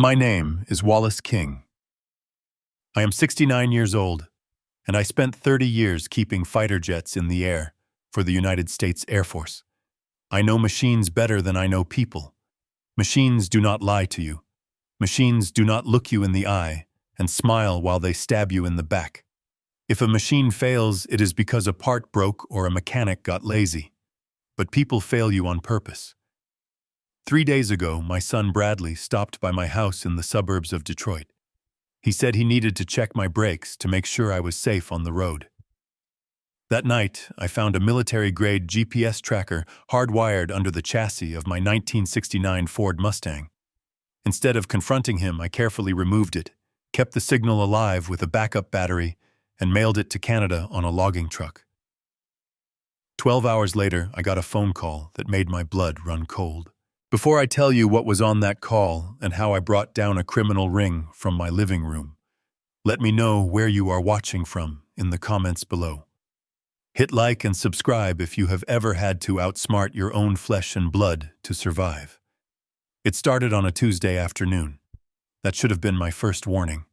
My name is Wallace King. I am 69 years old, and I spent 30 years keeping fighter jets in the air for the United States Air Force. I know machines better than I know people. Machines do not lie to you. Machines do not look you in the eye and smile while they stab you in the back. If a machine fails, it is because a part broke or a mechanic got lazy. But people fail you on purpose. 3 days ago, my son Bradley stopped by my house in the suburbs of Detroit. He said he needed to check my brakes to make sure I was safe on the road. That night, I found a military-grade GPS tracker hardwired under the chassis of my 1969 Ford Mustang. Instead of confronting him, I carefully removed it, kept the signal alive with a backup battery, and mailed it to Canada on a logging truck. 12 hours later, I got a phone call that made my blood run cold. Before I tell you what was on that call and how I brought down a criminal ring from my living room, let me know where you are watching from in the comments below. Hit like and subscribe if you have ever had to outsmart your own flesh and blood to survive. It started on a Tuesday afternoon. That should have been my first warning.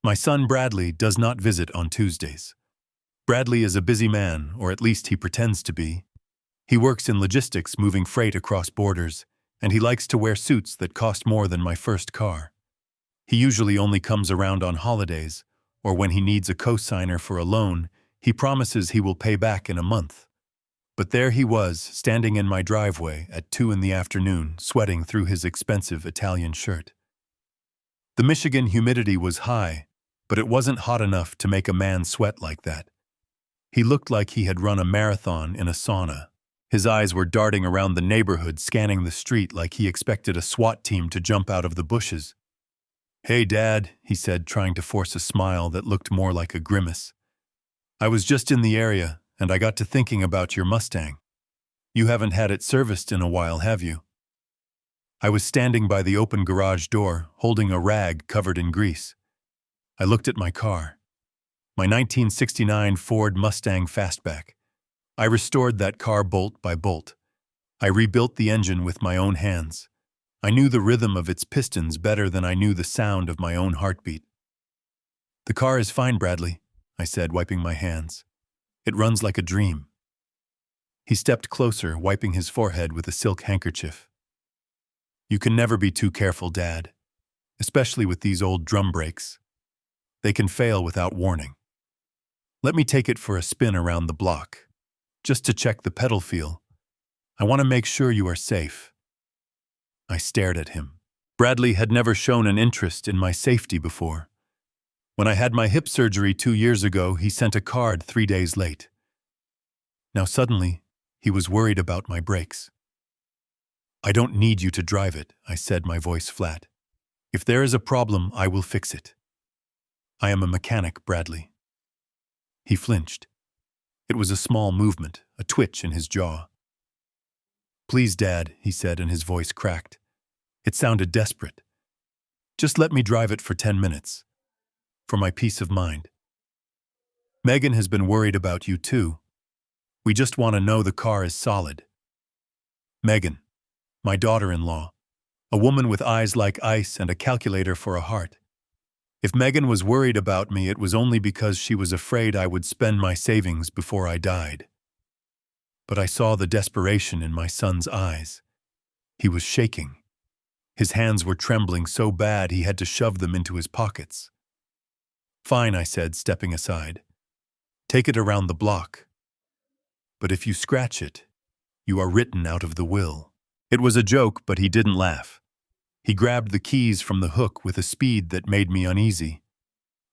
My son Bradley does not visit on Tuesdays. Bradley is a busy man, or at least he pretends to be. He works in logistics, moving freight across borders, and he likes to wear suits that cost more than my first car. He usually only comes around on holidays, or when he needs a co-signer for a loan, he promises he will pay back in a month. But there he was, standing in my driveway at 2 in the afternoon, sweating through his expensive Italian shirt. The Michigan humidity was high, but it wasn't hot enough to make a man sweat like that. He looked like he had run a marathon in a sauna. His eyes were darting around the neighborhood, scanning the street like he expected a SWAT team to jump out of the bushes. "Hey, Dad," he said, trying to force a smile that looked more like a grimace. "I was just in the area, and I got to thinking about your Mustang. You haven't had it serviced in a while, have you?" I was standing by the open garage door, holding a rag covered in grease. I looked at my car. My 1969 Ford Mustang Fastback. I restored that car bolt by bolt. I rebuilt the engine with my own hands. I knew the rhythm of its pistons better than I knew the sound of my own heartbeat. "The car is fine, Bradley," I said, wiping my hands. "It runs like a dream." He stepped closer, wiping his forehead with a silk handkerchief. "You can never be too careful, Dad, especially with these old drum brakes. They can fail without warning. Let me take it for a spin around the block, just to check the pedal feel. I want to make sure you are safe." I stared at him. Bradley had never shown an interest in my safety before. When I had my hip surgery 2 years ago, he sent a card 3 days late. Now suddenly, he was worried about my brakes. "I don't need you to drive it," I said, my voice flat. "If there is a problem, I will fix it. I am a mechanic, Bradley." He flinched. It was a small movement, a twitch in his jaw. "Please, Dad," he said, and his voice cracked. It sounded desperate. "Just let me drive it for 10 minutes. For my peace of mind. Megan has been worried about you too. We just want to know the car is solid." Megan, my daughter-in-law, a woman with eyes like ice and a calculator for a heart. If Megan was worried about me, it was only because she was afraid I would spend my savings before I died. But I saw the desperation in my son's eyes. He was shaking. His hands were trembling so bad he had to shove them into his pockets. "Fine," I said, stepping aside. "Take it around the block. But if you scratch it, you are written out of the will." It was a joke, but he didn't laugh. He grabbed the keys from the hook with a speed that made me uneasy.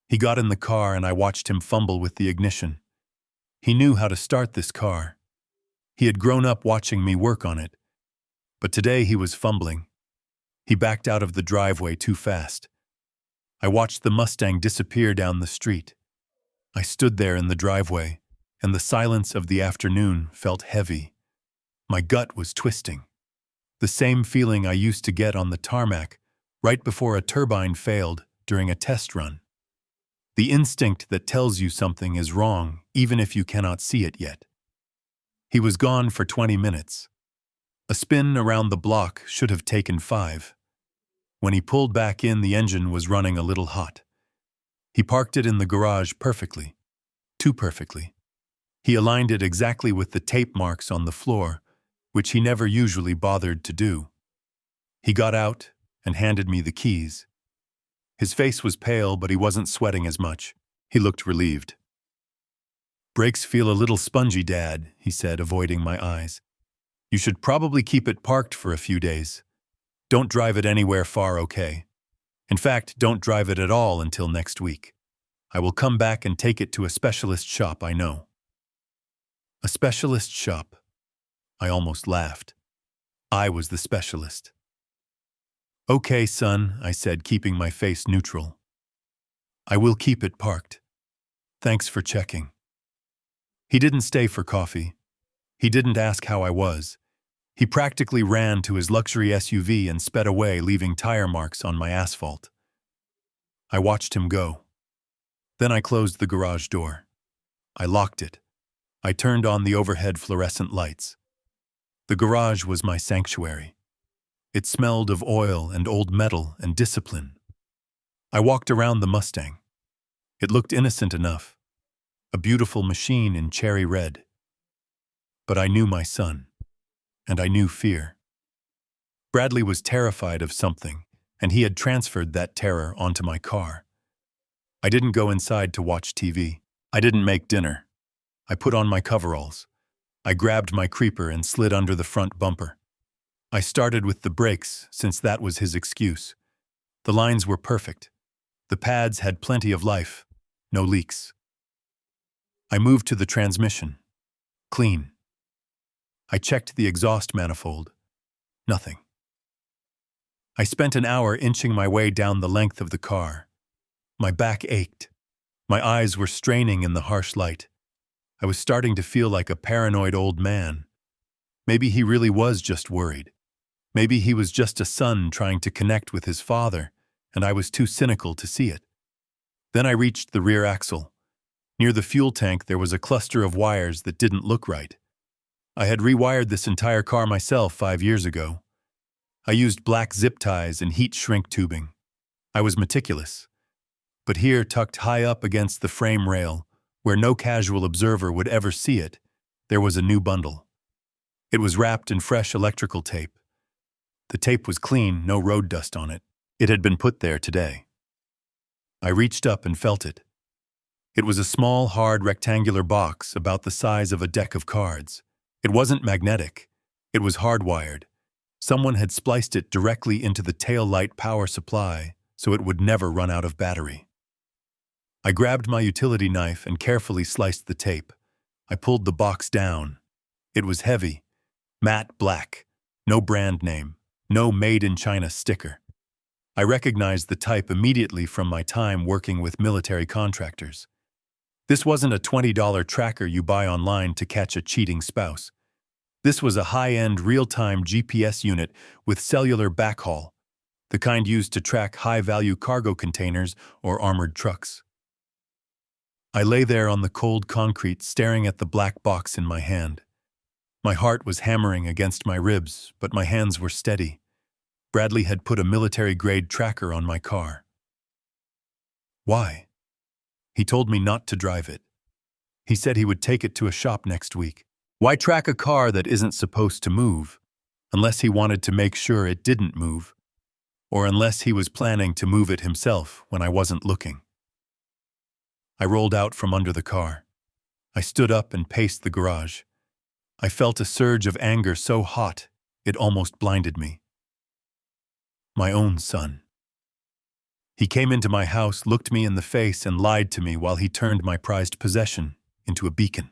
He got in the car and I watched him fumble with the ignition. He knew how to start this car. He had grown up watching me work on it. But today he was fumbling. He backed out of the driveway too fast. I watched the Mustang disappear down the street. I stood there in the driveway, and the silence of the afternoon felt heavy. My gut was twisting. The same feeling I used to get on the tarmac right before a turbine failed during a test run. The instinct that tells you something is wrong even if you cannot see it yet. He was gone for 20 minutes. A spin around the block should have taken 5. When he pulled back in, the engine was running a little hot. He parked it in the garage perfectly, too perfectly. He aligned it exactly with the tape marks on the floor, which he never usually bothered to do. He got out and handed me the keys. His face was pale, but he wasn't sweating as much. He looked relieved. "Brakes feel a little spongy, Dad," he said, avoiding my eyes. "You should probably keep it parked for a few days. Don't drive it anywhere far, okay? In fact, don't drive it at all until next week. I will come back and take it to a specialist shop I know." A specialist shop? I almost laughed. I was the specialist. "Okay, son," I said, keeping my face neutral. "I will keep it parked. Thanks for checking." He didn't stay for coffee. He didn't ask how I was. He practically ran to his luxury SUV and sped away, leaving tire marks on my asphalt. I watched him go. Then I closed the garage door. I locked it. I turned on the overhead fluorescent lights. The garage was my sanctuary. It smelled of oil and old metal and discipline. I walked around the Mustang. It looked innocent enough, a beautiful machine in cherry red. But I knew my son, and I knew fear. Bradley was terrified of something, and he had transferred that terror onto my car. I didn't go inside to watch TV. I didn't make dinner. I put on my coveralls. I grabbed my creeper and slid under the front bumper. I started with the brakes, since that was his excuse. The lines were perfect. The pads had plenty of life, no leaks. I moved to the transmission. Clean. I checked the exhaust manifold. Nothing. I spent an hour inching my way down the length of the car. My back ached. My eyes were straining in the harsh light. I was starting to feel like a paranoid old man. Maybe he really was just worried. Maybe he was just a son trying to connect with his father, and I was too cynical to see it. Then I reached the rear axle. Near the fuel tank, there was a cluster of wires that didn't look right. I had rewired this entire car myself 5 years ago. I used black zip ties and heat shrink tubing. I was meticulous. But here, tucked high up against the frame rail, where no casual observer would ever see it, there was a new bundle. It was wrapped in fresh electrical tape. The tape was clean, no road dust on it. It had been put there today. I reached up and felt it. It was a small, hard, rectangular box about the size of a deck of cards. It wasn't magnetic. It was hardwired. Someone had spliced it directly into the tail light power supply, so it would never run out of battery. I grabbed my utility knife and carefully sliced the tape. I pulled the box down. It was heavy, matte black, no brand name, no Made in China sticker. I recognized the type immediately from my time working with military contractors. This wasn't a $20 tracker you buy online to catch a cheating spouse. This was a high-end, real-time GPS unit with cellular backhaul, the kind used to track high-value cargo containers or armored trucks. I lay there on the cold concrete, staring at the black box in my hand. My heart was hammering against my ribs, but my hands were steady. Bradley had put a military-grade tracker on my car. Why? He told me not to drive it. He said he would take it to a shop next week. Why track a car that isn't supposed to move, unless he wanted to make sure it didn't move, or unless he was planning to move it himself when I wasn't looking? I rolled out from under the car. I stood up and paced the garage. I felt a surge of anger so hot, it almost blinded me. My own son. He came into my house, looked me in the face, and lied to me while he turned my prized possession into a beacon.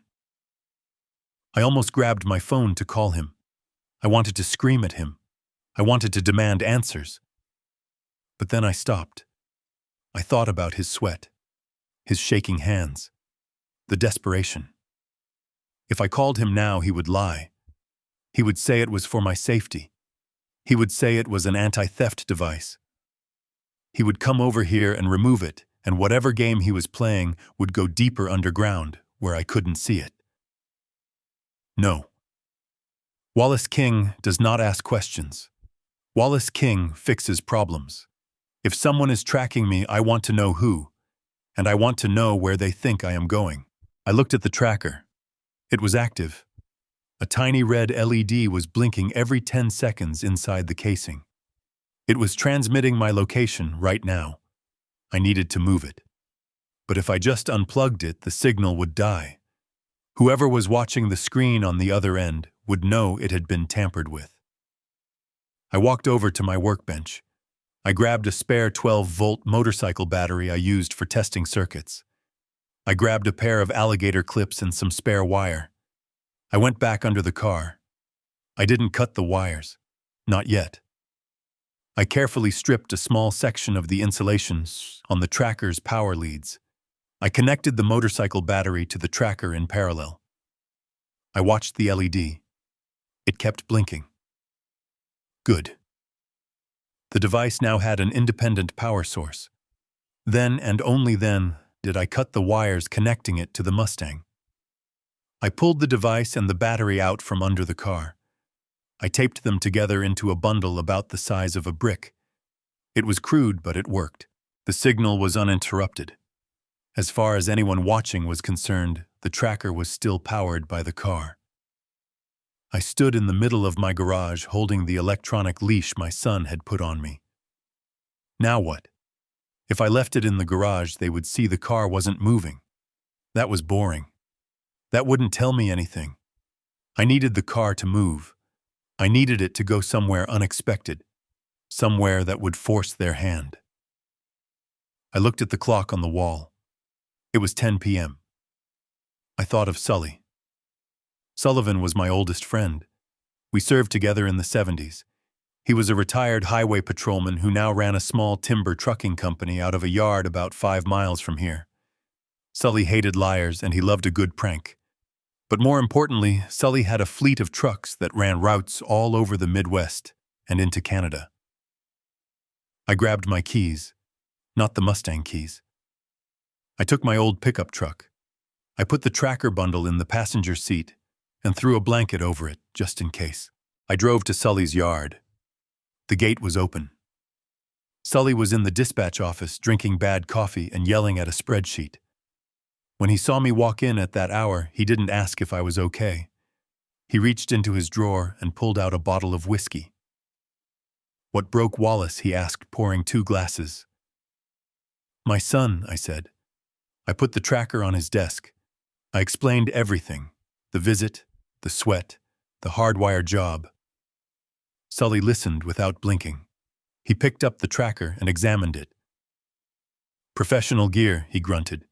I almost grabbed my phone to call him. I wanted to scream at him. I wanted to demand answers. But then I stopped. I thought about his sweat, his shaking hands, the desperation. If I called him now, he would lie. He would say it was for my safety. He would say it was an anti-theft device. He would come over here and remove it, and whatever game he was playing would go deeper underground, where I couldn't see it. No. Wallace King does not ask questions. Wallace King fixes problems. If someone is tracking me, I want to know who, and I want to know where they think I am going. I looked at the tracker. It was active. A tiny red LED was blinking every 10 seconds inside the casing. It was transmitting my location right now. I needed to move it. But if I just unplugged it, the signal would die. Whoever was watching the screen on the other end would know it had been tampered with. I walked over to my workbench. I grabbed a spare 12-volt motorcycle battery I used for testing circuits. I grabbed a pair of alligator clips and some spare wire. I went back under the car. I didn't cut the wires. Not yet. I carefully stripped a small section of the insulations on the tracker's power leads. I connected the motorcycle battery to the tracker in parallel. I watched the LED. It kept blinking. Good. The device now had an independent power source. Then and only then did I cut the wires connecting it to the Mustang. I pulled the device and the battery out from under the car. I taped them together into a bundle about the size of a brick. It was crude, but it worked. The signal was uninterrupted. As far as anyone watching was concerned, the tracker was still powered by the car. I stood in the middle of my garage holding the electronic leash my son had put on me. Now what? If I left it in the garage, they would see the car wasn't moving. That was boring. That wouldn't tell me anything. I needed the car to move. I needed it to go somewhere unexpected, somewhere that would force their hand. I looked at the clock on the wall. It was 10 p.m. I thought of Sully. Sullivan was my oldest friend. We served together in the 70s. He was a retired highway patrolman who now ran a small timber trucking company out of a yard about 5 miles from here. Sully hated liars and he loved a good prank. But more importantly, Sully had a fleet of trucks that ran routes all over the Midwest and into Canada. I grabbed my keys, not the Mustang keys. I took my old pickup truck. I put the tracker bundle in the passenger seat and threw a blanket over it, just in case. I drove to Sully's yard. The gate was open. Sully was in the dispatch office drinking bad coffee and yelling at a spreadsheet. When he saw me walk in at that hour, he didn't ask if I was okay. He reached into his drawer and pulled out a bottle of whiskey. "What broke Wallace?" he asked, pouring 2 glasses. "My son," I said. I put the tracker on his desk. I explained everything, the visit, the sweat, the hardwire job. Sully listened without blinking. He picked up the tracker and examined it. "Professional gear," he grunted.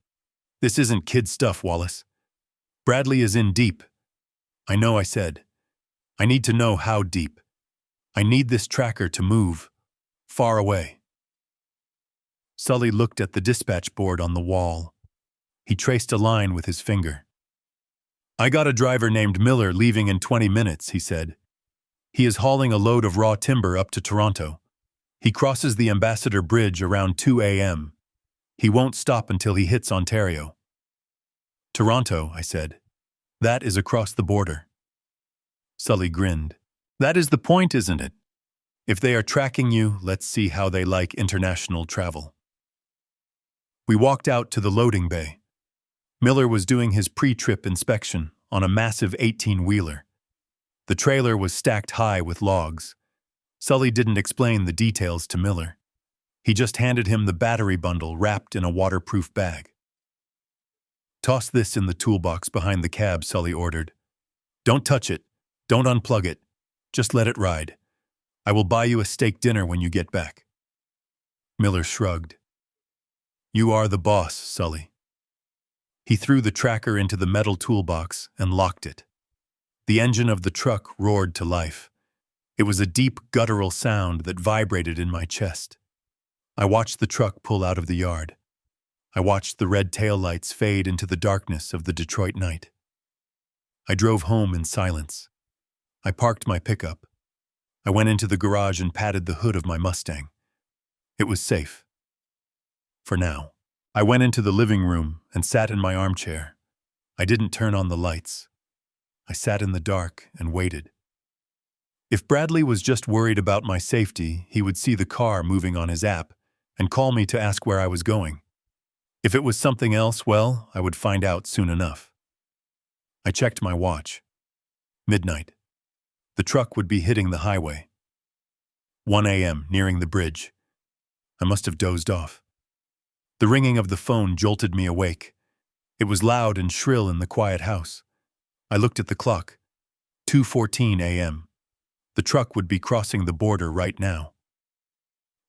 "This isn't kid stuff, Wallace. Bradley is in deep." "I know," I said. "I need to know how deep. I need this tracker to move, far away." Sully looked at the dispatch board on the wall. He traced a line with his finger. "I got a driver named Miller leaving in 20 minutes, he said. "He is hauling a load of raw timber up to Toronto. He crosses the Ambassador Bridge around 2 a.m. He won't stop until he hits Ontario." "Toronto," I said. "That is across the border." Sully grinned. "That is the point, isn't it? If they are tracking you, let's see how they like international travel." We walked out to the loading bay. Miller was doing his pre-trip inspection on a massive 18-wheeler. The trailer was stacked high with logs. Sully didn't explain the details to Miller. He just handed him the battery bundle wrapped in a waterproof bag. "Toss this in the toolbox behind the cab," Sully ordered. "Don't touch it. Don't unplug it. Just let it ride. I will buy you a steak dinner when you get back." Miller shrugged. "You are the boss, Sully." He threw the tracker into the metal toolbox and locked it. The engine of the truck roared to life. It was a deep, guttural sound that vibrated in my chest. I watched the truck pull out of the yard. I watched the red taillights fade into the darkness of the Detroit night. I drove home in silence. I parked my pickup. I went into the garage and patted the hood of my Mustang. It was safe. For now. I went into the living room and sat in my armchair. I didn't turn on the lights. I sat in the dark and waited. If Bradley was just worried about my safety, he would see the car moving on his app and call me to ask where I was going. If it was something else, well, I would find out soon enough. I checked my watch. Midnight. The truck would be hitting the highway. 1 a.m., nearing the bridge. I must have dozed off. The ringing of the phone jolted me awake. It was loud and shrill in the quiet house. I looked at the clock. 2:14 a.m. The truck would be crossing the border right now.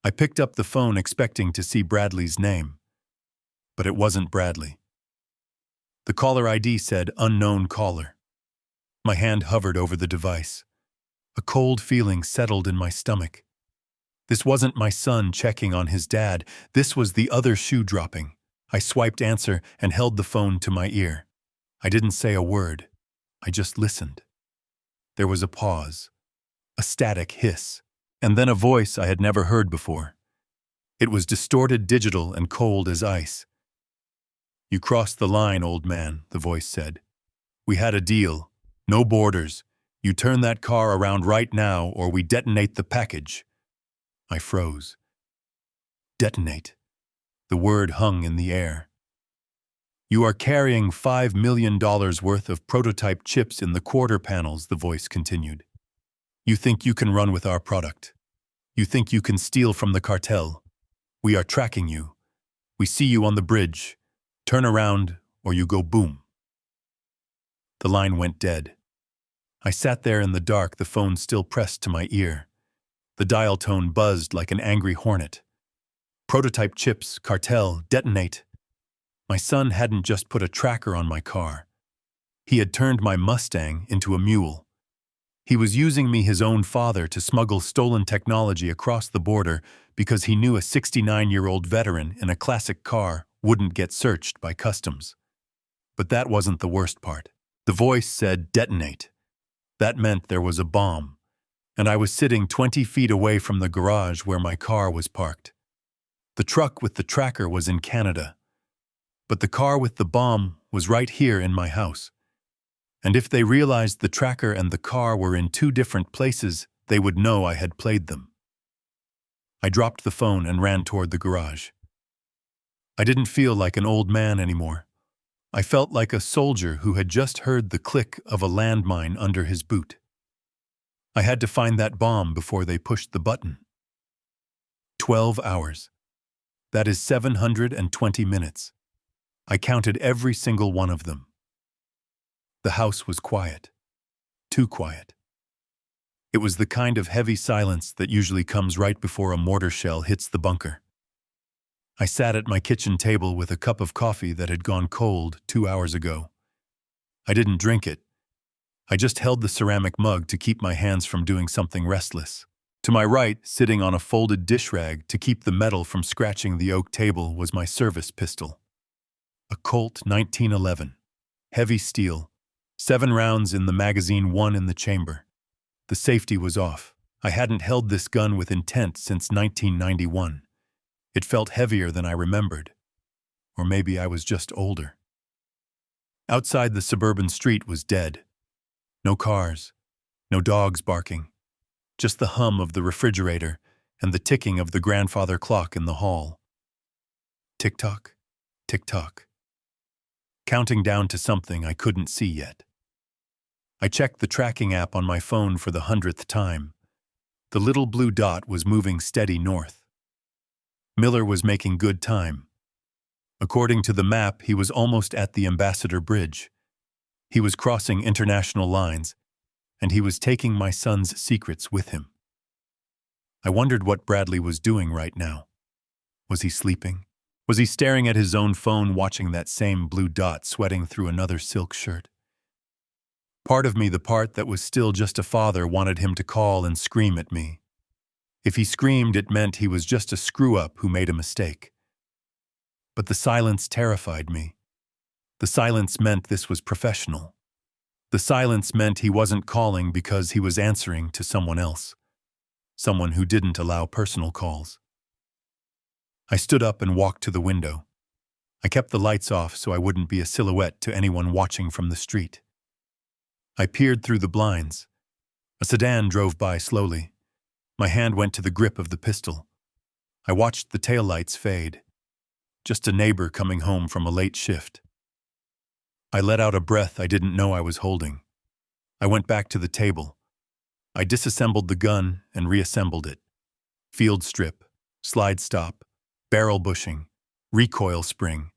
I picked up the phone expecting to see Bradley's name. But it wasn't Bradley. The caller ID said unknown caller. My hand hovered over the device. A cold feeling settled in my stomach. This wasn't my son checking on his dad. This was the other shoe dropping. I swiped answer and held the phone to my ear. I didn't say a word. I just listened. There was a pause, a static hiss, and then a voice I had never heard before. It was distorted digital and cold as ice. "You crossed the line, old man," the voice said. "We had a deal. No borders. You turn that car around right now or we detonate the package." I froze. Detonate. The word hung in the air. "You are carrying $5 million worth of prototype chips in the quarter panels," the voice continued. "You think you can run with our product. You think you can steal from the cartel. We are tracking you. We see you on the bridge. Turn around or you go boom." The line went dead. I sat there in the dark, the phone still pressed to my ear. The dial tone buzzed like an angry hornet. Prototype chips, cartel, detonate. My son hadn't just put a tracker on my car. He had turned my Mustang into a mule. He was using me, his own father, to smuggle stolen technology across the border because he knew a 69-year-old veteran in a classic car wouldn't get searched by customs. But that wasn't the worst part. The voice said detonate. That meant there was a bomb, and I was sitting 20 feet away from the garage where my car was parked. The truck with the tracker was in Canada, but the car with the bomb was right here in my house. And if they realized the tracker and the car were in two different places, they would know I had played them. I dropped the phone and ran toward the garage. I didn't feel like an old man anymore. I felt like a soldier who had just heard the click of a landmine under his boot. I had to find that bomb before they pushed the button. 12 hours. That is 720 minutes. I counted every single one of them. The house was quiet. Too quiet. It was the kind of heavy silence that usually comes right before a mortar shell hits the bunker. I sat at my kitchen table with a cup of coffee that had gone cold 2 hours ago. I didn't drink it. I just held the ceramic mug to keep my hands from doing something restless. To my right, sitting on a folded dish rag to keep the metal from scratching the oak table, was my service pistol. A Colt 1911. Heavy steel. 7 rounds in the magazine, 1 in the chamber. The safety was off. I hadn't held this gun with intent since 1991. It felt heavier than I remembered. Or maybe I was just older. Outside, the suburban street was dead. No cars, no dogs barking. Just the hum of the refrigerator and the ticking of the grandfather clock in the hall. Tick-tock, tick-tock. Counting down to something I couldn't see yet. I checked the tracking app on my phone for the 100th time. The little blue dot was moving steady north. Miller was making good time. According to the map, he was almost at the Ambassador Bridge. He was crossing international lines, and he was taking my son's secrets with him. I wondered what Bradley was doing right now. Was he sleeping? Was he staring at his own phone, watching that same blue dot sweating through another silk shirt? Part of me, the part that was still just a father, wanted him to call and scream at me. If he screamed, it meant he was just a screw-up who made a mistake. But the silence terrified me. The silence meant this was professional. The silence meant he wasn't calling because he was answering to someone else. Someone who didn't allow personal calls. I stood up and walked to the window. I kept the lights off so I wouldn't be a silhouette to anyone watching from the street. I peered through the blinds. A sedan drove by slowly. My hand went to the grip of the pistol. I watched the taillights fade. Just a neighbor coming home from a late shift. I let out a breath I didn't know I was holding. I went back to the table. I disassembled the gun and reassembled it. Field strip, slide stop, barrel bushing, recoil spring.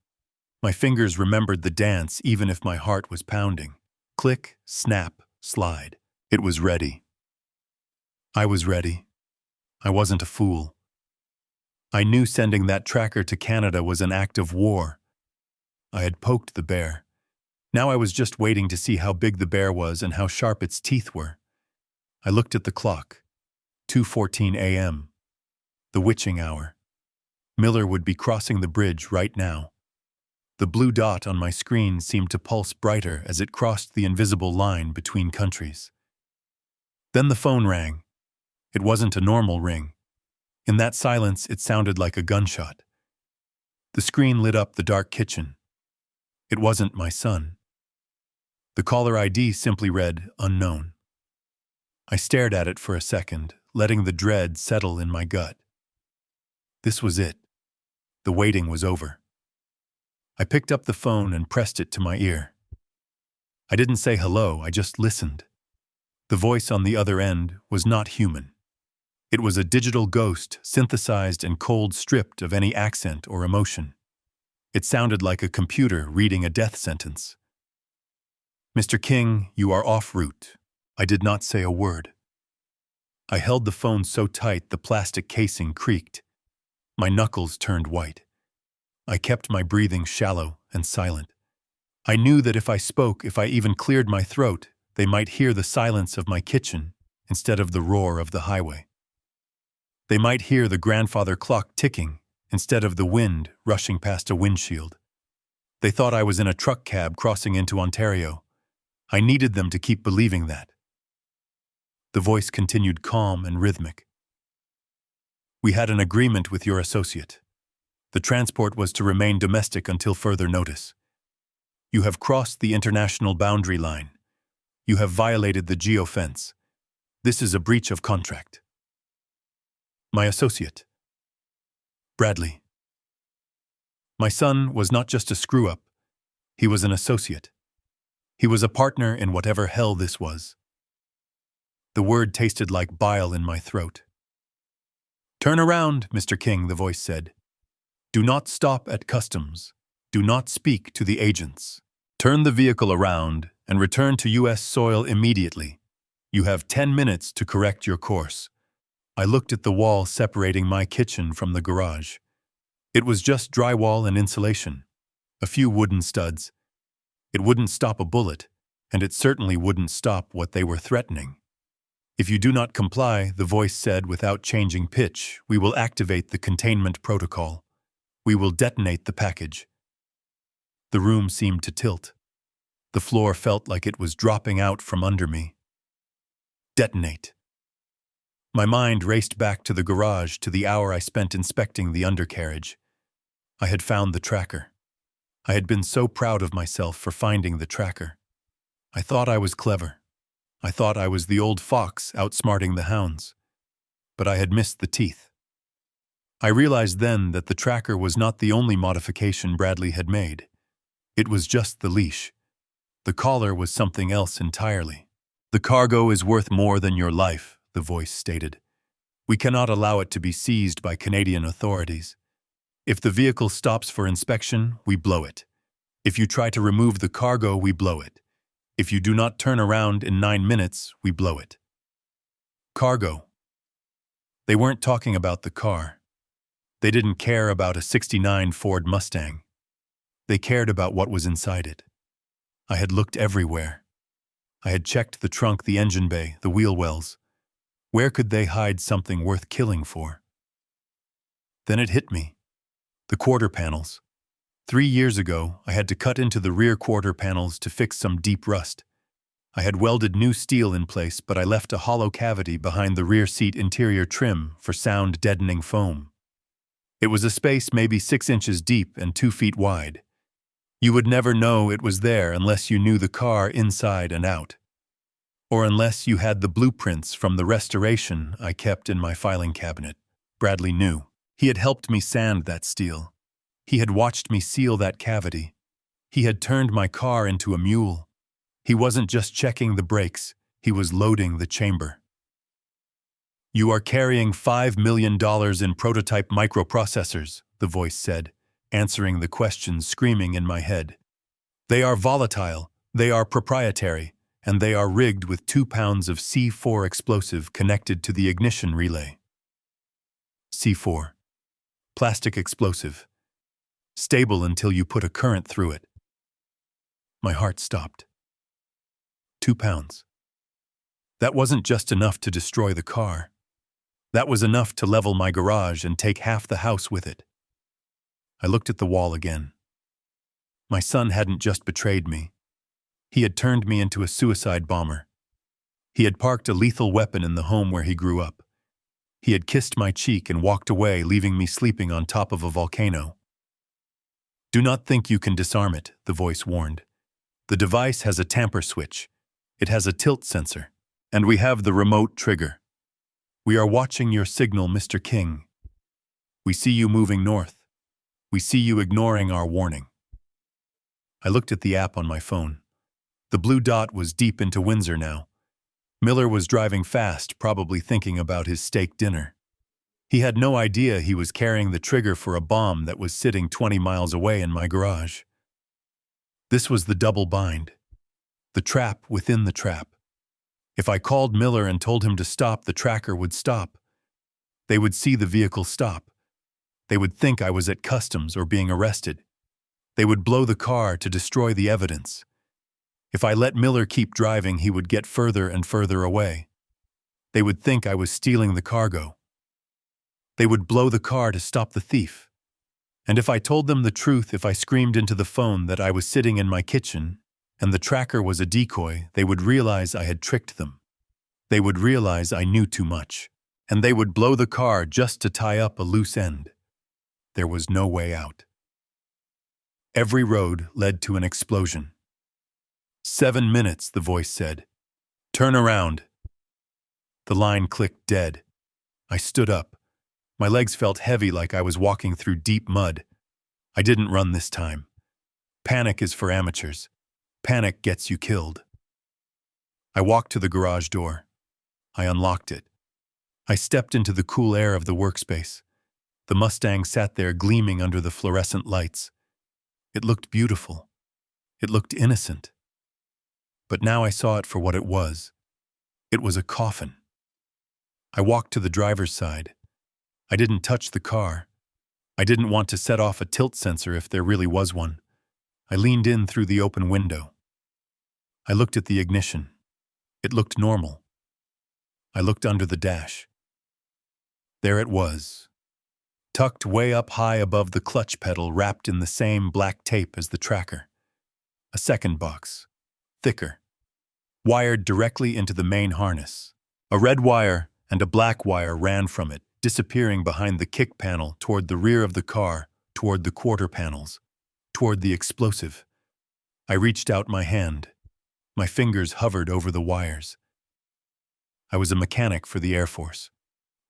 My fingers remembered the dance even if my heart was pounding. Click, snap, slide. It was ready. I was ready. I wasn't a fool. I knew sending that tracker to Canada was an act of war. I had poked the bear. Now I was just waiting to see how big the bear was and how sharp its teeth were. I looked at the clock. 2:14 a.m. The witching hour. Miller would be crossing the bridge right now. The blue dot on my screen seemed to pulse brighter as it crossed the invisible line between countries. Then the phone rang. It wasn't a normal ring. In that silence, it sounded like a gunshot. The screen lit up the dark kitchen. It wasn't my son. The caller ID simply read, unknown. I stared at it for a second, letting the dread settle in my gut. This was it. The waiting was over. I picked up the phone and pressed it to my ear. I didn't say hello, I just listened. The voice on the other end was not human. It was a digital ghost, synthesized and cold stripped of any accent or emotion. It sounded like a computer reading a death sentence. Mr. King, you are en route. I did not say a word. I held the phone so tight the plastic casing creaked. My knuckles turned white. I kept my breathing shallow and silent. I knew that if I spoke, if I even cleared my throat, they might hear the silence of my kitchen instead of the roar of the highway. They might hear the grandfather clock ticking instead of the wind rushing past a windshield. They thought I was in a truck cab crossing into Ontario. I needed them to keep believing that. The voice continued calm and rhythmic. We had an agreement with your associate. The transport was to remain domestic until further notice. You have crossed the international boundary line. You have violated the geofence. This is a breach of contract. My associate. Bradley. My son was not just a screw-up. He was an associate. He was a partner in whatever hell this was. The word tasted like bile in my throat. Turn around, Mr. King, the voice said. Do not stop at customs. Do not speak to the agents. Turn the vehicle around and return to U.S. soil immediately. You have 10 minutes to correct your course. I looked at the wall separating my kitchen from the garage. It was just drywall and insulation. A few wooden studs. It wouldn't stop a bullet, and it certainly wouldn't stop what they were threatening. If you do not comply, the voice said without changing pitch, we will activate the containment protocol. We will detonate the package. The room seemed to tilt. The floor felt like it was dropping out from under me. Detonate. My mind raced back to the garage, to the hour I spent inspecting the undercarriage. I had found the tracker. I had been so proud of myself for finding the tracker. I thought I was clever. I thought I was the old fox outsmarting the hounds. But I had missed the teeth. I realized then that the tracker was not the only modification Bradley had made. It was just the leash. The collar was something else entirely. The cargo is worth more than your life, the voice stated. We cannot allow it to be seized by Canadian authorities. If the vehicle stops for inspection, we blow it. If you try to remove the cargo, we blow it. If you do not turn around in 9 minutes, we blow it. Cargo. They weren't talking about the car. They didn't care about a '69 Ford Mustang. They cared about what was inside it. I had looked everywhere. I had checked the trunk, the engine bay, the wheel wells. Where could they hide something worth killing for? Then it hit me. The quarter panels. 3 years ago, I had to cut into the rear quarter panels to fix some deep rust. I had welded new steel in place, but I left a hollow cavity behind the rear seat interior trim for sound-deadening foam. It was a space maybe 6 inches deep and 2 feet wide. You would never know it was there unless you knew the car inside and out. Or unless you had the blueprints from the restoration I kept in my filing cabinet. Bradley knew. He had helped me sand that steel. He had watched me seal that cavity. He had turned my car into a mule. He wasn't just checking the brakes, he was loading the chamber. "You are carrying $5 million in prototype microprocessors," the voice said, answering the questions screaming in my head. "They are volatile, they are proprietary, and they are rigged with 2 pounds of C4 explosive connected to the ignition relay." C4. Plastic explosive. Stable until you put a current through it. My heart stopped. 2 pounds. That wasn't just enough to destroy the car. That was enough to level my garage and take half the house with it. I looked at the wall again. My son hadn't just betrayed me. He had turned me into a suicide bomber. He had parked a lethal weapon in the home where he grew up. He had kissed my cheek and walked away, leaving me sleeping on top of a volcano. "Do not think you can disarm it," the voice warned. "The device has a tamper switch. It has a tilt sensor. And we have the remote trigger. We are watching your signal, Mr. King. We see you moving north. We see you ignoring our warning." I looked at the app on my phone. The blue dot was deep into Windsor now. Miller was driving fast, probably thinking about his steak dinner. He had no idea he was carrying the trigger for a bomb that was sitting 20 miles away in my garage. This was the double bind. The trap within the trap. If I called Miller and told him to stop, the tracker would stop. They would see the vehicle stop. They would think I was at customs or being arrested. They would blow the car to destroy the evidence. If I let Miller keep driving, he would get further and further away. They would think I was stealing the cargo. They would blow the car to stop the thief. And if I told them the truth, if I screamed into the phone that I was sitting in my kitchen and the tracker was a decoy, they would realize I had tricked them. They would realize I knew too much. And they would blow the car just to tie up a loose end. There was no way out. Every road led to an explosion. 7 minutes, the voice said. "Turn around." The line clicked dead. I stood up. My legs felt heavy like I was walking through deep mud. I didn't run this time. Panic is for amateurs. Panic gets you killed. I walked to the garage door. I unlocked it. I stepped into the cool air of the workspace. The Mustang sat there gleaming under the fluorescent lights. It looked beautiful. It looked innocent. But now I saw it for what it was. It was a coffin. I walked to the driver's side. I didn't touch the car. I didn't want to set off a tilt sensor if there really was one. I leaned in through the open window. I looked at the ignition. It looked normal. I looked under the dash. There it was, tucked way up high above the clutch pedal, wrapped in the same black tape as the tracker. A second box, thicker, wired directly into the main harness. A red wire and a black wire ran from it, disappearing behind the kick panel toward the rear of the car, toward the quarter panels, toward the explosive. I reached out my hand. My fingers hovered over the wires. I was a mechanic for the Air Force.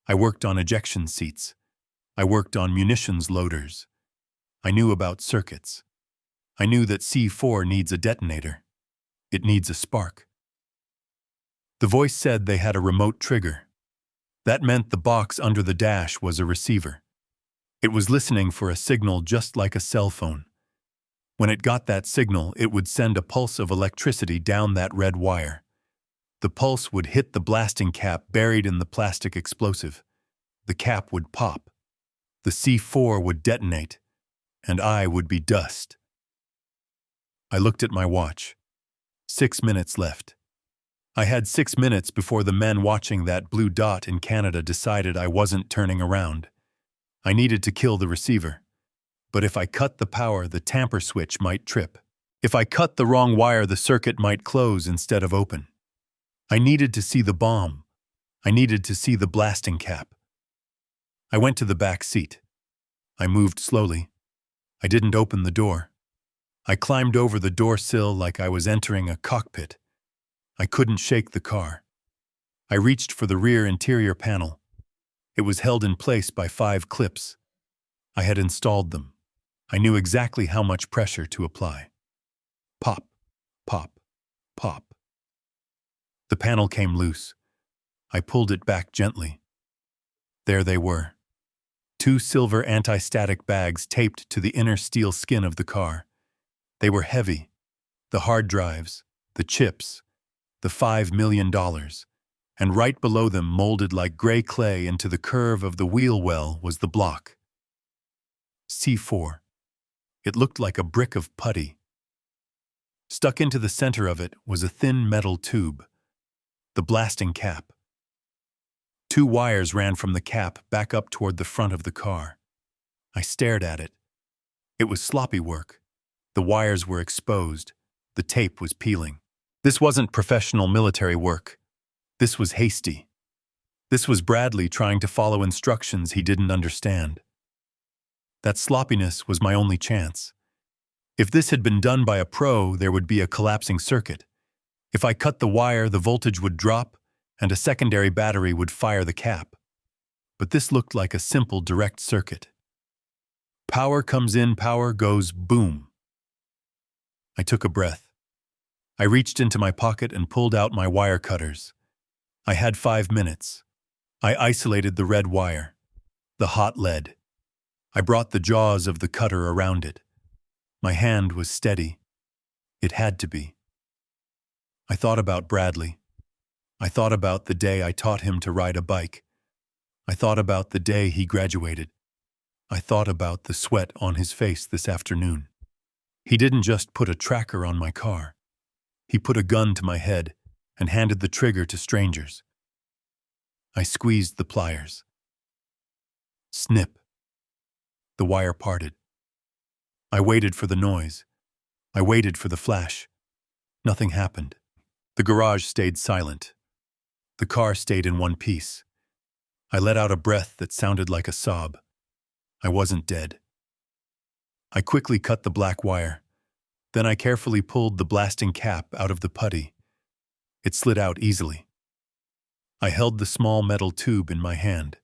I worked on ejection seats. I worked on munitions loaders. I knew about circuits. I knew that C4 needs a detonator. It needs a spark. The voice said they had a remote trigger. That meant the box under the dash was a receiver. It was listening for a signal just like a cell phone. When it got that signal, it would send a pulse of electricity down that red wire. The pulse would hit the blasting cap buried in the plastic explosive. The cap would pop. The C4 would detonate, and I would be dust. I looked at my watch. 6 minutes left. I had 6 minutes before the men watching that blue dot in Canada decided I wasn't turning around. I needed to kill the receiver. But if I cut the power, the tamper switch might trip. If I cut the wrong wire, the circuit might close instead of open. I needed to see the bomb. I needed to see the blasting cap. I went to the back seat. I moved slowly. I didn't open the door. I climbed over the door sill like I was entering a cockpit. I couldn't shake the car. I reached for the rear interior panel. It was held in place by 5 clips. I had installed them. I knew exactly how much pressure to apply. Pop, pop, pop. The panel came loose. I pulled it back gently. There they were. 2 silver anti-static bags taped to the inner steel skin of the car. They were heavy. The hard drives, the chips, the $5 million, and right below them, molded like gray clay into the curve of the wheel well, was the block. C4. It looked like a brick of putty. Stuck into the center of it was a thin metal tube, the blasting cap. 2 wires ran from the cap back up toward the front of the car. I stared at it. It was sloppy work. The wires were exposed. The tape was peeling. This wasn't professional military work. This was hasty. This was Bradley trying to follow instructions he didn't understand. That sloppiness was my only chance. If this had been done by a pro, there would be a collapsing circuit. If I cut the wire, the voltage would drop, and a secondary battery would fire the cap. But this looked like a simple direct circuit. Power comes in, power goes, boom. I took a breath. I reached into my pocket and pulled out my wire cutters. I had 5 minutes. I isolated the red wire, the hot lead. I brought the jaws of the cutter around it. My hand was steady. It had to be. I thought about Bradley. I thought about the day I taught him to ride a bike. I thought about the day he graduated. I thought about the sweat on his face this afternoon. He didn't just put a tracker on my car. He put a gun to my head and handed the trigger to strangers. I squeezed the pliers. Snip. The wire parted. I waited for the noise. I waited for the flash. Nothing happened. The garage stayed silent. The car stayed in one piece. I let out a breath that sounded like a sob. I wasn't dead. I quickly cut the black wire. Then I carefully pulled the blasting cap out of the putty. It slid out easily. I held the small metal tube in my hand.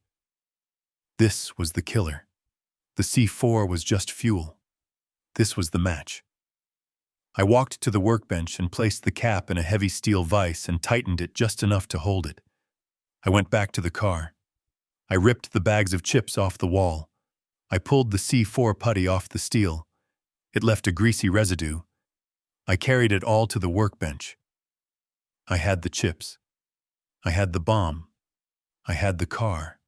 This was the killer. The C4 was just fuel. This was the match. I walked to the workbench and placed the cap in a heavy steel vise and tightened it just enough to hold it. I went back to the car. I ripped the bags of chips off the wall. I pulled the C4 putty off the steel. It left a greasy residue. I carried it all to the workbench. I had the chips. I had the bomb. I had the car.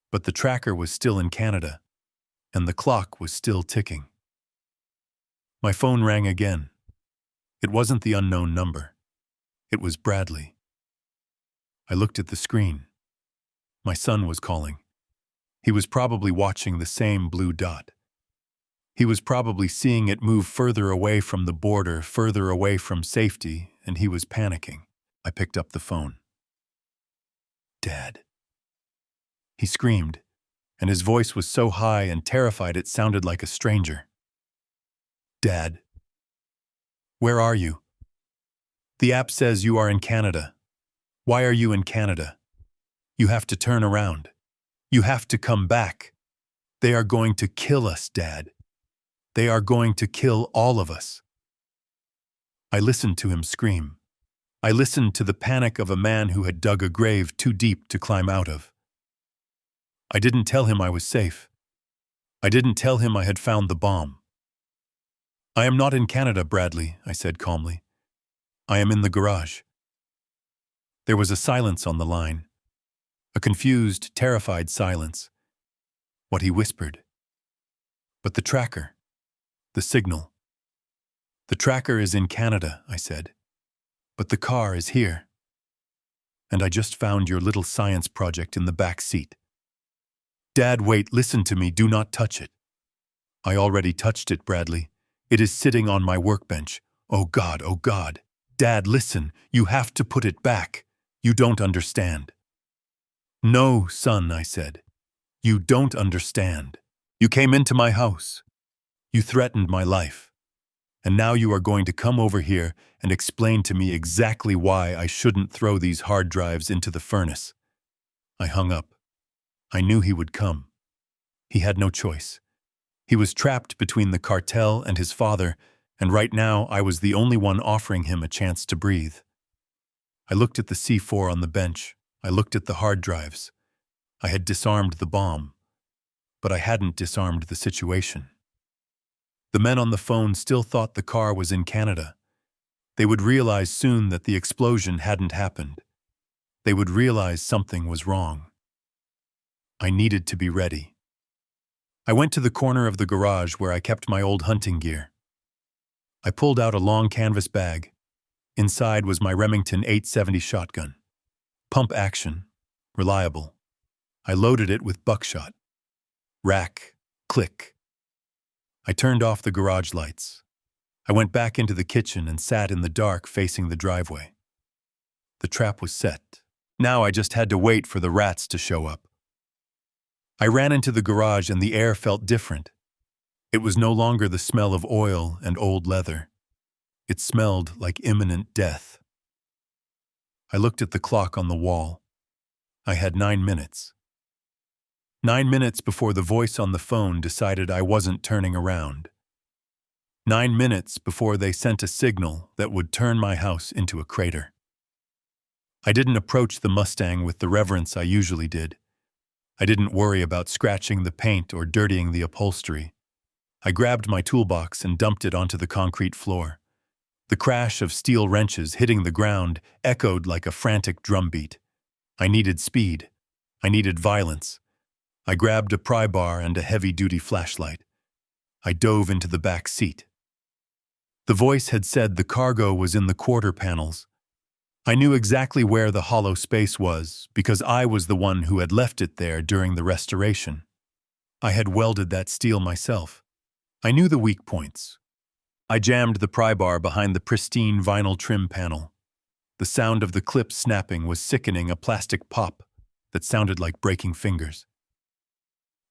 But the tracker was still in Canada, and the clock was still ticking. My phone rang again. It wasn't the unknown number. It was Bradley. I looked at the screen. My son was calling. He was probably watching the same blue dot. He was probably seeing it move further away from the border, further away from safety, and he was panicking. I picked up the phone. Dad. He screamed, and his voice was so high and terrified it sounded like a stranger. Dad. Where are you? The app says you are in Canada. Why are you in Canada? You have to turn around. You have to come back. They are going to kill us, Dad. They are going to kill all of us. I listened to him scream. I listened to the panic of a man who had dug a grave too deep to climb out of. I didn't tell him I was safe. I didn't tell him I had found the bomb. I am not in Canada, Bradley, I said calmly. I am in the garage. There was a silence on the line. A confused, terrified silence. What he whispered. But the tracker. The signal. The tracker is in Canada, I said. But the car is here. And I just found your little science project in the back seat. Dad, wait, listen to me, do not touch it. I already touched it, Bradley. It is sitting on my workbench. Oh God, oh God. Dad, listen, you have to put it back. You don't understand. No, son, I said. You don't understand. You came into my house. You threatened my life. And now you are going to come over here and explain to me exactly why I shouldn't throw these hard drives into the furnace. I hung up. I knew he would come. He had no choice. He was trapped between the cartel and his father, and right now I was the only one offering him a chance to breathe. I looked at the C4 on the bench. I looked at the hard drives. I had disarmed the bomb, but I hadn't disarmed the situation. The men on the phone still thought the car was in Canada. They would realize soon that the explosion hadn't happened. They would realize something was wrong. I needed to be ready. I went to the corner of the garage where I kept my old hunting gear. I pulled out a long canvas bag. Inside was my Remington 870 shotgun. Pump action, reliable. I loaded it with buckshot. Rack, click. I turned off the garage lights. I went back into the kitchen and sat in the dark facing the driveway. The trap was set. Now I just had to wait for the rats to show up. I ran into the garage and the air felt different. It was no longer the smell of oil and old leather. It smelled like imminent death. I looked at the clock on the wall. I had 9 minutes. 9 minutes before the voice on the phone decided I wasn't turning around. 9 minutes before they sent a signal that would turn my house into a crater. I didn't approach the Mustang with the reverence I usually did. I didn't worry about scratching the paint or dirtying the upholstery. I grabbed my toolbox and dumped it onto the concrete floor. The crash of steel wrenches hitting the ground echoed like a frantic drumbeat. I needed speed. I needed violence. I grabbed a pry bar and a heavy-duty flashlight. I dove into the back seat. The voice had said the cargo was in the quarter panels. I knew exactly where the hollow space was because I was the one who had left it there during the restoration. I had welded that steel myself. I knew the weak points. I jammed the pry bar behind the pristine vinyl trim panel. The sound of the clip snapping was sickening, a plastic pop that sounded like breaking fingers.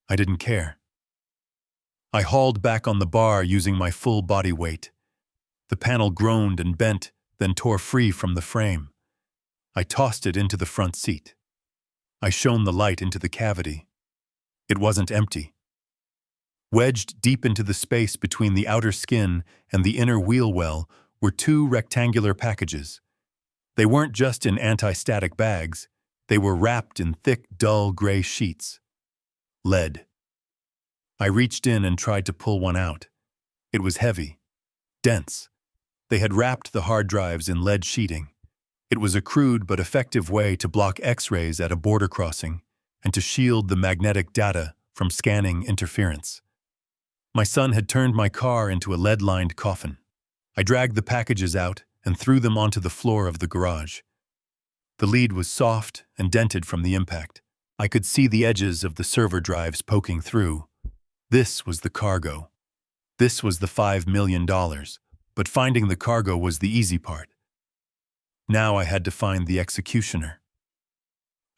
I didn't care. I hauled back on the bar using my full body weight. The panel groaned and bent, then tore free from the frame. I tossed it into the front seat. I shone the light into the cavity. It wasn't empty. Wedged deep into the space between the outer skin and the inner wheel well were 2 rectangular packages. They weren't just in anti-static bags. They were wrapped in thick, dull gray sheets. Lead. I reached in and tried to pull one out. It was heavy, dense. They had wrapped the hard drives in lead sheeting. It was a crude but effective way to block X-rays at a border crossing and to shield the magnetic data from scanning interference. My son had turned my car into a lead-lined coffin. I dragged the packages out and threw them onto the floor of the garage. The lead was soft and dented from the impact. I could see the edges of the server drives poking through. This was the cargo. This was the $5 million. But finding the cargo was the easy part. Now I had to find the executioner.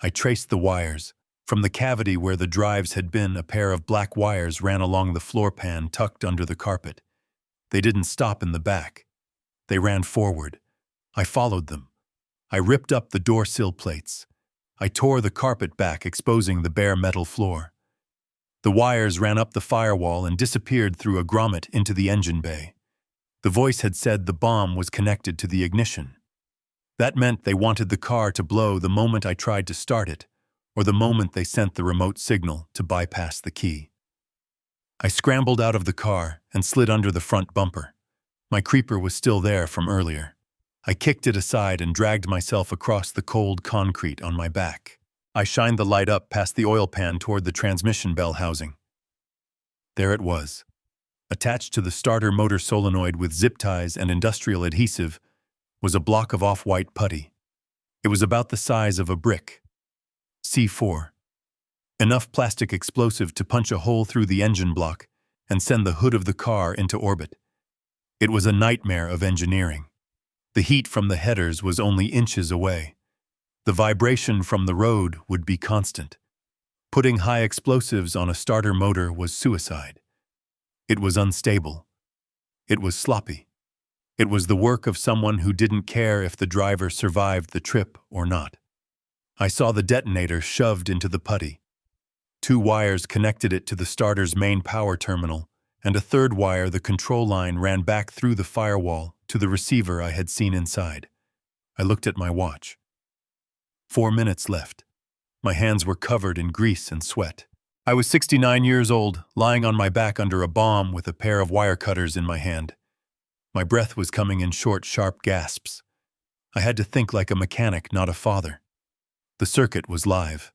I traced the wires. From the cavity where the drives had been, a pair of black wires ran along the floor pan tucked under the carpet. They didn't stop in the back. They ran forward. I followed them. I ripped up the door sill plates. I tore the carpet back, exposing the bare metal floor. The wires ran up the firewall and disappeared through a grommet into the engine bay. The voice had said the bomb was connected to the ignition. That meant they wanted the car to blow the moment I tried to start it, or the moment they sent the remote signal to bypass the key. I scrambled out of the car and slid under the front bumper. My creeper was still there from earlier. I kicked it aside and dragged myself across the cold concrete on my back. I shined the light up past the oil pan toward the transmission bell housing. There it was. Attached to the starter motor solenoid with zip ties and industrial adhesive was a block of off-white putty. It was about the size of a brick. C4. Enough plastic explosive to punch a hole through the engine block and send the hood of the car into orbit. It was a nightmare of engineering. The heat from the headers was only inches away. The vibration from the road would be constant. Putting high explosives on a starter motor was suicide. It was unstable. It was sloppy. It was the work of someone who didn't care if the driver survived the trip or not. I saw the detonator shoved into the putty. 2 wires connected it to the starter's main power terminal, and a third wire, the control line, ran back through the firewall to the receiver I had seen inside. I looked at my watch. 4 minutes left. My hands were covered in grease and sweat. I was 69 years old, lying on my back under a bomb with a pair of wire cutters in my hand. My breath was coming in short, sharp gasps. I had to think like a mechanic, not a father. The circuit was live.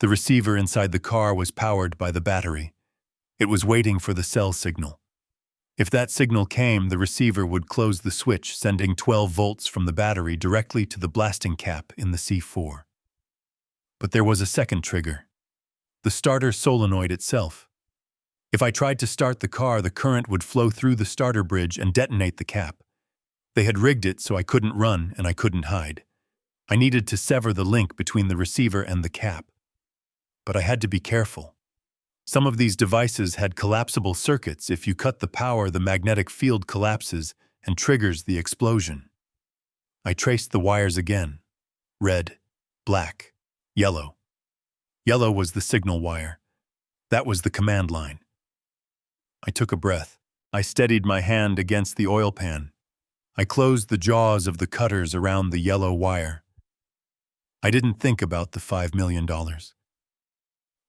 The receiver inside the car was powered by the battery. It was waiting for the cell signal. If that signal came, the receiver would close the switch, sending 12 volts from the battery directly to the blasting cap in the C4. But there was a second trigger. The starter solenoid itself. If I tried to start the car, the current would flow through the starter bridge and detonate the cap. They had rigged it so I couldn't run and I couldn't hide. I needed to sever the link between the receiver and the cap. But I had to be careful. Some of these devices had collapsible circuits. If you cut the power, the magnetic field collapses and triggers the explosion. I traced the wires again. Red, black, yellow. Yellow was the signal wire. That was the command line. I took a breath. I steadied my hand against the oil pan. I closed the jaws of the cutters around the yellow wire. I didn't think about the $5 million.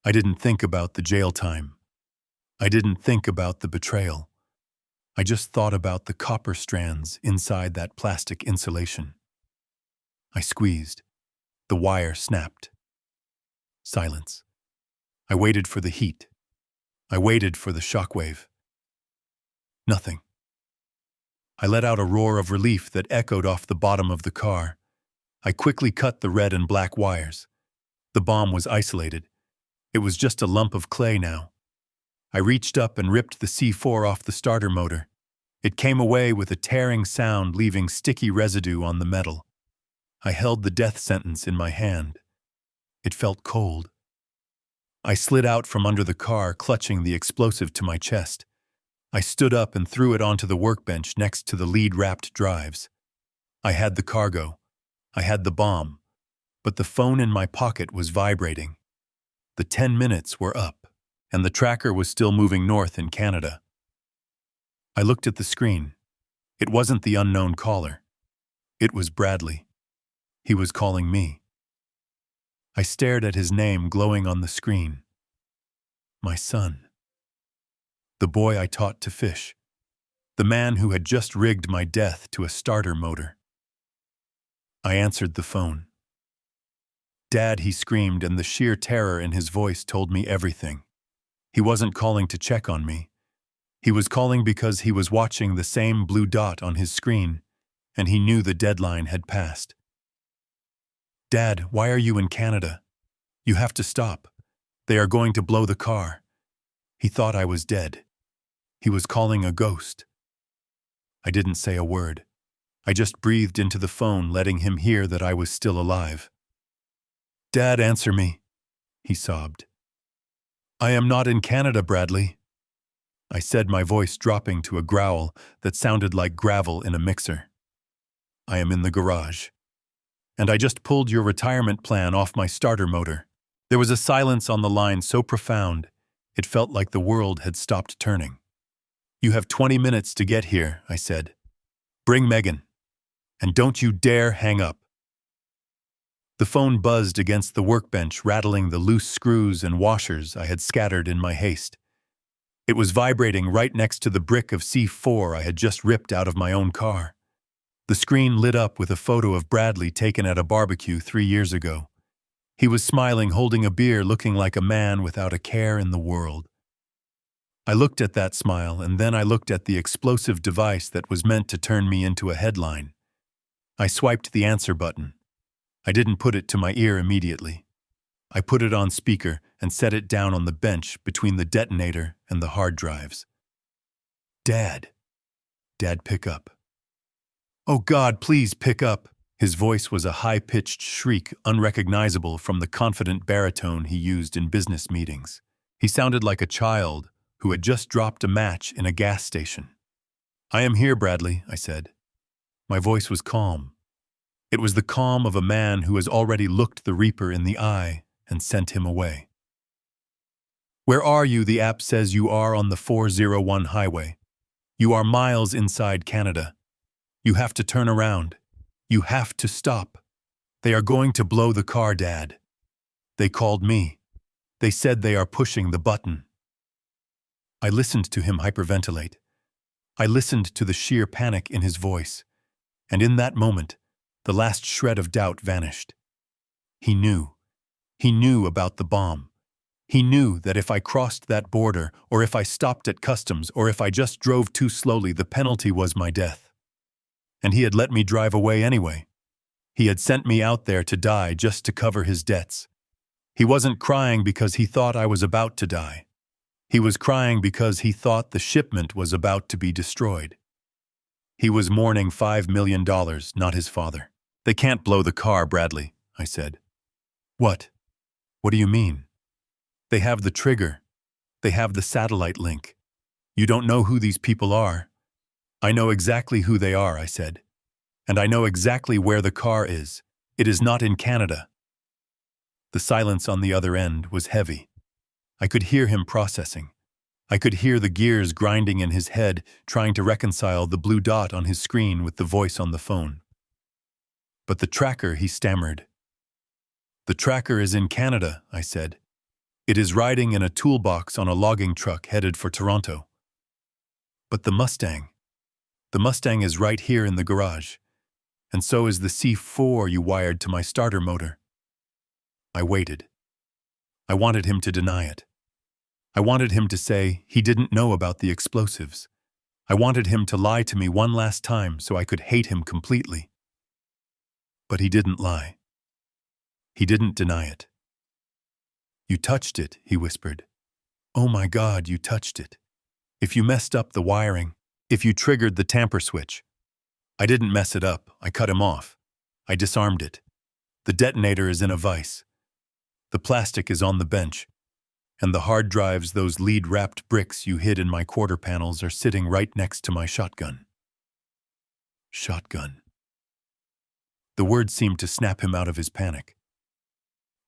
I didn't think about the jail time. I didn't think about the betrayal. I just thought about the copper strands inside that plastic insulation. I squeezed. The wire snapped. Silence. I waited for the heat. I waited for the shockwave. Nothing. I let out a roar of relief that echoed off the bottom of the car. I quickly cut the red and black wires. The bomb was isolated. It was just a lump of clay now. I reached up and ripped the C4 off the starter motor. It came away with a tearing sound, leaving sticky residue on the metal. I held the death sentence in my hand. It felt cold. I slid out from under the car, clutching the explosive to my chest. I stood up and threw it onto the workbench next to the lead-wrapped drives. I had the cargo. I had the bomb. But the phone in my pocket was vibrating. The 10 minutes were up, and the tracker was still moving north in Canada. I looked at the screen. It wasn't the unknown caller. It was Bradley. He was calling me. I stared at his name glowing on the screen. My son. The boy I taught to fish. The man who had just rigged my death to a starter motor. I answered the phone. "Dad," he screamed, and the sheer terror in his voice told me everything. He wasn't calling to check on me. He was calling because he was watching the same blue dot on his screen, and he knew the deadline had passed. "Dad, why are you in Canada? You have to stop. They are going to blow the car." He thought I was dead. He was calling a ghost. I didn't say a word. I just breathed into the phone, letting him hear that I was still alive. "Dad, answer me," he sobbed. "I am not in Canada, Bradley," I said, my voice dropping to a growl that sounded like gravel in a mixer. "I am in the garage. And I just pulled your retirement plan off my starter motor." There was a silence on the line so profound, it felt like the world had stopped turning. "You have 20 minutes to get here," I said. "Bring Megan. And don't you dare hang up." The phone buzzed against the workbench, rattling the loose screws and washers I had scattered in my haste. It was vibrating right next to the brick of C4 I had just ripped out of my own car. The screen lit up with a photo of Bradley taken at a barbecue 3 years ago. He was smiling, holding a beer, looking like a man without a care in the world. I looked at that smile, and then I looked at the explosive device that was meant to turn me into a headline. I swiped the answer button. I didn't put it to my ear immediately. I put it on speaker and set it down on the bench between the detonator and the hard drives. "Dad. Dad, pick up. Oh God, please pick up." His voice was a high-pitched shriek, unrecognizable from the confident baritone he used in business meetings. He sounded like a child who had just dropped a match in a gas station. "I am here, Bradley," I said. My voice was calm. It was the calm of a man who has already looked the Reaper in the eye and sent him away. "Where are you?" The app says you are on the 401 highway. You are miles inside Canada. You have to turn around. You have to stop. They are going to blow the car, Dad. They called me. They said they are pushing the button. I listened to him hyperventilate. I listened to the sheer panic in his voice. And in that moment, the last shred of doubt vanished. He knew. He knew about the bomb. He knew that if I crossed that border, or if I stopped at customs, or if I just drove too slowly, the penalty was my death. And he had let me drive away anyway. He had sent me out there to die just to cover his debts. He wasn't crying because he thought I was about to die. He was crying because he thought the shipment was about to be destroyed. He was mourning $5 million, not his father. "They can't blow the car, Bradley," I said. "What? What do you mean?" "They have the trigger. They have the satellite link. You don't know who these people are." "I know exactly who they are," I said. "And I know exactly where the car is. It is not in Canada." The silence on the other end was heavy. I could hear him processing. I could hear the gears grinding in his head, trying to reconcile the blue dot on his screen with the voice on the phone. "But the tracker," he stammered. "The tracker is in Canada," I said. "It is riding in a toolbox on a logging truck headed for Toronto." "But the Mustang is right here in the garage. And so is the C4 you wired to my starter motor." I waited. I wanted him to deny it. I wanted him to say he didn't know about the explosives. I wanted him to lie to me one last time so I could hate him completely. But he didn't lie. He didn't deny it. "You touched it," he whispered. "Oh my God, you touched it. If you messed up the wiring, if you triggered the tamper switch." I didn't mess it up. I cut him off. I disarmed it. The detonator is in a vise. The plastic is on the bench. And the hard drives, those lead-wrapped bricks you hid in my quarter panels, are sitting right next to my shotgun. Shotgun. The word seemed to snap him out of his panic.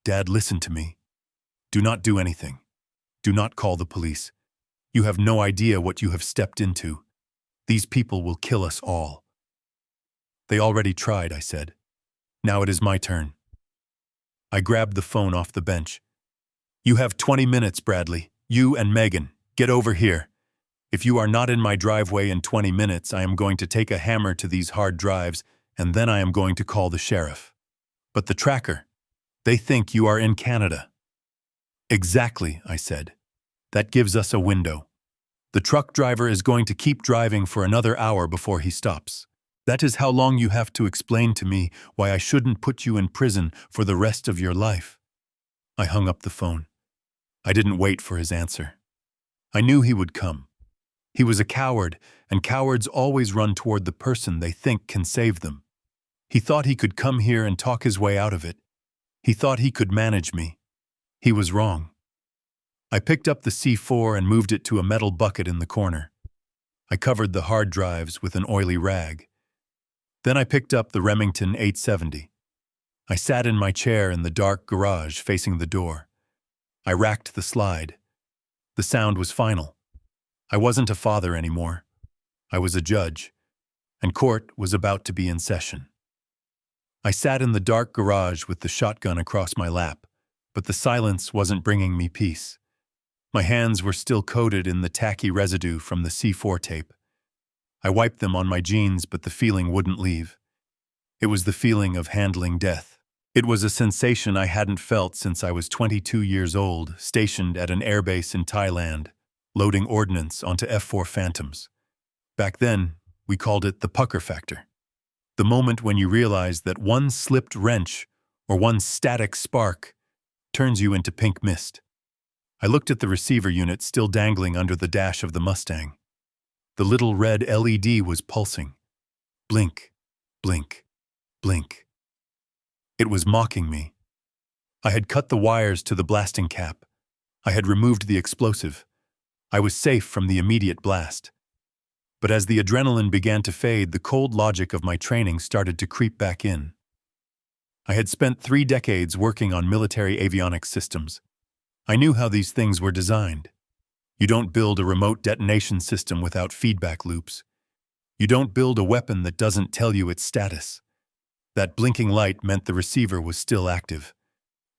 "Dad, listen to me. Do not do anything. Do not call the police. You have no idea what you have stepped into. These people will kill us all." "They already tried," I said. "Now it is my turn." I grabbed the phone off the bench. "You have 20 minutes, Bradley. You and Megan. Get over here. If you are not in my driveway in 20 minutes, I am going to take a hammer to these hard drives, and then I am going to call the sheriff." "But the tracker. They think you are in Canada." "Exactly," I said. "That gives us a window. The truck driver is going to keep driving for another hour before he stops. That is how long you have to explain to me why I shouldn't put you in prison for the rest of your life." I hung up the phone. I didn't wait for his answer. I knew he would come. He was a coward, and cowards always run toward the person they think can save them. He thought he could come here and talk his way out of it. He thought he could manage me. He was wrong. I picked up the C4 and moved it to a metal bucket in the corner. I covered the hard drives with an oily rag. Then I picked up the Remington 870. I sat in my chair in the dark garage facing the door. I racked the slide. The sound was final. I wasn't a father anymore. I was a judge, and court was about to be in session. I sat in the dark garage with the shotgun across my lap, but the silence wasn't bringing me peace. My hands were still coated in the tacky residue from the C4 tape. I wiped them on my jeans, but the feeling wouldn't leave. It was the feeling of handling death. It was a sensation I hadn't felt since I was 22 years old, stationed at an airbase in Thailand, loading ordnance onto F-4 Phantoms. Back then, we called it the pucker factor. The moment when you realize that one slipped wrench or one static spark turns you into pink mist. I looked at the receiver unit still dangling under the dash of the Mustang. The little red LED was pulsing. Blink, blink, blink. It was mocking me. I had cut the wires to the blasting cap. I had removed the explosive. I was safe from the immediate blast. But as the adrenaline began to fade, the cold logic of my training started to creep back in. I had spent 3 decades working on military avionics systems. I knew how these things were designed. You don't build a remote detonation system without feedback loops. You don't build a weapon that doesn't tell you its status. That blinking light meant the receiver was still active.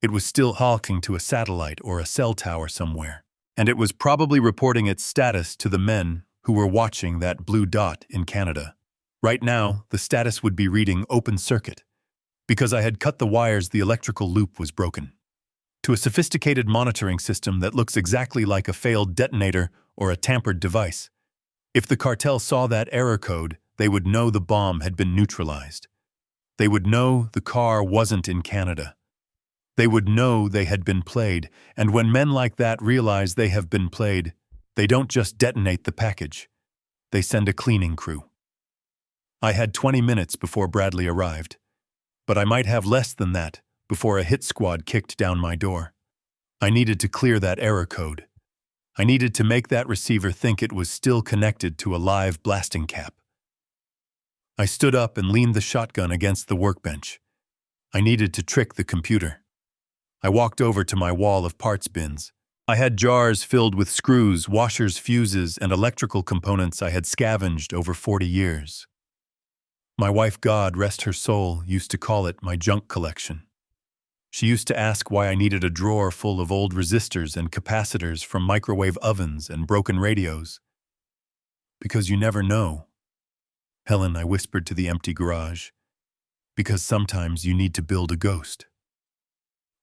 It was still talking to a satellite or a cell tower somewhere. And it was probably reporting its status to the men who were watching that blue dot in Canada. Right now, the status would be reading open circuit. Because I had cut the wires, the electrical loop was broken. To a sophisticated monitoring system that looks exactly like a failed detonator or a tampered device. If the cartel saw that error code, they would know the bomb had been neutralized. They would know the car wasn't in Canada. They would know they had been played, and when men like that realize they have been played, they don't just detonate the package. They send a cleaning crew. I had 20 minutes before Bradley arrived, but I might have less than that before a hit squad kicked down my door. I needed to clear that error code. I needed to make that receiver think it was still connected to a live blasting cap. I stood up and leaned the shotgun against the workbench. I needed to trick the computer. I walked over to my wall of parts bins. I had jars filled with screws, washers, fuses, and electrical components I had scavenged over 40 years. My wife, God rest her soul, used to call it my junk collection. She used to ask why I needed a drawer full of old resistors and capacitors from microwave ovens and broken radios. Because you never know. Helen, I whispered to the empty garage. Because sometimes you need to build a ghost.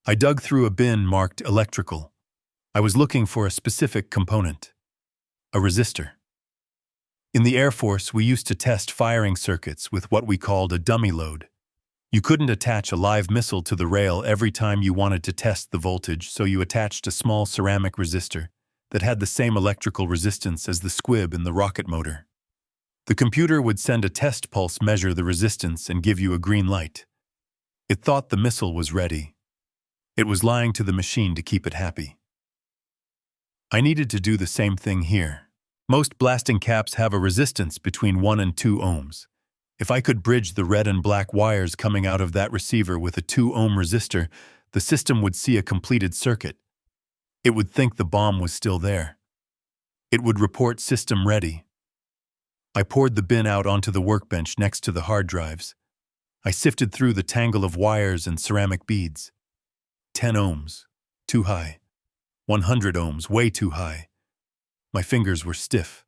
I dug through a bin marked electrical. I was looking for a specific component. A resistor. In the Air Force, we used to test firing circuits with what we called a dummy load. You couldn't attach a live missile to the rail every time you wanted to test the voltage, so you attached a small ceramic resistor that had the same electrical resistance as the squib in the rocket motor. The computer would send a test pulse, measure the resistance, and give you a green light. It thought the missile was ready. It was lying to the machine to keep it happy. I needed to do the same thing here. Most blasting caps have a resistance between 1 and 2 ohms. If I could bridge the red and black wires coming out of that receiver with a 2-ohm resistor, the system would see a completed circuit. It would think the bomb was still there. It would report system ready. I poured the bin out onto the workbench next to the hard drives. I sifted through the tangle of wires and ceramic beads. 10 ohms, too high. 100 ohms, way too high. My fingers were stiff.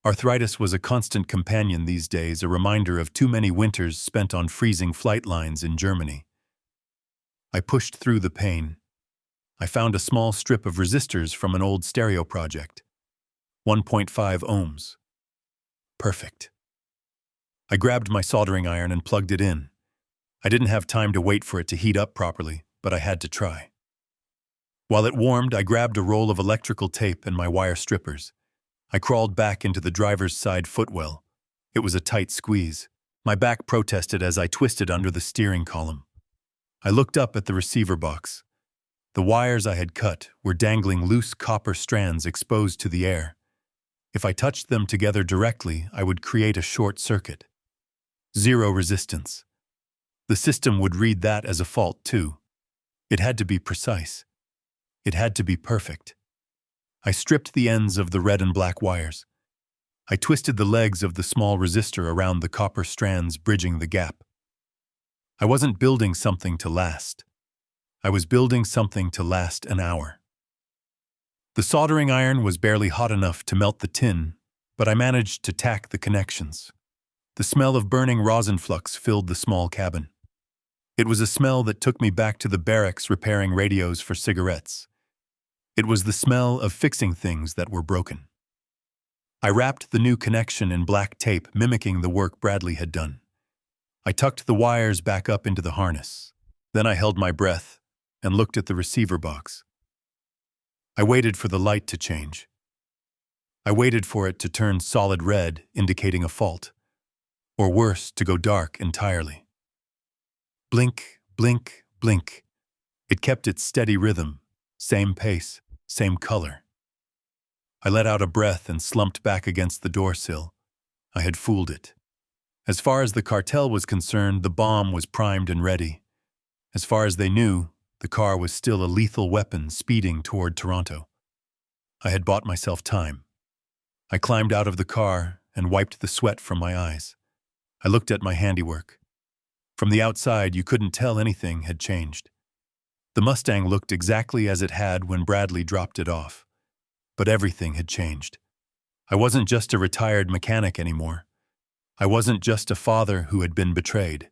Arthritis was a constant companion these days, a reminder of too many winters spent on freezing flight lines in Germany. I pushed through the pain. I found a small strip of resistors from an old stereo project. 1.5 ohms. Perfect. I grabbed my soldering iron and plugged it in. I didn't have time to wait for it to heat up properly, but I had to try. While it warmed, I grabbed a roll of electrical tape and my wire strippers. I crawled back into the driver's side footwell. It was a tight squeeze. My back protested as I twisted under the steering column. I looked up at the receiver box. The wires I had cut were dangling loose copper strands exposed to the air. If I touched them together directly, I would create a short circuit. 0 resistance. The system would read that as a fault too. It had to be precise. It had to be perfect. I stripped the ends of the red and black wires. I twisted the legs of the small resistor around the copper strands, bridging the gap. I wasn't building something to last. I was building something to last an hour. The soldering iron was barely hot enough to melt the tin, but I managed to tack the connections. The smell of burning rosin flux filled the small cabin. It was a smell that took me back to the barracks repairing radios for cigarettes. It was the smell of fixing things that were broken. I wrapped the new connection in black tape, mimicking the work Bradley had done. I tucked the wires back up into the harness. Then I held my breath and looked at the receiver box. I waited for the light to change. I waited for it to turn solid red, indicating a fault. Or worse, to go dark entirely. Blink, blink, blink. It kept its steady rhythm, same pace, same color. I let out a breath and slumped back against the door sill, I had fooled it. As far as the cartel was concerned, the bomb was primed and ready. As far as they knew, the car was still a lethal weapon speeding toward Toronto. I had bought myself time. I climbed out of the car and wiped the sweat from my eyes. I looked at my handiwork. From the outside, you couldn't tell anything had changed. The Mustang looked exactly as it had when Bradley dropped it off. But everything had changed. I wasn't just a retired mechanic anymore. I wasn't just a father who had been betrayed.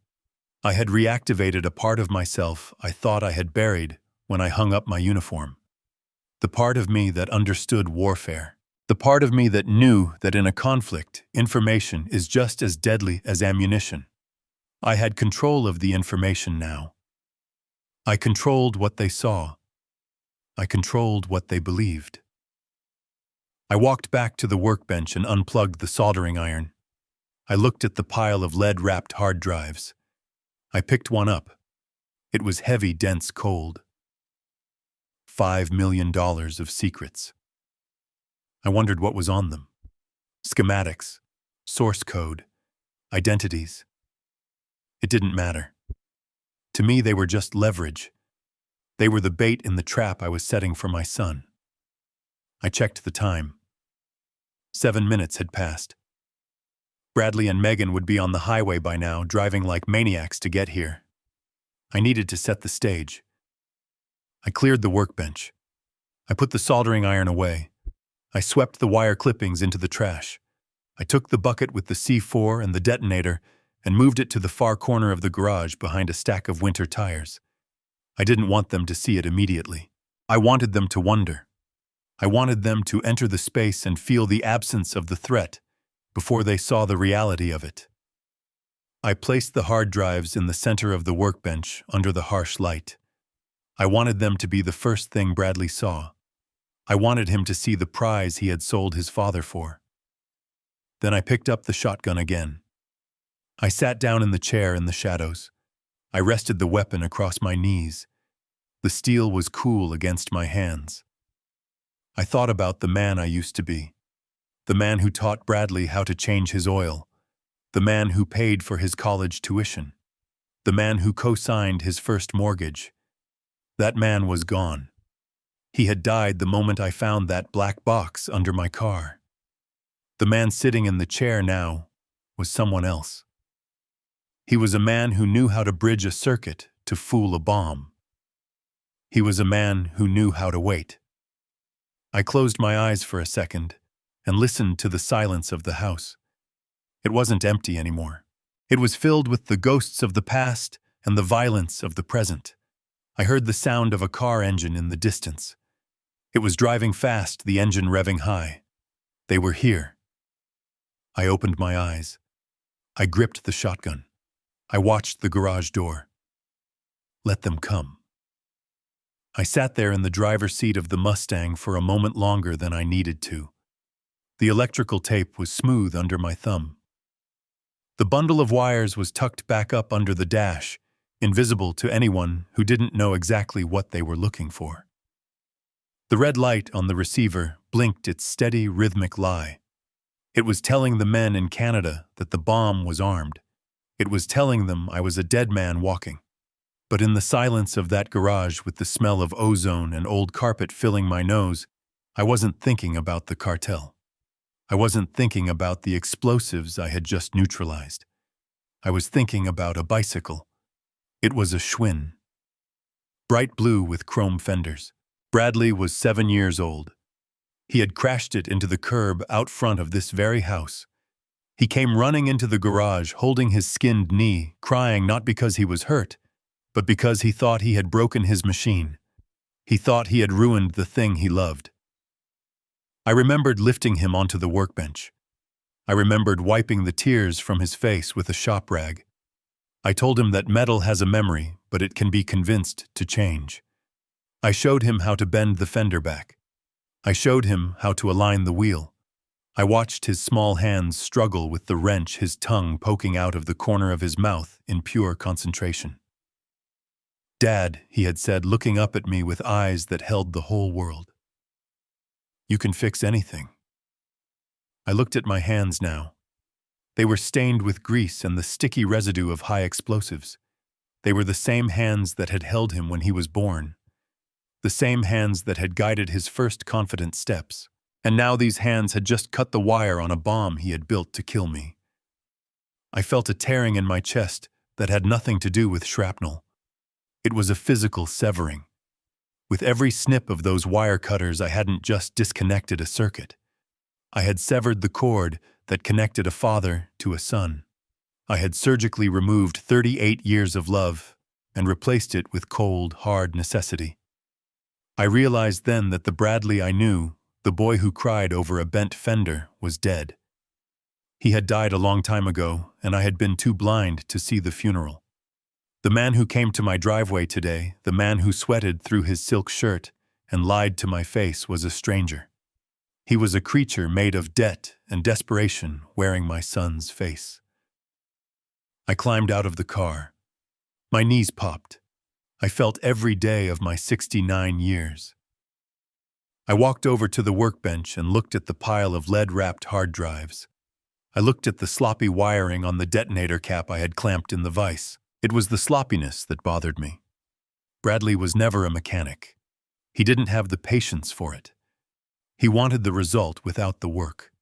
I had reactivated a part of myself I thought I had buried when I hung up my uniform. The part of me that understood warfare. The part of me that knew that in a conflict, information is just as deadly as ammunition. I had control of the information now. I controlled what they saw. I controlled what they believed. I walked back to the workbench and unplugged the soldering iron. I looked at the pile of lead-wrapped hard drives. I picked one up. It was heavy, dense, cold. $5 million of secrets. I wondered what was on them. Schematics, source code, identities. It didn't matter. To me, they were just leverage. They were the bait in the trap I was setting for my son. I checked the time. 7 minutes had passed. Bradley and Megan would be on the highway by now, driving like maniacs to get here. I needed to set the stage. I cleared the workbench. I put the soldering iron away. I swept the wire clippings into the trash. I took the bucket with the C4 and the detonator and moved it to the far corner of the garage behind a stack of winter tires. I didn't want them to see it immediately. I wanted them to wonder. I wanted them to enter the space and feel the absence of the threat before they saw the reality of it. I placed the hard drives in the center of the workbench under the harsh light. I wanted them to be the first thing Bradley saw. I wanted him to see the prize he had sold his father for. Then I picked up the shotgun again. I sat down in the chair in the shadows. I rested the weapon across my knees. The steel was cool against my hands. I thought about the man I used to be. The man who taught Bradley how to change his oil. The man who paid for his college tuition. The man who co-signed his first mortgage. That man was gone. He had died the moment I found that black box under my car. The man sitting in the chair now was someone else. He was a man who knew how to bridge a circuit to fool a bomb. He was a man who knew how to wait. I closed my eyes for a second and listened to the silence of the house. It wasn't empty anymore. It was filled with the ghosts of the past and the violence of the present. I heard the sound of a car engine in the distance. It was driving fast, the engine revving high. They were here. I opened my eyes. I gripped the shotgun. I watched the garage door. Let them come. I sat there in the driver's seat of the Mustang for a moment longer than I needed to. The electrical tape was smooth under my thumb. The bundle of wires was tucked back up under the dash, invisible to anyone who didn't know exactly what they were looking for. The red light on the receiver blinked its steady, rhythmic lie. It was telling the men in Canada that the bomb was armed. It was telling them I was a dead man walking. But in the silence of that garage with the smell of ozone and old carpet filling my nose, I wasn't thinking about the cartel. I wasn't thinking about the explosives I had just neutralized. I was thinking about a bicycle. It was a Schwinn. Bright blue with chrome fenders. Bradley was 7 years old. He had crashed it into the curb out front of this very house. He came running into the garage, holding his skinned knee, crying not because he was hurt, but because he thought he had broken his machine. He thought he had ruined the thing he loved. I remembered lifting him onto the workbench. I remembered wiping the tears from his face with a shop rag. I told him that metal has a memory, but it can be convinced to change. I showed him how to bend the fender back. I showed him how to align the wheel. I watched his small hands struggle with the wrench, his tongue poking out of the corner of his mouth in pure concentration. "Dad," he had said, looking up at me with eyes that held the whole world. "You can fix anything." I looked at my hands now. They were stained with grease and the sticky residue of high explosives. They were the same hands that had held him when he was born, the same hands that had guided his first confident steps. And now these hands had just cut the wire on a bomb he had built to kill me. I felt a tearing in my chest that had nothing to do with shrapnel. It was a physical severing. With every snip of those wire cutters, I hadn't just disconnected a circuit. I had severed the cord that connected a father to a son. I had surgically removed 38 years of love and replaced it with cold, hard necessity. I realized then that the Bradley I knew, the boy who cried over a bent fender, was dead. He had died a long time ago, and I had been too blind to see the funeral. The man who came to my driveway today, the man who sweated through his silk shirt and lied to my face, was a stranger. He was a creature made of debt and desperation, wearing my son's face. I climbed out of the car. My knees popped. I felt every day of my 69 years. I walked over to the workbench and looked at the pile of lead-wrapped hard drives. I looked at the sloppy wiring on the detonator cap I had clamped in the vise. It was the sloppiness that bothered me. Bradley was never a mechanic. He didn't have the patience for it. He wanted the result without the work.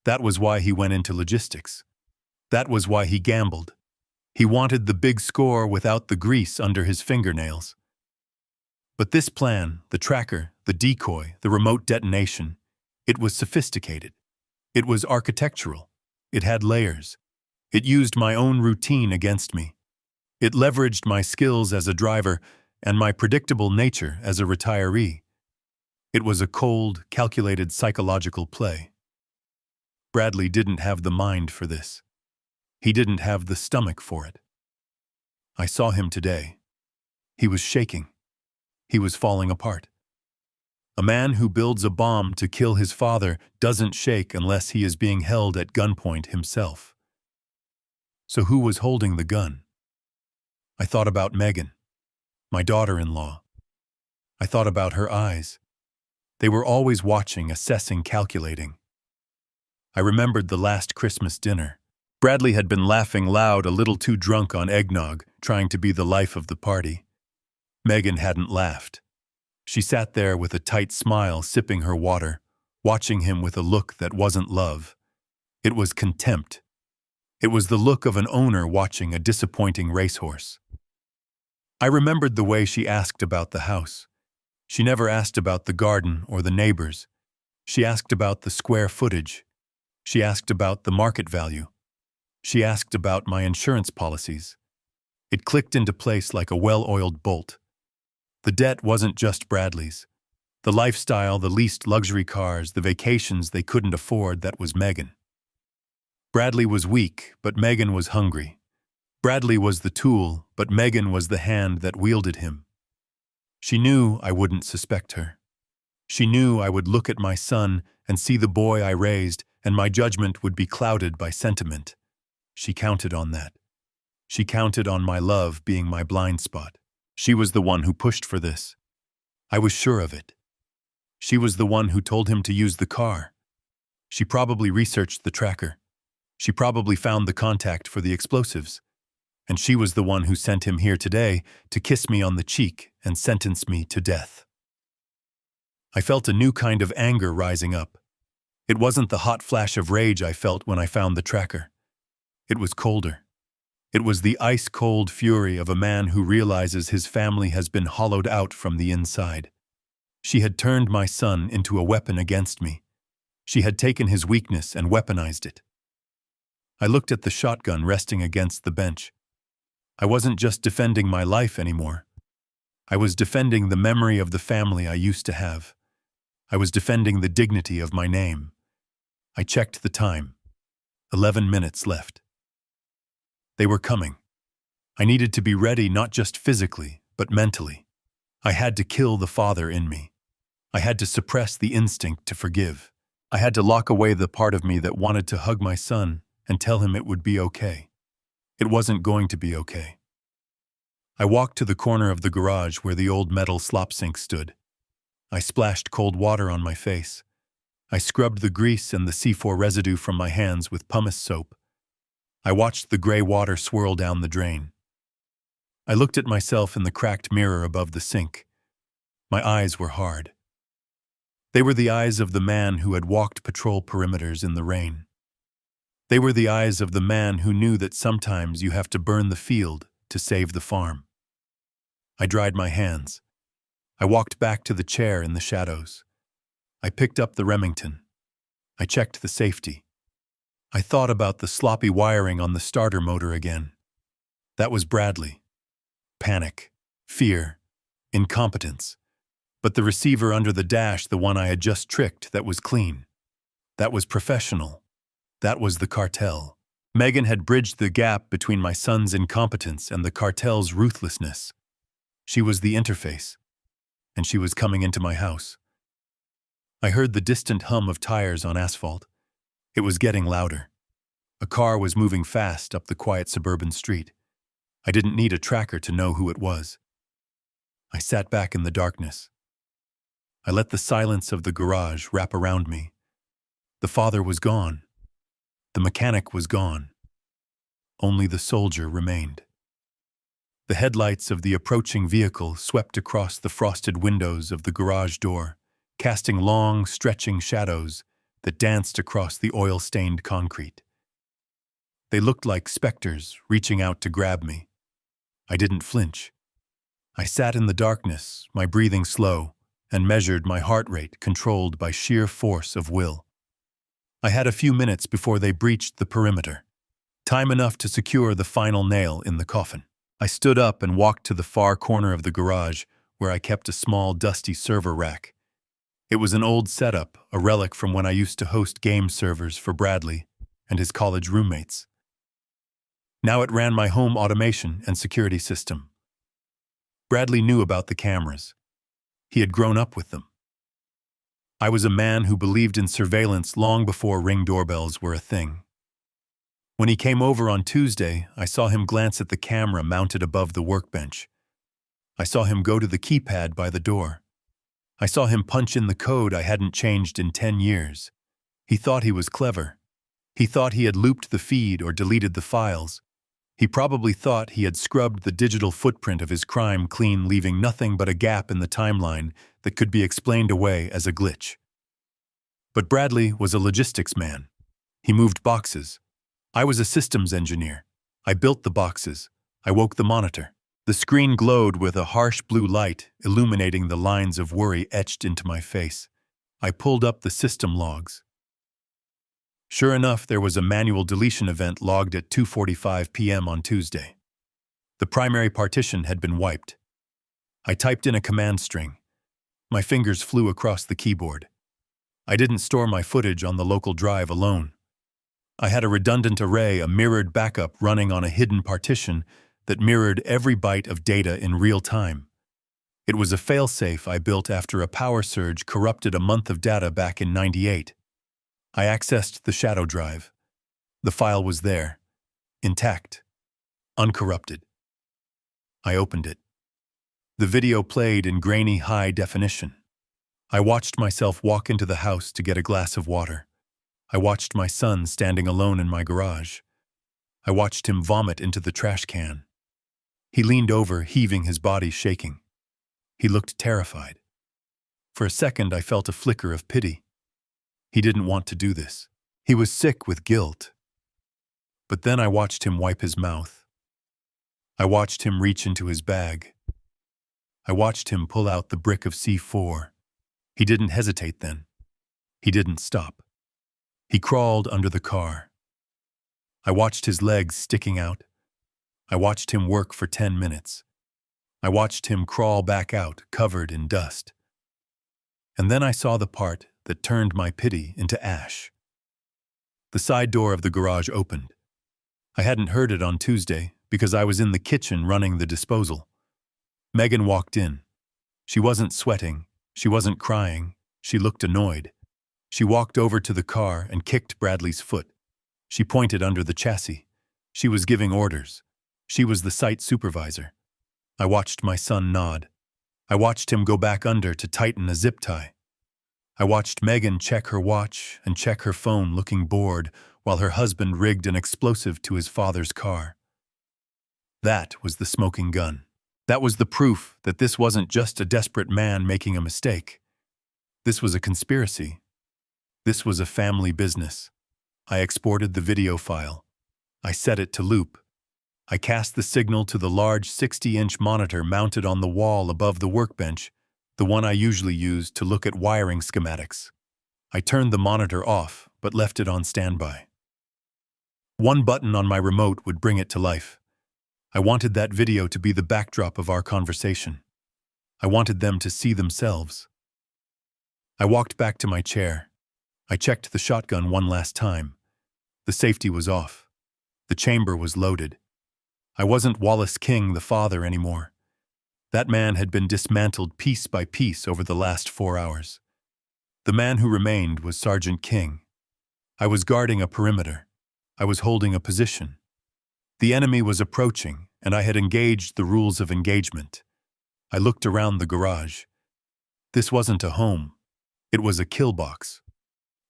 That was why he went into logistics. That was why he gambled. He wanted the big score without the grease under his fingernails. But this plan, the tracker, the decoy, the remote detonation, it was sophisticated. It was architectural. It had layers. It used my own routine against me. It leveraged my skills as a driver and my predictable nature as a retiree. It was a cold, calculated psychological play. Bradley didn't have the mind for this. He didn't have the stomach for it. I saw him today. He was shaking. He was falling apart. A man who builds a bomb to kill his father doesn't shake unless he is being held at gunpoint himself. So who was holding the gun? I thought about Megan, my daughter-in-law. I thought about her eyes. They were always watching, assessing, calculating. I remembered the last Christmas dinner. Bradley had been laughing loud, a little too drunk on eggnog, trying to be the life of the party. Megan hadn't laughed. She sat there with a tight smile, sipping her water, watching him with a look that wasn't love. It was contempt. It was the look of an owner watching a disappointing racehorse. I remembered the way she asked about the house. She never asked about the garden or the neighbors. She asked about the square footage. She asked about the market value. She asked about my insurance policies. It clicked into place like a well-oiled bolt. The debt wasn't just Bradley's. The lifestyle, the leased luxury cars, the vacations they couldn't afford, that was Megan. Bradley was weak, but Megan was hungry. Bradley was the tool, but Megan was the hand that wielded him. She knew I wouldn't suspect her. She knew I would look at my son and see the boy I raised, and my judgment would be clouded by sentiment. She counted on that. She counted on my love being my blind spot. She was the one who pushed for this. I was sure of it. She was the one who told him to use the car. She probably researched the tracker. She probably found the contact for the explosives. And she was the one who sent him here today to kiss me on the cheek and sentence me to death. I felt a new kind of anger rising up. It wasn't the hot flash of rage I felt when I found the tracker. It was colder. It was the ice-cold fury of a man who realizes his family has been hollowed out from the inside. She had turned my son into a weapon against me. She had taken his weakness and weaponized it. I looked at the shotgun resting against the bench. I wasn't just defending my life anymore. I was defending the memory of the family I used to have. I was defending the dignity of my name. I checked the time. 11 minutes left. They were coming. I needed to be ready, not just physically, but mentally. I had to kill the father in me. I had to suppress the instinct to forgive. I had to lock away the part of me that wanted to hug my son and tell him it would be okay. It wasn't going to be okay. I walked to the corner of the garage where the old metal slop sink stood. I splashed cold water on my face. I scrubbed the grease and the C4 residue from my hands with pumice soap. I watched the gray water swirl down the drain. I looked at myself in the cracked mirror above the sink. My eyes were hard. They were the eyes of the man who had walked patrol perimeters in the rain. They were the eyes of the man who knew that sometimes you have to burn the field to save the farm. I dried my hands. I walked back to the chair in the shadows. I picked up the Remington. I checked the safety. I thought about the sloppy wiring on the starter motor again. That was Bradley. Panic, fear, incompetence. But the receiver under the dash, the one I had just tricked, that was clean. That was professional. That was the cartel. Megan had bridged the gap between my son's incompetence and the cartel's ruthlessness. She was the interface, and she was coming into my house. I heard the distant hum of tires on asphalt. It was getting louder. A car was moving fast up the quiet suburban street. I didn't need a tracker to know who it was. I sat back in the darkness. I let the silence of the garage wrap around me. The father was gone. The mechanic was gone. Only the soldier remained. The headlights of the approaching vehicle swept across the frosted windows of the garage door, casting long, stretching shadows that danced across the oil-stained concrete. They looked like specters reaching out to grab me. I didn't flinch. I sat in the darkness, my breathing slow, and measured my heart rate controlled by sheer force of will. I had a few minutes before they breached the perimeter, time enough to secure the final nail in the coffin. I stood up and walked to the far corner of the garage where I kept a small, dusty server rack. It was an old setup, a relic from when I used to host game servers for Bradley and his college roommates. Now it ran my home automation and security system. Bradley knew about the cameras. He had grown up with them. I was a man who believed in surveillance long before Ring doorbells were a thing. When he came over on Tuesday, I saw him glance at the camera mounted above the workbench. I saw him go to the keypad by the door. I saw him punch in the code I hadn't changed in 10 years. He thought he was clever. He thought he had looped the feed or deleted the files. He probably thought he had scrubbed the digital footprint of his crime clean, leaving nothing but a gap in the timeline that could be explained away as a glitch. But Bradley was a logistics man. He moved boxes. I was a systems engineer. I built the boxes. I woke the monitor. The screen glowed with a harsh blue light, illuminating the lines of worry etched into my face. I pulled up the system logs. Sure enough, there was a manual deletion event logged at 2:45 p.m. on Tuesday. The primary partition had been wiped. I typed in a command string. My fingers flew across the keyboard. I didn't store my footage on the local drive alone. I had a redundant array, a mirrored backup running on a hidden partition that mirrored every byte of data in real time. It was a failsafe I built after a power surge corrupted a month of data back in '98. I accessed the shadow drive. The file was there, intact, uncorrupted. I opened it. The video played in grainy high definition. I watched myself walk into the house to get a glass of water. I watched my son standing alone in my garage. I watched him vomit into the trash can. He leaned over, heaving, his body shaking. He looked terrified. For a second, I felt a flicker of pity. He didn't want to do this. He was sick with guilt. But then I watched him wipe his mouth. I watched him reach into his bag. I watched him pull out the brick of C4. He didn't hesitate then. He didn't stop. He crawled under the car. I watched his legs sticking out. I watched him work for 10 minutes. I watched him crawl back out, covered in dust. And then I saw the part that turned my pity into ash. The side door of the garage opened. I hadn't heard it on Tuesday because I was in the kitchen running the disposal. Megan walked in. She wasn't sweating. She wasn't crying. She looked annoyed. She walked over to the car and kicked Bradley's foot. She pointed under the chassis. She was giving orders. She was the site supervisor. I watched my son nod. I watched him go back under to tighten a zip tie. I watched Megan check her watch and check her phone, looking bored, while her husband rigged an explosive to his father's car. That was the smoking gun. That was the proof that this wasn't just a desperate man making a mistake. This was a conspiracy. This was a family business. I exported the video file. I set it to loop. I cast the signal to the large 60-inch monitor mounted on the wall above the workbench, the one I usually use to look at wiring schematics. I turned the monitor off, but left it on standby. One button on my remote would bring it to life. I wanted that video to be the backdrop of our conversation. I wanted them to see themselves. I walked back to my chair. I checked the shotgun one last time. The safety was off. The chamber was loaded. I wasn't Wallace King, the father, anymore. That man had been dismantled piece by piece over the last 4 hours. The man who remained was Sergeant King. I was guarding a perimeter. I was holding a position. The enemy was approaching, and I had engaged the rules of engagement. I looked around the garage. This wasn't a home. It was a kill box.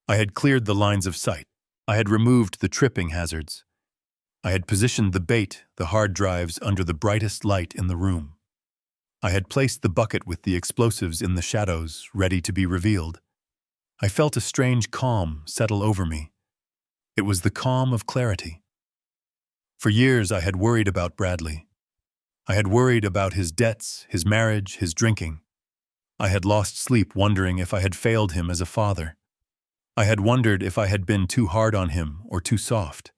I had cleared the lines of sight. I had removed the tripping hazards. I had positioned the bait, the hard drives, under the brightest light in the room. I had placed the bucket with the explosives in the shadows, ready to be revealed. I felt a strange calm settle over me. It was the calm of clarity. For years I had worried about Bradley. I had worried about his debts, his marriage, his drinking. I had lost sleep wondering if I had failed him as a father. I had wondered if I had been too hard on him or too soft.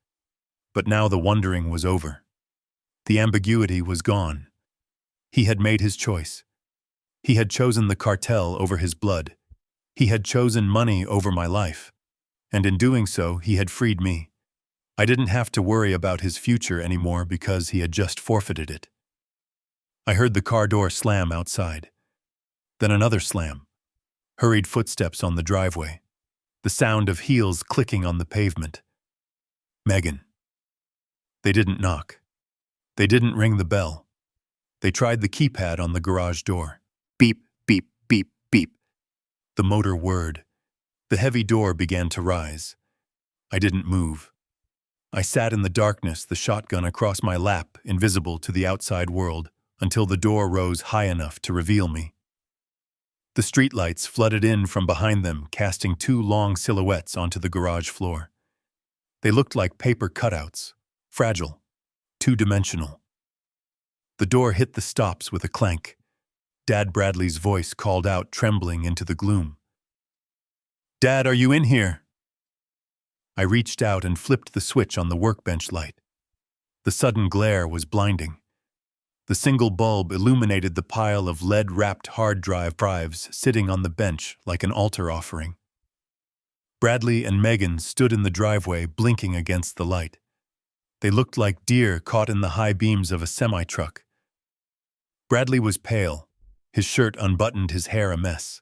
But now the wondering was over. The ambiguity was gone. He had made his choice. He had chosen the cartel over his blood. He had chosen money over my life. And in doing so, he had freed me. I didn't have to worry about his future anymore because he had just forfeited it. I heard the car door slam outside. Then another slam. Hurried footsteps on the driveway. The sound of heels clicking on the pavement. Megan. They didn't knock. They didn't ring the bell. They tried the keypad on the garage door. Beep, beep, beep, beep. The motor whirred. The heavy door began to rise. I didn't move. I sat in the darkness, the shotgun across my lap, invisible to the outside world, until the door rose high enough to reveal me. The streetlights flooded in from behind them, casting 2 long silhouettes onto the garage floor. They looked like paper cutouts, fragile, 2-dimensional. The door hit the stops with a clank. Dad Bradley's voice called out, trembling into the gloom. "Dad, are you in here?" I reached out and flipped the switch on the workbench light. The sudden glare was blinding. The single bulb illuminated the pile of lead-wrapped hard drives sitting on the bench like an altar offering. Bradley and Megan stood in the driveway, blinking against the light. They looked like deer caught in the high beams of a semi-truck. Bradley was pale, his shirt unbuttoned, his hair a mess.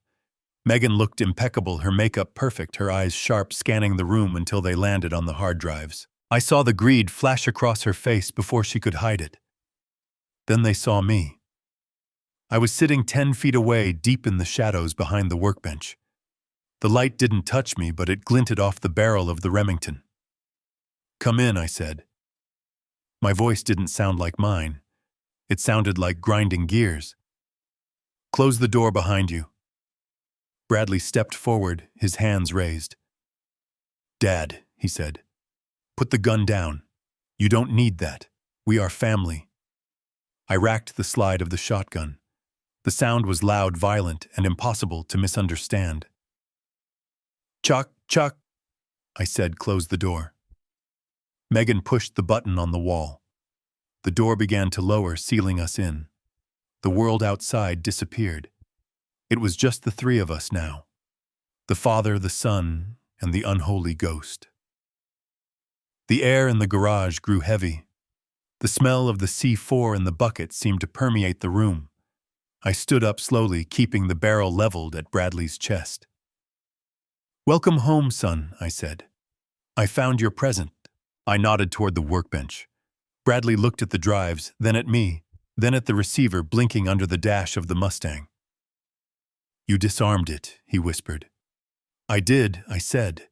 Megan looked impeccable, her makeup perfect, her eyes sharp, scanning the room until they landed on the hard drives. I saw the greed flash across her face before she could hide it. Then they saw me. I was sitting 10 feet away, deep in the shadows behind the workbench. The light didn't touch me, but it glinted off the barrel of the Remington. "Come in," I said. My voice didn't sound like mine. It sounded like grinding gears. "Close the door behind you." Bradley stepped forward, his hands raised. "Dad," he said, "put the gun down. You don't need that. We are family." I racked the slide of the shotgun. The sound was loud, violent, and impossible to misunderstand. "Chuck, Chuck," I said, "close the door." Megan pushed the button on the wall. The door began to lower, sealing us in. The world outside disappeared. It was just the 3 of us now. The Father, the Son, and the unholy ghost. The air in the garage grew heavy. The smell of the C4 in the bucket seemed to permeate the room. I stood up slowly, keeping the barrel leveled at Bradley's chest. "Welcome home, son," I said. "I found your present." I nodded toward the workbench. Bradley looked at the drives, then at me, then at the receiver blinking under the dash of the Mustang. "You disarmed it," he whispered. I did, I said.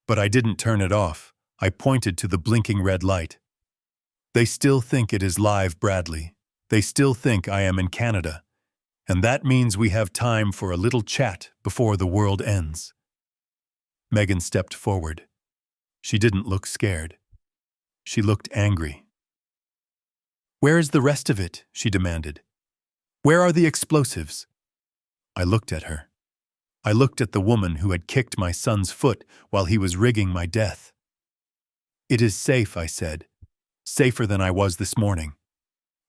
But I didn't turn it off. I pointed to the blinking red light. They still think it is live, Bradley. They still think I am in Canada. And that means we have time for a little chat before the world ends. Megan stepped forward. She didn't look scared. She looked angry. Where is the rest of it? She demanded. Where are the explosives? I looked at her. I looked at the woman who had kicked my son's foot while he was rigging my death. It is safe, I said. Safer than I was this morning.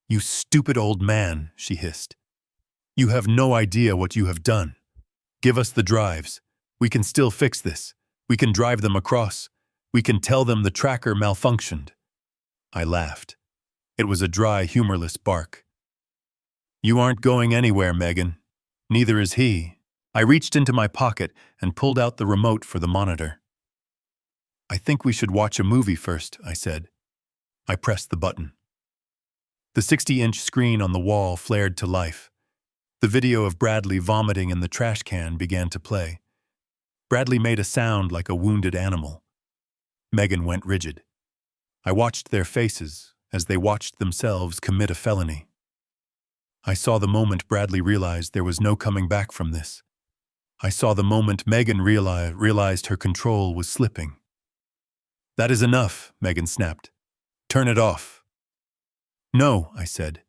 You stupid old man, she hissed. You have no idea what you have done. Give us the drives. We can still fix this. We can drive them across. We can tell them the tracker malfunctioned. I laughed. It was a dry, humorless bark. You aren't going anywhere, Megan. Neither is he. I reached into my pocket and pulled out the remote for the monitor. I think we should watch a movie first, I said. I pressed the button. The 60-inch screen on the wall flared to life. The video of Bradley vomiting in the trash can began to play. Bradley made a sound like a wounded animal. Megan went rigid. I watched their faces as they watched themselves commit a felony. I saw the moment Bradley realized there was no coming back from this. I saw the moment Megan realized her control was slipping. That is enough, Megan snapped. Turn it off. No, I said.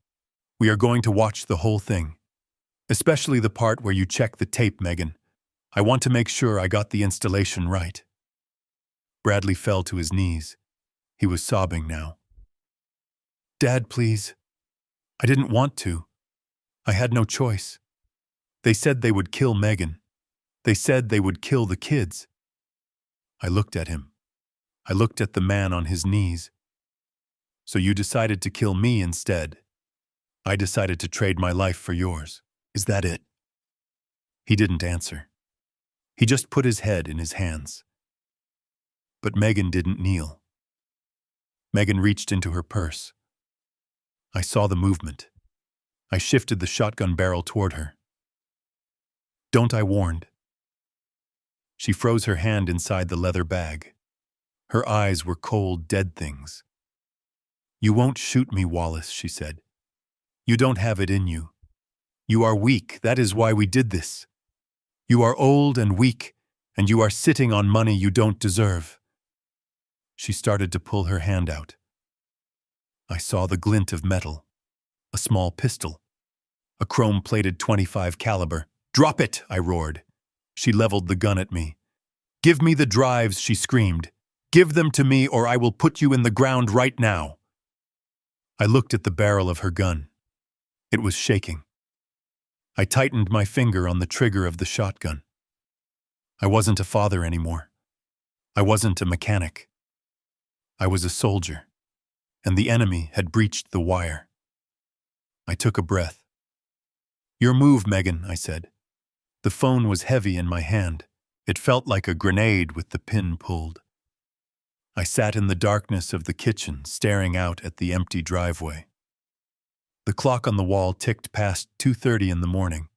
We are going to watch the whole thing. Especially the part where you check the tape, Megan. I want to make sure I got the installation right. Bradley fell to his knees. He was sobbing now. Dad, please. I didn't want to. I had no choice. They said they would kill Megan. They said they would kill the kids. I looked at him. I looked at the man on his knees. So you decided to kill me instead. I decided to trade my life for yours. Is that it? He didn't answer. He just put his head in his hands. But Megan didn't kneel. Megan reached into her purse. I saw the movement. I shifted the shotgun barrel toward her. Don't, I warned. She froze her hand inside the leather bag. Her eyes were cold, dead things. You won't shoot me, Wallace, she said. You don't have it in you. You are weak, that is why we did this. You are old and weak, and you are sitting on money you don't deserve. She started to pull her hand out. I saw the glint of metal, a small pistol, a chrome-plated .25 caliber. Drop it, I roared. She leveled the gun at me. Give me the drives, she screamed. Give them to me or I will put you in the ground right now. I looked at the barrel of her gun. It was shaking. I tightened my finger on the trigger of the shotgun. I wasn't a father anymore. I wasn't a mechanic. I was a soldier, and the enemy had breached the wire. I took a breath. Your move, Megan, I said. The phone was heavy in my hand. It felt like a grenade with the pin pulled. I sat in the darkness of the kitchen, staring out at the empty driveway. The clock on the wall ticked past 2:30 in the morning.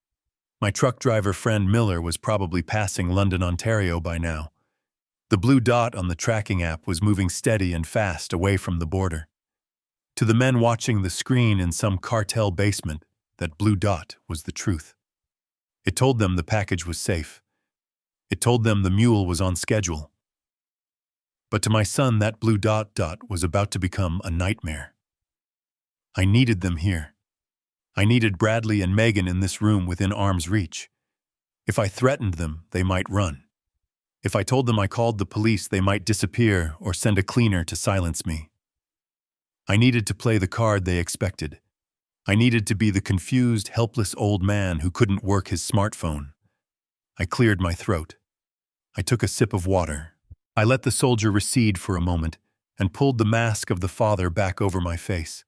My truck driver friend Miller was probably passing London, Ontario by now. The blue dot on the tracking app was moving steady and fast away from the border. To the men watching the screen in some cartel basement, that blue dot was the truth. It told them the package was safe. It told them the mule was on schedule. But to my son, that blue dot was about to become a nightmare. I needed them here. I needed Bradley and Megan in this room within arm's reach. If I threatened them, they might run. If I told them I called the police, they might disappear or send a cleaner to silence me. I needed to play the card they expected. I needed to be the confused, helpless old man who couldn't work his smartphone. I cleared my throat. I took a sip of water. I let the soldier recede for a moment and pulled the mask of the father back over my face.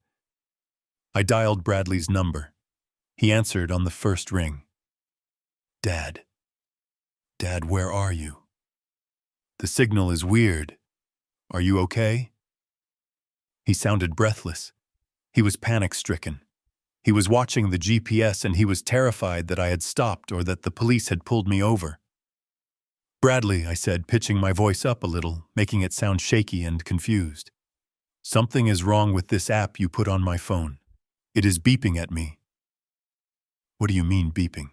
I dialed Bradley's number. He answered on the first ring. Dad. Dad, where are you? The signal is weird. Are you okay? He sounded breathless. He was panic-stricken. He was watching the GPS and he was terrified that I had stopped or that the police had pulled me over. Bradley, I said, pitching my voice up a little, making it sound shaky and confused. Something is wrong with this app you put on my phone. It is beeping at me. What do you mean, beeping?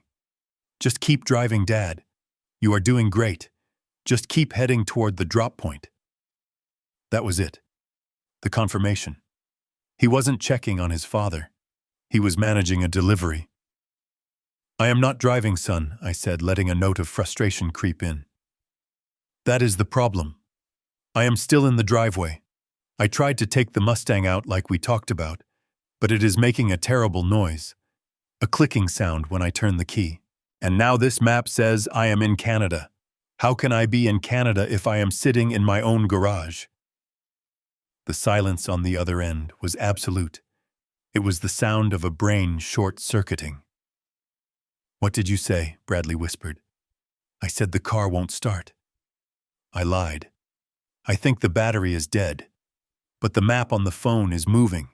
Just keep driving, Dad. You are doing great. Just keep heading toward the drop point. That was it. The confirmation. He wasn't checking on his father. He was managing a delivery. I am not driving, son, I said, letting a note of frustration creep in. That is the problem. I am still in the driveway. I tried to take the Mustang out like we talked about, but it is making a terrible noise. A clicking sound when I turn the key. And now this map says I am in Canada. How can I be in Canada if I am sitting in my own garage? The silence on the other end was absolute. It was the sound of a brain short-circuiting. What did you say? Bradley whispered. I said the car won't start. I lied. I think the battery is dead, but the map on the phone is moving.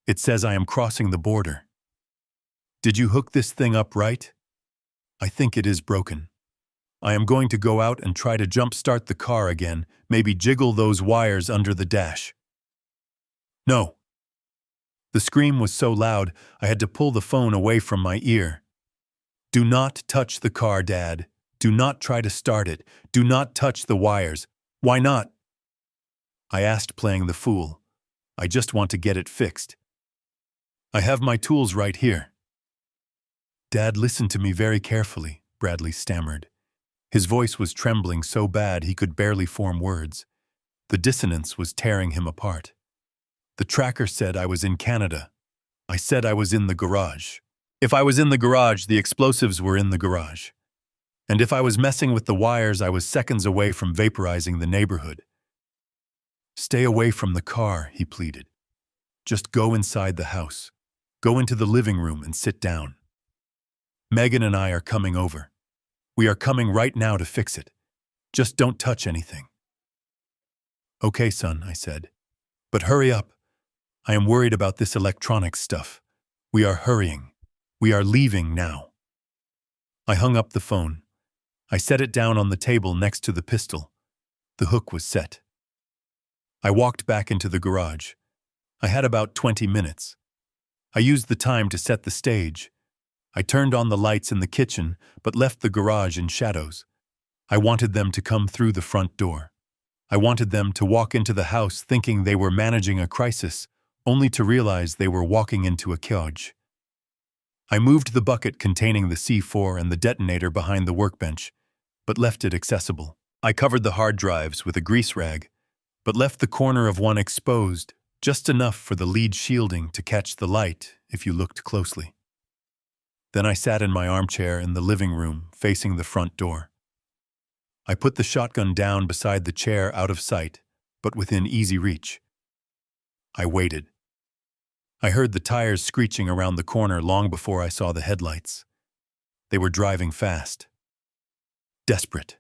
It says I am crossing the border. Did you hook this thing up right? I think it is broken. I am going to go out and try to jump-start the car again, maybe jiggle those wires under the dash. No. The scream was so loud, I had to pull the phone away from my ear. Do not touch the car, Dad. Do not try to start it. Do not touch the wires. Why not? I asked, playing the fool. I just want to get it fixed. I have my tools right here. Dad, listen to me very carefully, Bradley stammered. His voice was trembling so bad he could barely form words. The dissonance was tearing him apart. The tracker said I was in Canada. I said I was in the garage. If I was in the garage, the explosives were in the garage. And if I was messing with the wires, I was seconds away from vaporizing the neighborhood. Stay away from the car, he pleaded. Just go inside the house. Go into the living room and sit down. Megan and I are coming over. We are coming right now to fix it. Just don't touch anything. Okay, son, I said. But hurry up. I am worried about this electronics stuff. We are hurrying. We are leaving now. I hung up the phone. I set it down on the table next to the pistol. The hook was set. I walked back into the garage. I had about 20 minutes. I used the time to set the stage. I turned on the lights in the kitchen, but left the garage in shadows. I wanted them to come through the front door. I wanted them to walk into the house thinking they were managing a crisis, only to realize they were walking into a cage. I moved the bucket containing the C4 and the detonator behind the workbench, but left it accessible. I covered the hard drives with a grease rag, but left the corner of one exposed, just enough for the lead shielding to catch the light if you looked closely. Then I sat in my armchair in the living room, facing the front door. I put the shotgun down beside the chair, out of sight, but within easy reach. I waited. I heard the tires screeching around the corner long before I saw the headlights. They were driving fast. Desperate.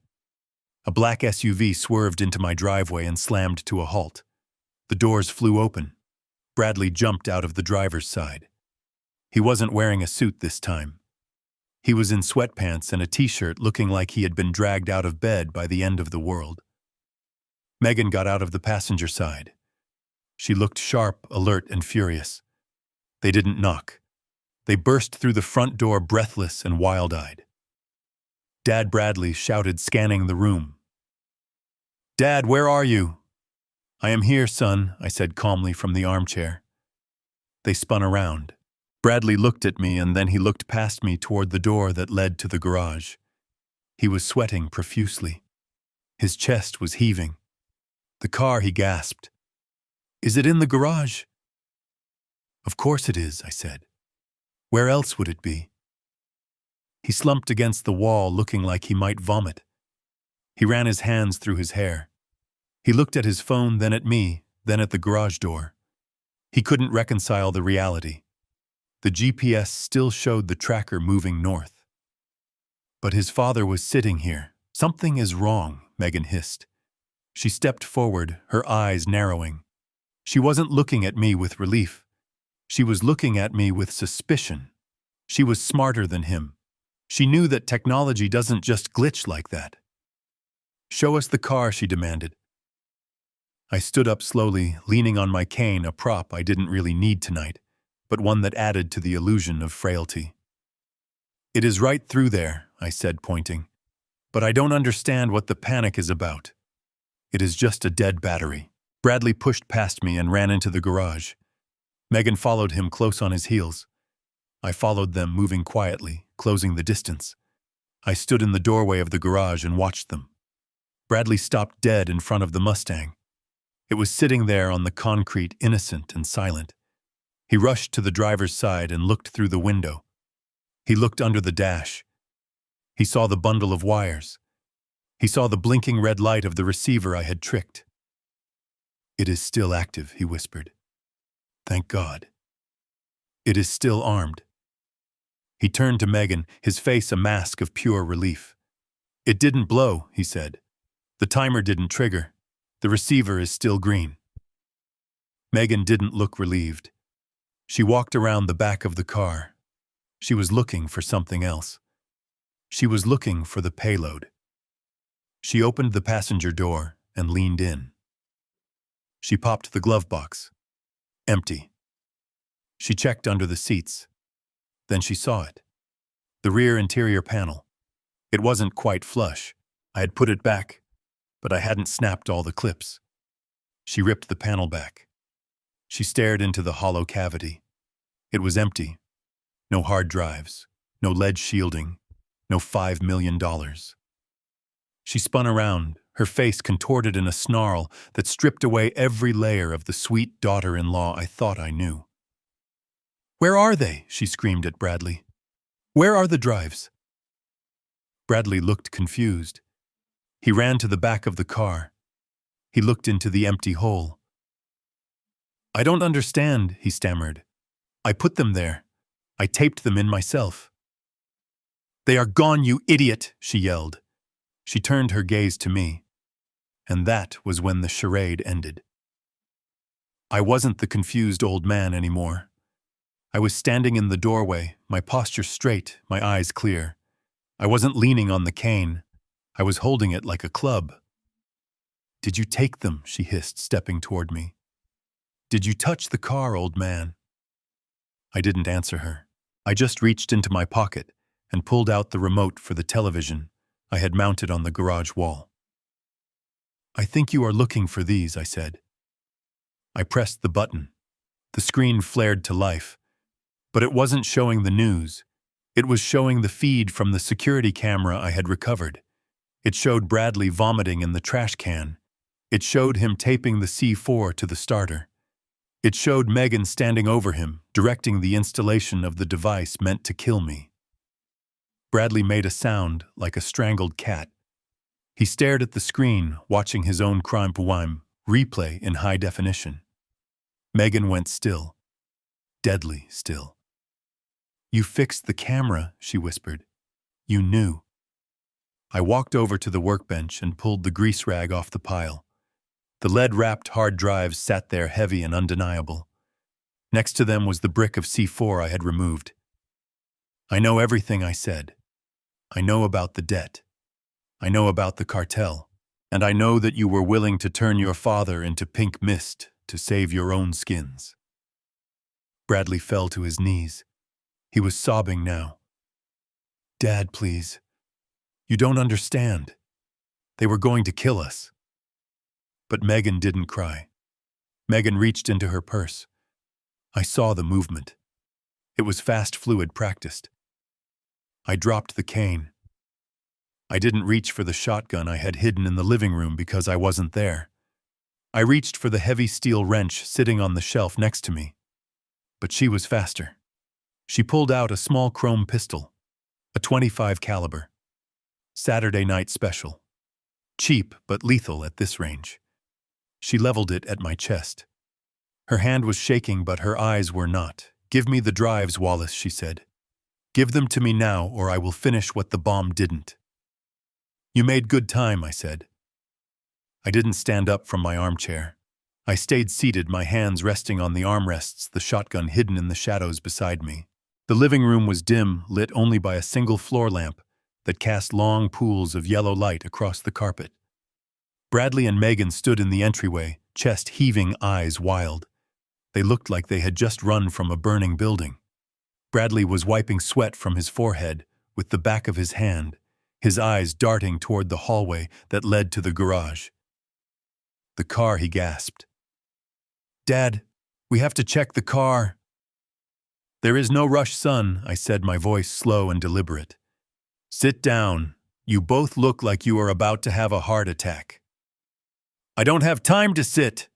A black SUV swerved into my driveway and slammed to a halt. The doors flew open. Bradley jumped out of the driver's side. He wasn't wearing a suit this time. He was in sweatpants and a t-shirt, looking like he had been dragged out of bed by the end of the world. Megan got out of the passenger side. She looked sharp, alert, and furious. They didn't knock. They burst through the front door, breathless and wild-eyed. Dad, Bradley shouted, scanning the room. Dad, where are you? I am here, son, I said calmly from the armchair. They spun around. Bradley looked at me, and then he looked past me toward the door that led to the garage. He was sweating profusely. His chest was heaving. The car, he gasped. Is it in the garage? Of course it is, I said. Where else would it be? He slumped against the wall, looking like he might vomit. He ran his hands through his hair. He looked at his phone, then at me, then at the garage door. He couldn't reconcile the reality. The GPS still showed the tracker moving north. But his father was sitting here. Something is wrong, Megan hissed. She stepped forward, her eyes narrowing. She wasn't looking at me with relief. She was looking at me with suspicion. She was smarter than him. She knew that technology doesn't just glitch like that. "Show us the car," she demanded. I stood up slowly, leaning on my cane, a prop I didn't really need tonight, but one that added to the illusion of frailty. "It is right through there," I said, pointing. "But I don't understand what the panic is about. It is just a dead battery." Bradley pushed past me and ran into the garage. Megan followed him close on his heels. I followed them, moving quietly, closing the distance. I stood in the doorway of the garage and watched them. Bradley stopped dead in front of the Mustang. It was sitting there on the concrete, innocent and silent. He rushed to the driver's side and looked through the window. He looked under the dash. He saw the bundle of wires. He saw the blinking red light of the receiver I had tricked. "It is still active," he whispered. "Thank God. It is still armed." He turned to Megan, his face a mask of pure relief. "It didn't blow," he said. "The timer didn't trigger. The receiver is still green." Megan didn't look relieved. She walked around the back of the car. She was looking for something else. She was looking for the payload. She opened the passenger door and leaned in. She popped the glove box. Empty. She checked under the seats. Then she saw it. The rear interior panel. It wasn't quite flush. I had put it back, but I hadn't snapped all the clips. She ripped the panel back. She stared into the hollow cavity. It was empty. No hard drives, no lead shielding, no $5 million. She spun around, her face contorted in a snarl that stripped away every layer of the sweet daughter-in-law I thought I knew. "Where are they?" she screamed at Bradley. "Where are the drives?" Bradley looked confused. He ran to the back of the car. He looked into the empty hole. "I don't understand," he stammered. "I put them there. I taped them in myself." "They are gone, you idiot!" she yelled. She turned her gaze to me. And that was when the charade ended. I wasn't the confused old man anymore. I was standing in the doorway, my posture straight, my eyes clear. I wasn't leaning on the cane. I was holding it like a club. "Did you take them?" she hissed, stepping toward me. "Did you touch the car, old man?" I didn't answer her. I just reached into my pocket and pulled out the remote for the television I had mounted on the garage wall. "I think you are looking for these," I said. I pressed the button. The screen flared to life. But it wasn't showing the news. It was showing the feed from the security camera I had recovered. It showed Bradley vomiting in the trash can. It showed him taping the C4 to the starter. It showed Megan standing over him, directing the installation of the device meant to kill me. Bradley made a sound like a strangled cat. He stared at the screen, watching his own crime replay in high definition. Megan went still. Deadly still. "You fixed the camera," she whispered. "You knew." I walked over to the workbench and pulled the grease rag off the pile. The lead-wrapped hard drives sat there heavy and undeniable. Next to them was the brick of C4 I had removed. "I know everything," I said. "I know about the debt. I know about the cartel. And I know that you were willing to turn your father into pink mist to save your own skins." Bradley fell to his knees. He was sobbing now. "Dad, please. You don't understand. They were going to kill us." But Megan didn't cry. Megan reached into her purse. I saw the movement. It was fast, fluid, practiced. I dropped the cane. I didn't reach for the shotgun I had hidden in the living room because I wasn't there. I reached for the heavy steel wrench sitting on the shelf next to me. But she was faster. She pulled out a small chrome pistol, a .25 caliber. Saturday night special. Cheap but lethal at this range. She leveled it at my chest. Her hand was shaking, but her eyes were not. "Give me the drives, Wallace," she said. "Give them to me now, or I will finish what the bomb didn't." "You made good time," I said. I didn't stand up from my armchair. I stayed seated, my hands resting on the armrests, the shotgun hidden in the shadows beside me. The living room was dim, lit only by a single floor lamp that cast long pools of yellow light across the carpet. Bradley and Megan stood in the entryway, chest heaving, eyes wild. They looked like they had just run from a burning building. Bradley was wiping sweat from his forehead with the back of his hand, his eyes darting toward the hallway that led to the garage. "The car," he gasped. "Dad, we have to check the car." "There is no rush, son," I said, my voice slow and deliberate. "Sit down. You both look like you are about to have a heart attack." "I don't have time to sit,"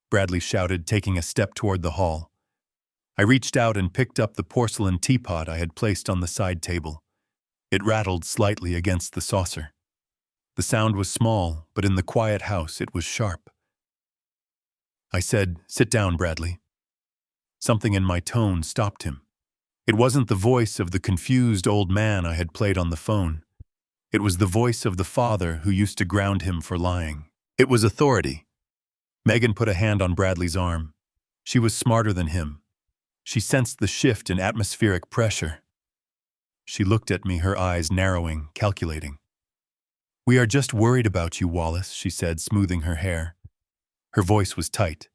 Bradley shouted, taking a step toward the hall. I reached out and picked up the porcelain teapot I had placed on the side table. It rattled slightly against the saucer. The sound was small, but in the quiet house it was sharp. I said, "Sit down, Bradley." Something in my tone stopped him. It wasn't the voice of the confused old man I had played on the phone. It was the voice of the father who used to ground him for lying. It was authority. Megan put a hand on Bradley's arm. She was smarter than him. She sensed the shift in atmospheric pressure. She looked at me, her eyes narrowing, calculating. "We are just worried about you, Wallace," she said, smoothing her hair. Her voice was tight.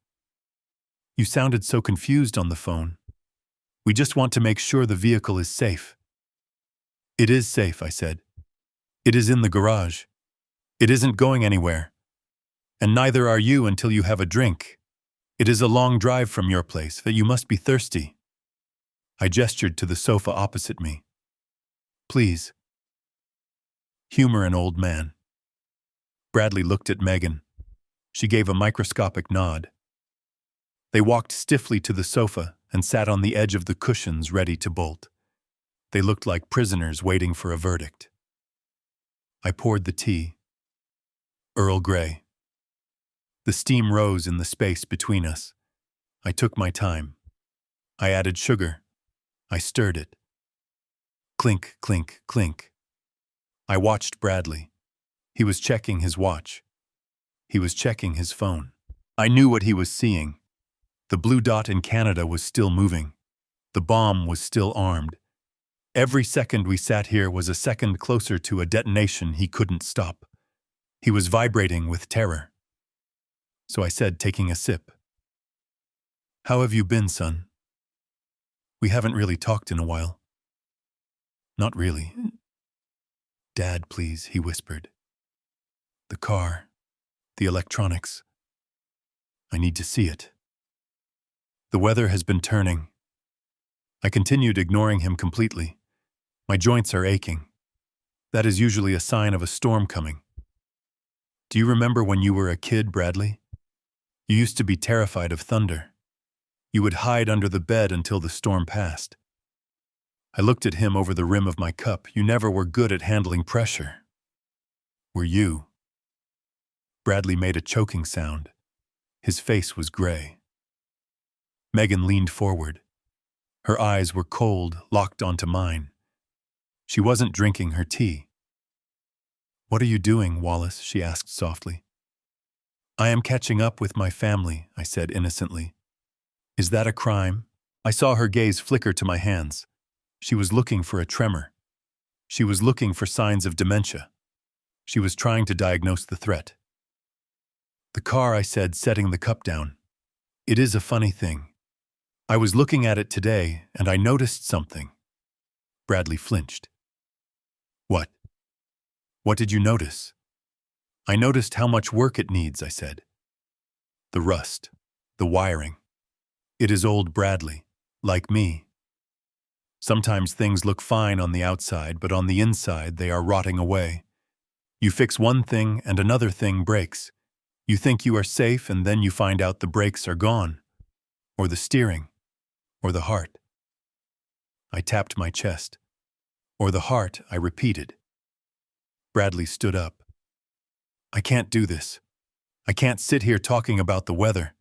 "You sounded so confused on the phone. We just want to make sure the vehicle is safe." "It is safe," I said. "It is in the garage. It isn't going anywhere. And neither are you until you have a drink. It is a long drive from your place, that you must be thirsty." I gestured to the sofa opposite me. "Please." Humor an old man. Bradley looked at Megan. She gave a microscopic nod. They walked stiffly to the sofa and sat on the edge of the cushions ready to bolt. They looked like prisoners waiting for a verdict. I poured the tea. Earl Grey. The steam rose in the space between us. I took my time. I added sugar. I stirred it. Clink, clink, clink. I watched Bradley. He was checking his watch. He was checking his phone. I knew what he was seeing. The blue dot in Canada was still moving. The bomb was still armed. Every second we sat here was a second closer to a detonation he couldn't stop. He was vibrating with terror. So I said, taking a sip, "How have you been, son? We haven't really talked in a while." "Not really." "Dad, please," he whispered. "The car, the electronics. I need to see it." "The weather has been turning." I continued, ignoring him completely. "My joints are aching. That is usually a sign of a storm coming." "Do you remember when you were a kid, Bradley? You used to be terrified of thunder. You would hide under the bed until the storm passed." I looked at him over the rim of my cup. "You never were good at handling pressure. Were you?" Bradley made a choking sound. His face was gray. Megan leaned forward. Her eyes were cold, locked onto mine. She wasn't drinking her tea. "What are you doing, Wallace?" she asked softly. "I am catching up with my family," I said innocently. "Is that a crime?" I saw her gaze flicker to my hands. She was looking for a tremor. She was looking for signs of dementia. She was trying to diagnose the threat. "The car," I said, setting the cup down. "It is a funny thing. I was looking at it today, and I noticed something." Bradley flinched. "What? What did you notice?" "I noticed how much work it needs," I said. "The rust, the wiring. It is old Bradley, like me. Sometimes things look fine on the outside, but on the inside they are rotting away. You fix one thing and another thing breaks. You think you are safe, and then you find out the brakes are gone. Or the steering. Or the heart." I tapped my chest. "Or the heart," I repeated. Bradley stood up. "I can't do this. I can't sit here talking about the weather.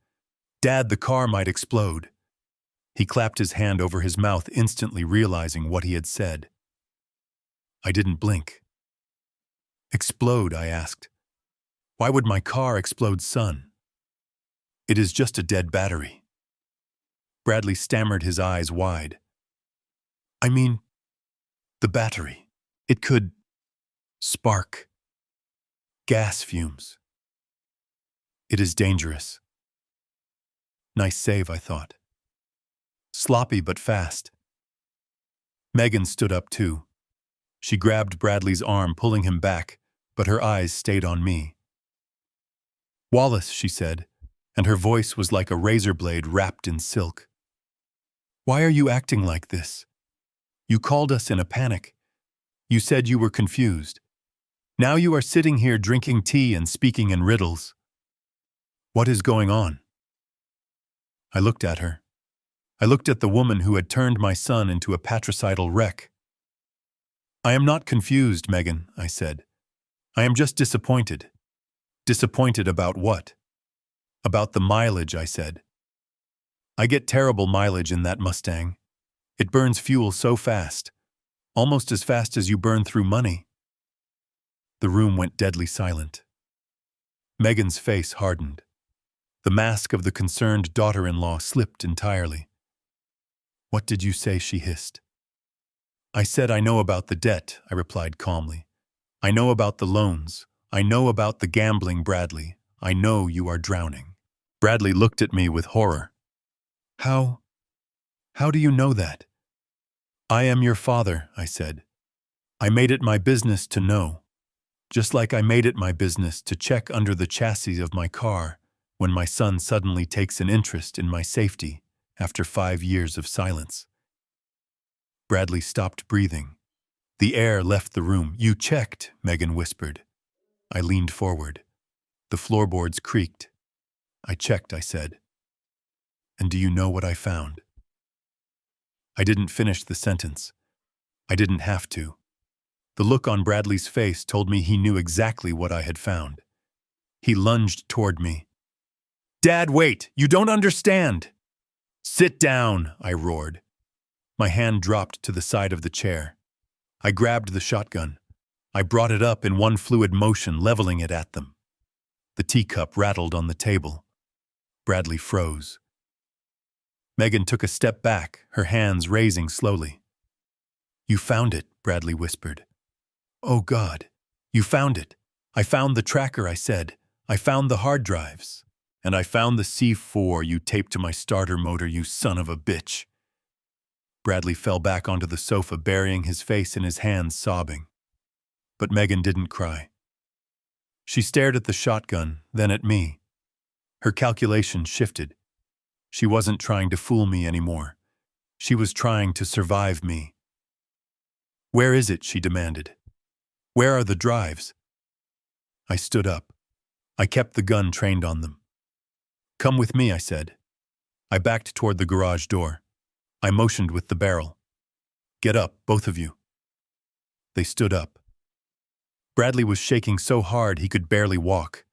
Dad, the car might explode." He clapped his hand over his mouth, instantly realizing what he had said. I didn't blink. "Explode?" I asked. "Why would my car explode, son?" "It is just a dead battery." Bradley stammered, his eyes wide. "I mean, the battery. It could spark. Gas fumes." It is dangerous. Nice save, I thought. Sloppy but fast. Megan stood up too. She grabbed Bradley's arm, pulling him back, but her eyes stayed on me. Wallace, she said, and her voice was like a razor blade wrapped in silk. Why are you acting like this? You called us in a panic. You said you were confused. Now you are sitting here drinking tea and speaking in riddles. What is going on? I looked at her. I looked at the woman who had turned my son into a patricidal wreck. I am not confused, Megan, I said. I am just disappointed. Disappointed about what? About the mileage, I said. I get terrible mileage in that Mustang. It burns fuel so fast, almost as fast as you burn through money. The room went deadly silent. Megan's face hardened. The mask of the concerned daughter-in-law slipped entirely. What did you say? She hissed. I said I know about the debt, I replied calmly. I know about the loans. I know about the gambling, Bradley. I know you are drowning. Bradley looked at me with horror. How do you know that? I am your father, I said. I made it my business to know, just like I made it my business to check under the chassis of my car when my son suddenly takes an interest in my safety after 5 years of silence. Bradley stopped breathing. The air left the room. You checked, Megan whispered. I leaned forward. The floorboards creaked. I checked, I said. And do you know what I found? I didn't finish the sentence. I didn't have to. The look on Bradley's face told me he knew exactly what I had found. He lunged toward me. Dad, wait! You don't understand! Sit down, I roared. My hand dropped to the side of the chair. I grabbed the shotgun. I brought it up in one fluid motion, leveling it at them. The teacup rattled on the table. Bradley froze. Megan took a step back, her hands raising slowly. You found it, Bradley whispered. Oh God, you found it. I found the tracker, I said. I found the hard drives. And I found the C4 you taped to my starter motor, you son of a bitch. Bradley fell back onto the sofa, burying his face in his hands, sobbing. But Megan didn't cry. She stared at the shotgun, then at me. Her calculation shifted. She wasn't trying to fool me anymore. She was trying to survive me. Where is it? She demanded. Where are the drives? I stood up. I kept the gun trained on them. Come with me, I said. I backed toward the garage door. I motioned with the barrel. Get up, both of you. They stood up. Bradley was shaking so hard he could barely walk.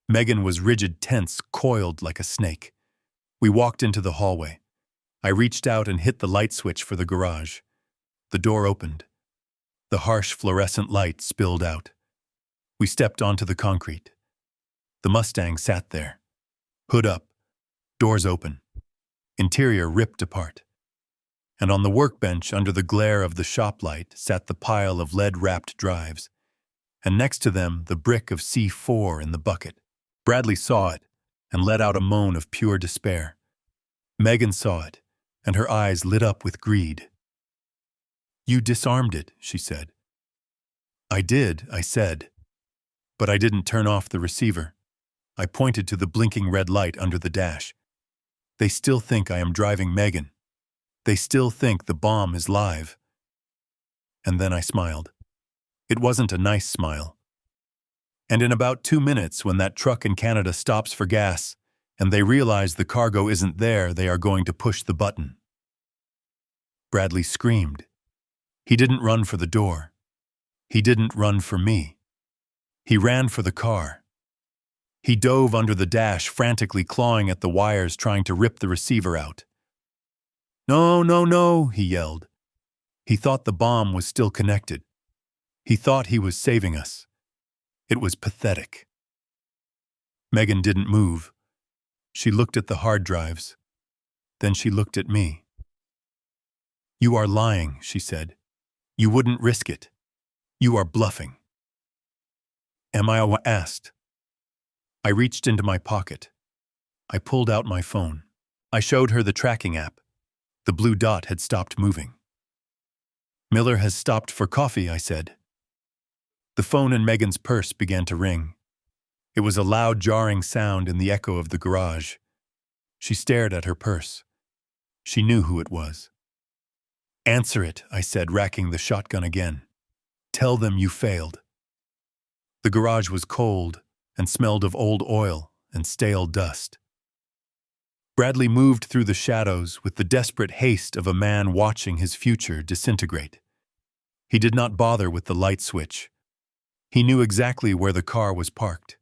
Megan was rigid, tense, coiled like a snake. We walked into the hallway. I reached out and hit the light switch for the garage. The door opened. The harsh fluorescent light spilled out. We stepped onto the concrete. The Mustang sat there. Hood up, doors open, interior ripped apart. And on the workbench under the glare of the shop light sat the pile of lead-wrapped drives, and next to them the brick of C4 in the bucket. Bradley saw it and let out a moan of pure despair. Megan saw it, and her eyes lit up with greed. You disarmed it, she said. I did, I said. But I didn't turn off the receiver. I pointed to the blinking red light under the dash. They still think I am driving Megan. They still think the bomb is live. And then I smiled. It wasn't a nice smile. And in about 2 minutes, when that truck in Canada stops for gas, and they realize the cargo isn't there, they are going to push the button. Bradley screamed. He didn't run for the door. He didn't run for me. He ran for the car. He dove under the dash, frantically clawing at the wires, trying to rip the receiver out. No, no, no, he yelled. He thought the bomb was still connected. He thought he was saving us. It was pathetic. Megan didn't move. She looked at the hard drives. Then she looked at me. You are lying, she said. You wouldn't risk it. You are bluffing. Am I? I asked. I reached into my pocket. I pulled out my phone. I showed her the tracking app. The blue dot had stopped moving. "Miller has stopped for coffee," I said. The phone in Megan's purse began to ring. It was a loud, jarring sound in the echo of the garage. She stared at her purse. She knew who it was. "Answer it," I said, racking the shotgun again. "Tell them you failed." The garage was cold and smelled of old oil and stale dust. Bradley moved through the shadows with the desperate haste of a man watching his future disintegrate. He did not bother with the light switch. He knew exactly where the car was parked.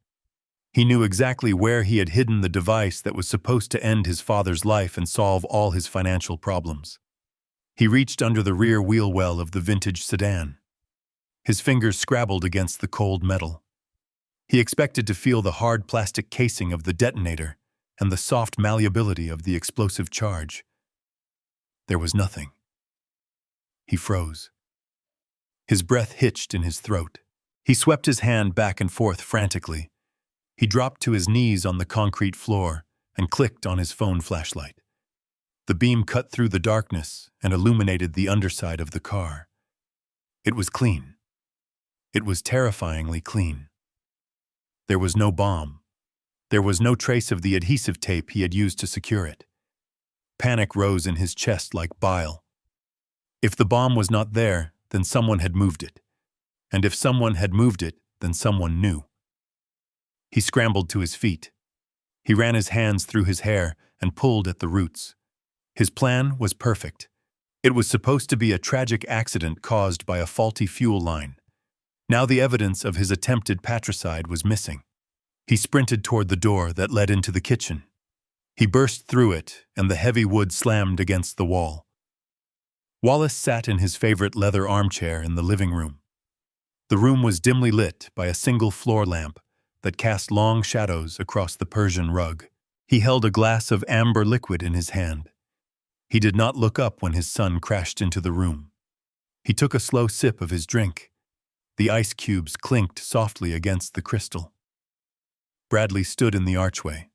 He knew exactly where he had hidden the device that was supposed to end his father's life and solve all his financial problems. He reached under the rear wheel well of the vintage sedan. His fingers scrabbled against the cold metal. He expected to feel the hard plastic casing of the detonator and the soft malleability of the explosive charge. There was nothing. He froze. His breath hitched in his throat. He swept his hand back and forth frantically. He dropped to his knees on the concrete floor and clicked on his phone flashlight. The beam cut through the darkness and illuminated the underside of the car. It was clean. It was terrifyingly clean. There was no bomb. There was no trace of the adhesive tape he had used to secure it. Panic rose in his chest like bile. If the bomb was not there, then someone had moved it. And if someone had moved it, then someone knew. He scrambled to his feet. He ran his hands through his hair and pulled at the roots. His plan was perfect. It was supposed to be a tragic accident caused by a faulty fuel line. Now the evidence of his attempted patricide was missing. He sprinted toward the door that led into the kitchen. He burst through it, and the heavy wood slammed against the wall. Wallace sat in his favorite leather armchair in the living room. The room was dimly lit by a single floor lamp that cast long shadows across the Persian rug. He held a glass of amber liquid in his hand. He did not look up when his son crashed into the room. He took a slow sip of his drink. The ice cubes clinked softly against the crystal. Bradley stood in the archway.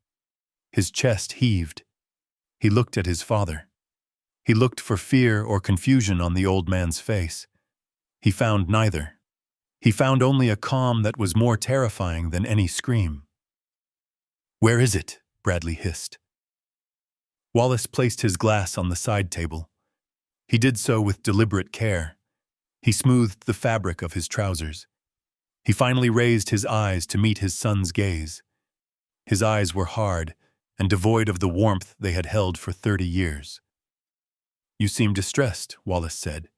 His chest heaved. He looked at his father. He looked for fear or confusion on the old man's face. He found neither. He found only a calm that was more terrifying than any scream. "Where is it?" Bradley hissed. Wallace placed his glass on the side table. He did so with deliberate care. He smoothed the fabric of his trousers. He finally raised his eyes to meet his son's gaze. His eyes were hard and devoid of the warmth they had held for 30 years. "You seem distressed," Wallace said.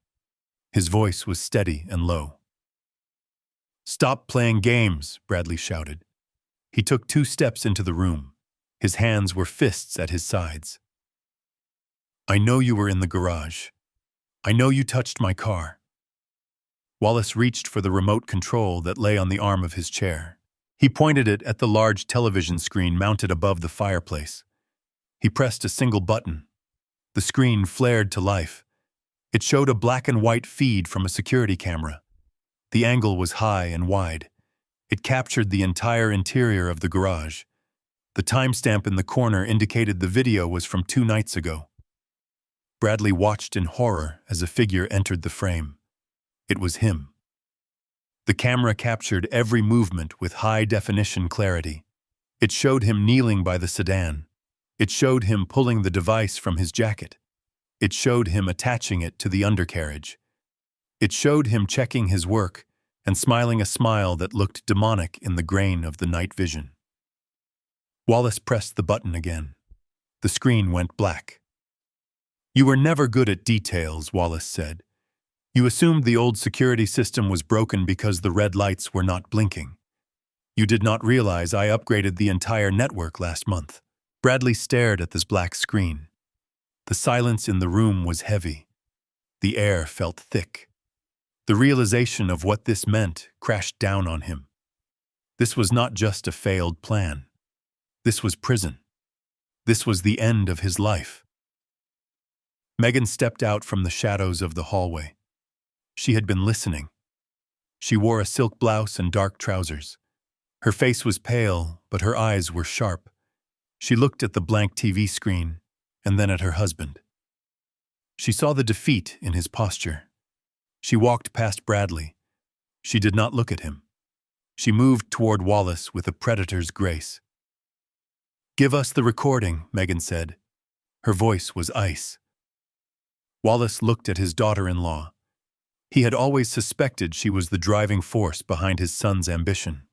His voice was steady and low. "Stop playing games," Bradley shouted. He took 2 steps into the room. His hands were fists at his sides. "I know you were in the garage. I know you touched my car." Wallace reached for the remote control that lay on the arm of his chair. He pointed it at the large television screen mounted above the fireplace. He pressed a single button. The screen flared to life. It showed a black and white feed from a security camera. The angle was high and wide. It captured the entire interior of the garage. The timestamp in the corner indicated the video was from 2 nights ago. Bradley watched in horror as a figure entered the frame. It was him. The camera captured every movement with high-definition clarity. It showed him kneeling by the sedan. It showed him pulling the device from his jacket. It showed him attaching it to the undercarriage. It showed him checking his work and smiling a smile that looked demonic in the grain of the night vision. Wallace pressed the button again. The screen went black. "You were never good at details," Wallace said. "You assumed the old security system was broken because the red lights were not blinking. You did not realize I upgraded the entire network last month." Bradley stared at this black screen. The silence in the room was heavy. The air felt thick. The realization of what this meant crashed down on him. This was not just a failed plan. This was prison. This was the end of his life. Megan stepped out from the shadows of the hallway. She had been listening. She wore a silk blouse and dark trousers. Her face was pale, but her eyes were sharp. She looked at the blank TV screen, and then at her husband. She saw the defeat in his posture. She walked past Bradley. She did not look at him. She moved toward Wallace with a predator's grace. "Give us the recording," Megan said. Her voice was ice. Wallace looked at his daughter-in-law. He had always suspected she was the driving force behind his son's ambition.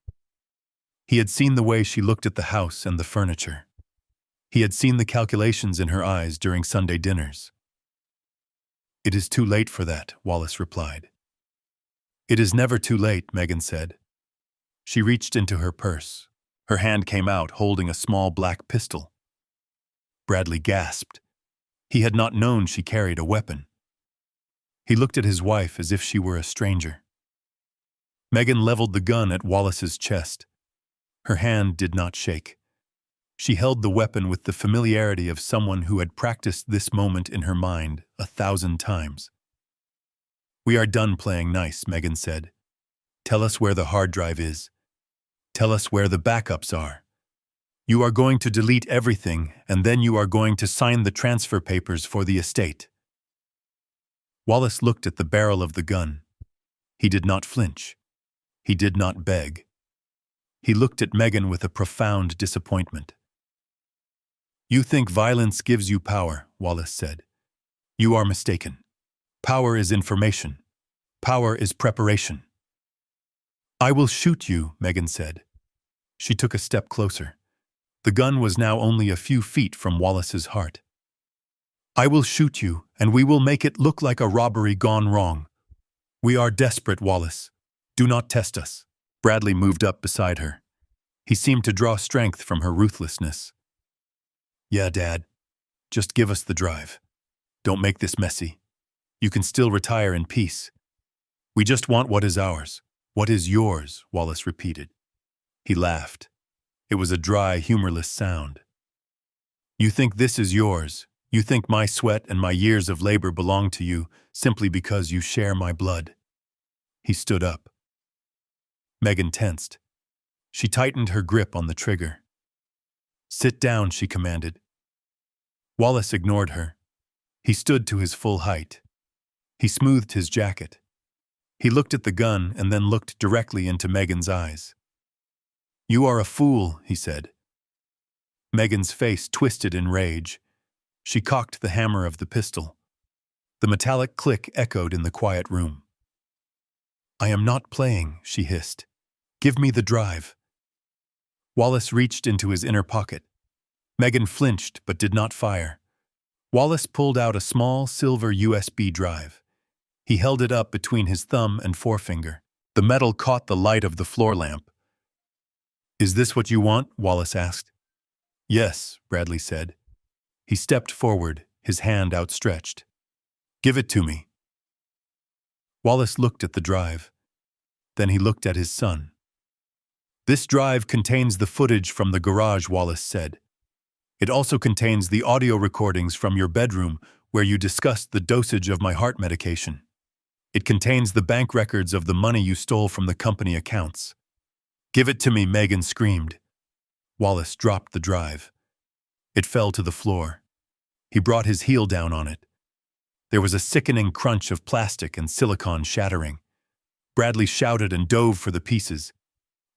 He had seen the way she looked at the house and the furniture. He had seen the calculations in her eyes during Sunday dinners. "It is too late for that," Wallace replied. "It is never too late," Megan said. She reached into her purse. Her hand came out holding a small black pistol. Bradley gasped. He had not known she carried a weapon. He looked at his wife as if she were a stranger. Megan leveled the gun at Wallace's chest. Her hand did not shake. She held the weapon with the familiarity of someone who had practiced this moment in her mind 1,000 times. "We are done playing nice," Megan said. "Tell us where the hard drive is. Tell us where the backups are. You are going to delete everything, and then you are going to sign the transfer papers for the estate." Wallace looked at the barrel of the gun. He did not flinch. He did not beg. He looked at Megan with a profound disappointment. "You think violence gives you power," Wallace said. "You are mistaken. Power is information. Power is preparation." "I will shoot you," Megan said. She took a step closer. The gun was now only a few feet from Wallace's heart. "I will shoot you, and we will make it look like a robbery gone wrong. We are desperate, Wallace. Do not test us." Bradley moved up beside her. He seemed to draw strength from her ruthlessness. "Yeah, Dad. Just give us the drive. Don't make this messy. You can still retire in peace. We just want what is ours." "What is yours?" Wallace repeated. He laughed. It was a dry, humorless sound. "You think this is yours. You think my sweat and my years of labor belong to you simply because you share my blood." He stood up. Megan tensed. She tightened her grip on the trigger. "Sit down," she commanded. Wallace ignored her. He stood to his full height. He smoothed his jacket. He looked at the gun and then looked directly into Megan's eyes. "You are a fool," he said. Megan's face twisted in rage. She cocked the hammer of the pistol. The metallic click echoed in the quiet room. "I am not playing," she hissed. "Give me the drive." Wallace reached into his inner pocket. Megan flinched but did not fire. Wallace pulled out a small silver USB drive. He held it up between his thumb and forefinger. The metal caught the light of the floor lamp. "Is this what you want?" Wallace asked. "Yes," Bradley said. He stepped forward, his hand outstretched. "Give it to me." Wallace looked at the drive. Then he looked at his son. "This drive contains the footage from the garage," Wallace said. "It also contains the audio recordings from your bedroom where you discussed the dosage of my heart medication. It contains the bank records of the money you stole from the company accounts." "Give it to me," Megan screamed. Wallace dropped the drive. It fell to the floor. He brought his heel down on it. There was a sickening crunch of plastic and silicon shattering. Bradley shouted and dove for the pieces.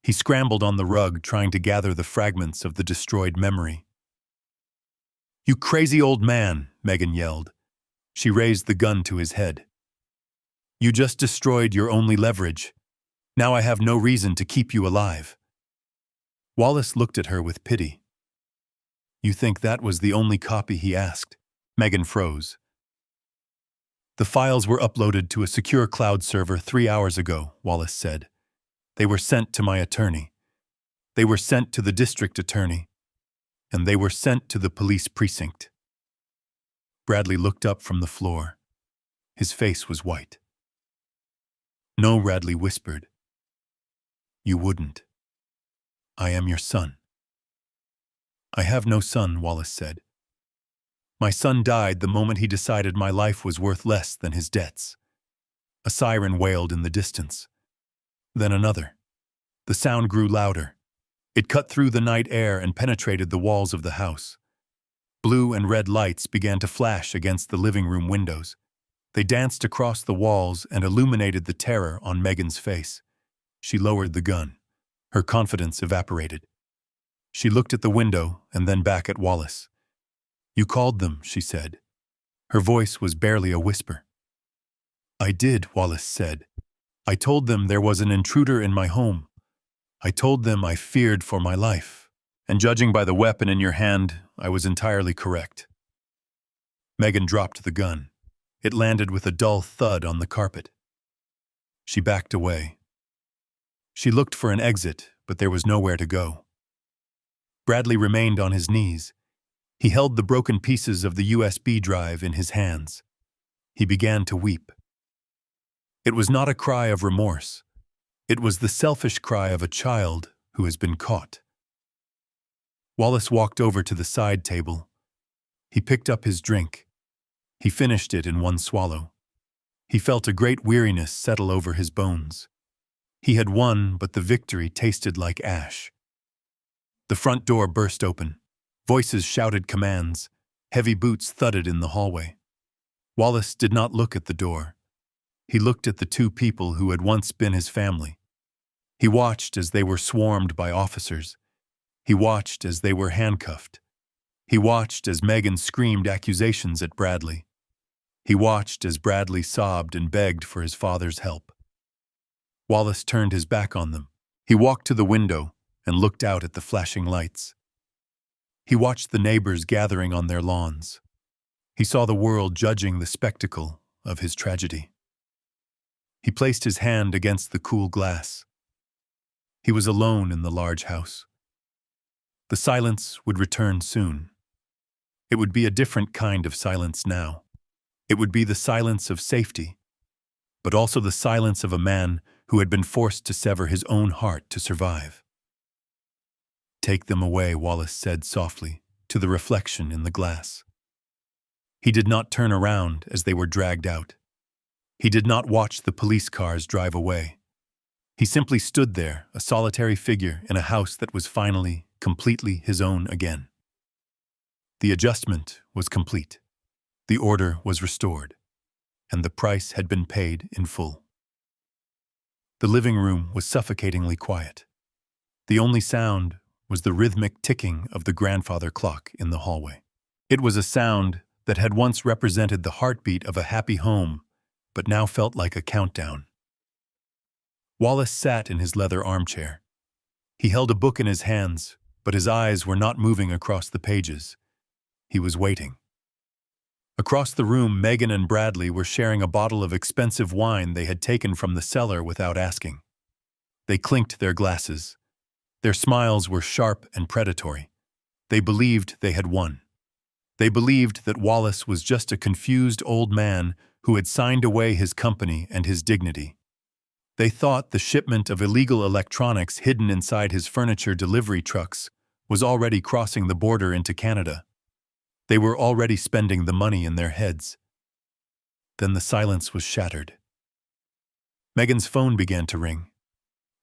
He scrambled on the rug, trying to gather the fragments of the destroyed memory. "You crazy old man," Megan yelled. She raised the gun to his head. "You just destroyed your only leverage. Now I have no reason to keep you alive." Wallace looked at her with pity. "You think that was the only copy?" he asked. Megan froze. "The files were uploaded to a secure cloud server 3 hours ago," Wallace said. "They were sent to my attorney. They were sent to the district attorney. And they were sent to the police precinct." Bradley looked up from the floor. His face was white. "No," Bradley whispered. "You wouldn't. I am your son." "I have no son," Wallace said. "My son died the moment he decided my life was worth less than his debts." A siren wailed in the distance. Then another. The sound grew louder. It cut through the night air and penetrated the walls of the house. Blue and red lights began to flash against the living room windows. They danced across the walls and illuminated the terror on Megan's face. She lowered the gun. Her confidence evaporated. She looked at the window and then back at Wallace. "You called them," she said. Her voice was barely a whisper. "I did," Wallace said. "I told them there was an intruder in my home. I told them I feared for my life. And judging by the weapon in your hand, I was entirely correct." Megan dropped the gun. It landed with a dull thud on the carpet. She backed away. She looked for an exit, but there was nowhere to go. Bradley remained on his knees. He held the broken pieces of the USB drive in his hands. He began to weep. It was not a cry of remorse. It was the selfish cry of a child who has been caught. Wallace walked over to the side table. He picked up his drink. He finished it in one swallow. He felt a great weariness settle over his bones. He had won, but the victory tasted like ash. The front door burst open. Voices shouted commands. Heavy boots thudded in the hallway. Wallace did not look at the door. He looked at the two people who had once been his family. He watched as they were swarmed by officers. He watched as they were handcuffed. He watched as Megan screamed accusations at Bradley. He watched as Bradley sobbed and begged for his father's help. Wallace turned his back on them. He walked to the window and looked out at the flashing lights. He watched the neighbors gathering on their lawns. He saw the world judging the spectacle of his tragedy. He placed his hand against the cool glass. He was alone in the large house. The silence would return soon. It would be a different kind of silence now. It would be the silence of safety, but also the silence of a man who had been forced to sever his own heart to survive. "Take them away," Wallace said softly to the reflection in the glass. He did not turn around as they were dragged out. He did not watch the police cars drive away. He simply stood there, a solitary figure in a house that was finally, completely his own again. The adjustment was complete. The order was restored, and the price had been paid in full. The living room was suffocatingly quiet. The only sound was the rhythmic ticking of the grandfather clock in the hallway. It was a sound that had once represented the heartbeat of a happy home, but now felt like a countdown. Wallace sat in his leather armchair. He held a book in his hands, but his eyes were not moving across the pages. He was waiting. Across the room, Megan and Bradley were sharing a bottle of expensive wine they had taken from the cellar without asking. They clinked their glasses. Their smiles were sharp and predatory. They believed they had won. They believed that Wallace was just a confused old man who had signed away his company and his dignity. They thought the shipment of illegal electronics hidden inside his furniture delivery trucks was already crossing the border into Canada. They were already spending the money in their heads. Then the silence was shattered. Megan's phone began to ring.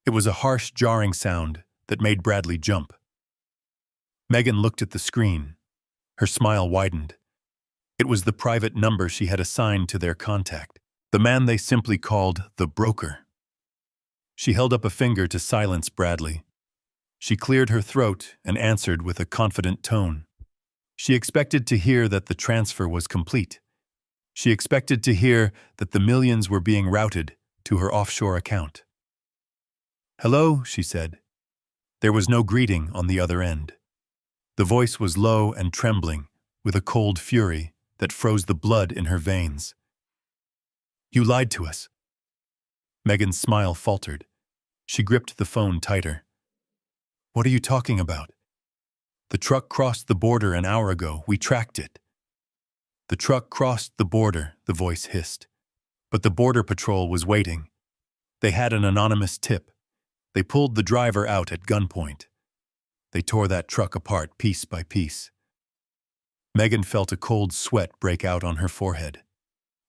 It was a harsh, jarring sound that made Bradley jump. Megan looked at the screen. Her smile widened. It was the private number she had assigned to their contact, the man they simply called the broker. She held up a finger to silence Bradley. She cleared her throat and answered with a confident tone. She expected to hear that the transfer was complete. She expected to hear that the millions were being routed to her offshore account. "Hello," she said. There was no greeting on the other end. The voice was low and trembling, with a cold fury that froze the blood in her veins. "You lied to us." Megan's smile faltered. She gripped the phone tighter. "What are you talking about?" "The truck crossed the border an hour ago. We tracked it." "The truck crossed the border," the voice hissed. "But the Border Patrol was waiting. They had an anonymous tip. They pulled the driver out at gunpoint. They tore that truck apart piece by piece." Megan felt a cold sweat break out on her forehead.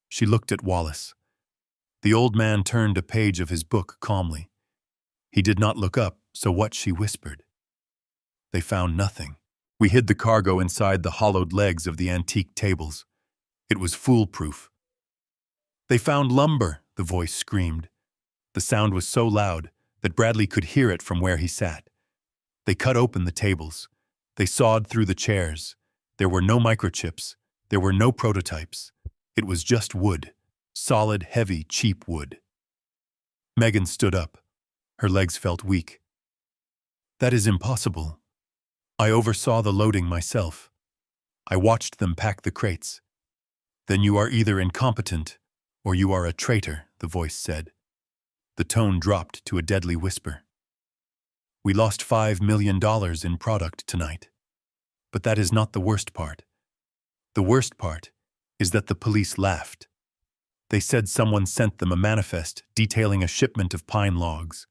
She looked at Wallace. The old man turned a page of his book calmly. He did not look up, so what she whispered. They found nothing. We hid the cargo inside the hollowed legs of the antique tables. It was foolproof. They found lumber, the voice screamed. The sound was so loud that Bradley could hear it from where he sat. They cut open the tables. They sawed through the chairs. There were no microchips. There were no prototypes. It was just wood. Solid, heavy, cheap wood. Megan stood up. Her legs felt weak. That is impossible. I oversaw the loading myself. I watched them pack the crates. Then you are either incompetent or you are a traitor, the voice said. The tone dropped to a deadly whisper. We lost $5 million in product tonight. But that is not the worst part. The worst part is that the police laughed. They said someone sent them a manifest detailing a shipment of pine logs.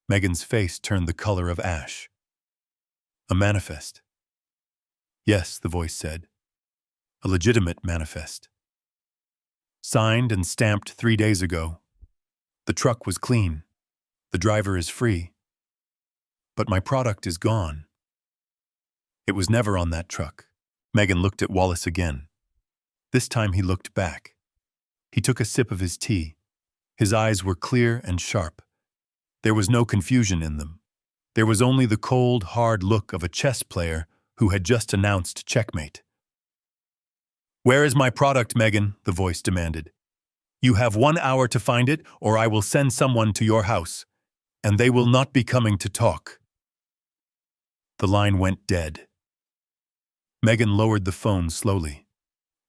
Megan's face turned the color of ash. A manifest. Yes, the voice said. A legitimate manifest. Signed and stamped 3 days ago. The truck was clean. The driver is free. But my product is gone. It was never on that truck. Megan looked at Wallace again. This time he looked back. He took a sip of his tea. His eyes were clear and sharp. There was no confusion in them. There was only the cold, hard look of a chess player who had just announced checkmate. Where is my product, Megan? The voice demanded. You have 1 hour to find it, or I will send someone to your house, and they will not be coming to talk. The line went dead. Megan lowered the phone slowly.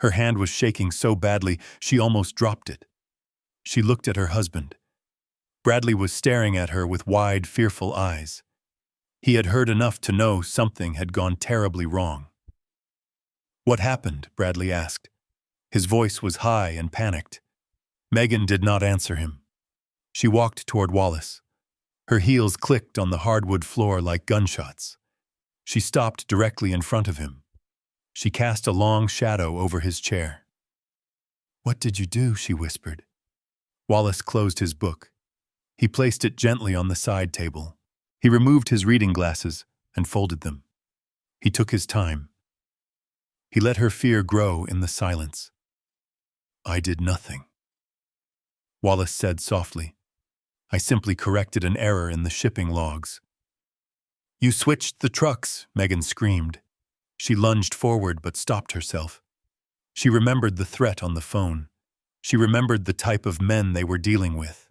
Her hand was shaking so badly she almost dropped it. She looked at her husband. Bradley was staring at her with wide, fearful eyes. He had heard enough to know something had gone terribly wrong. What happened? Bradley asked. His voice was high and panicked. Megan did not answer him. She walked toward Wallace. Her heels clicked on the hardwood floor like gunshots. She stopped directly in front of him. She cast a long shadow over his chair. What did you do? She whispered. Wallace closed his book. He placed it gently on the side table. He removed his reading glasses and folded them. He took his time. He let her fear grow in the silence. I did nothing. Wallace said softly. I simply corrected an error in the shipping logs. You switched the trucks, Megan screamed. She lunged forward but stopped herself. She remembered the threat on the phone. She remembered the type of men they were dealing with.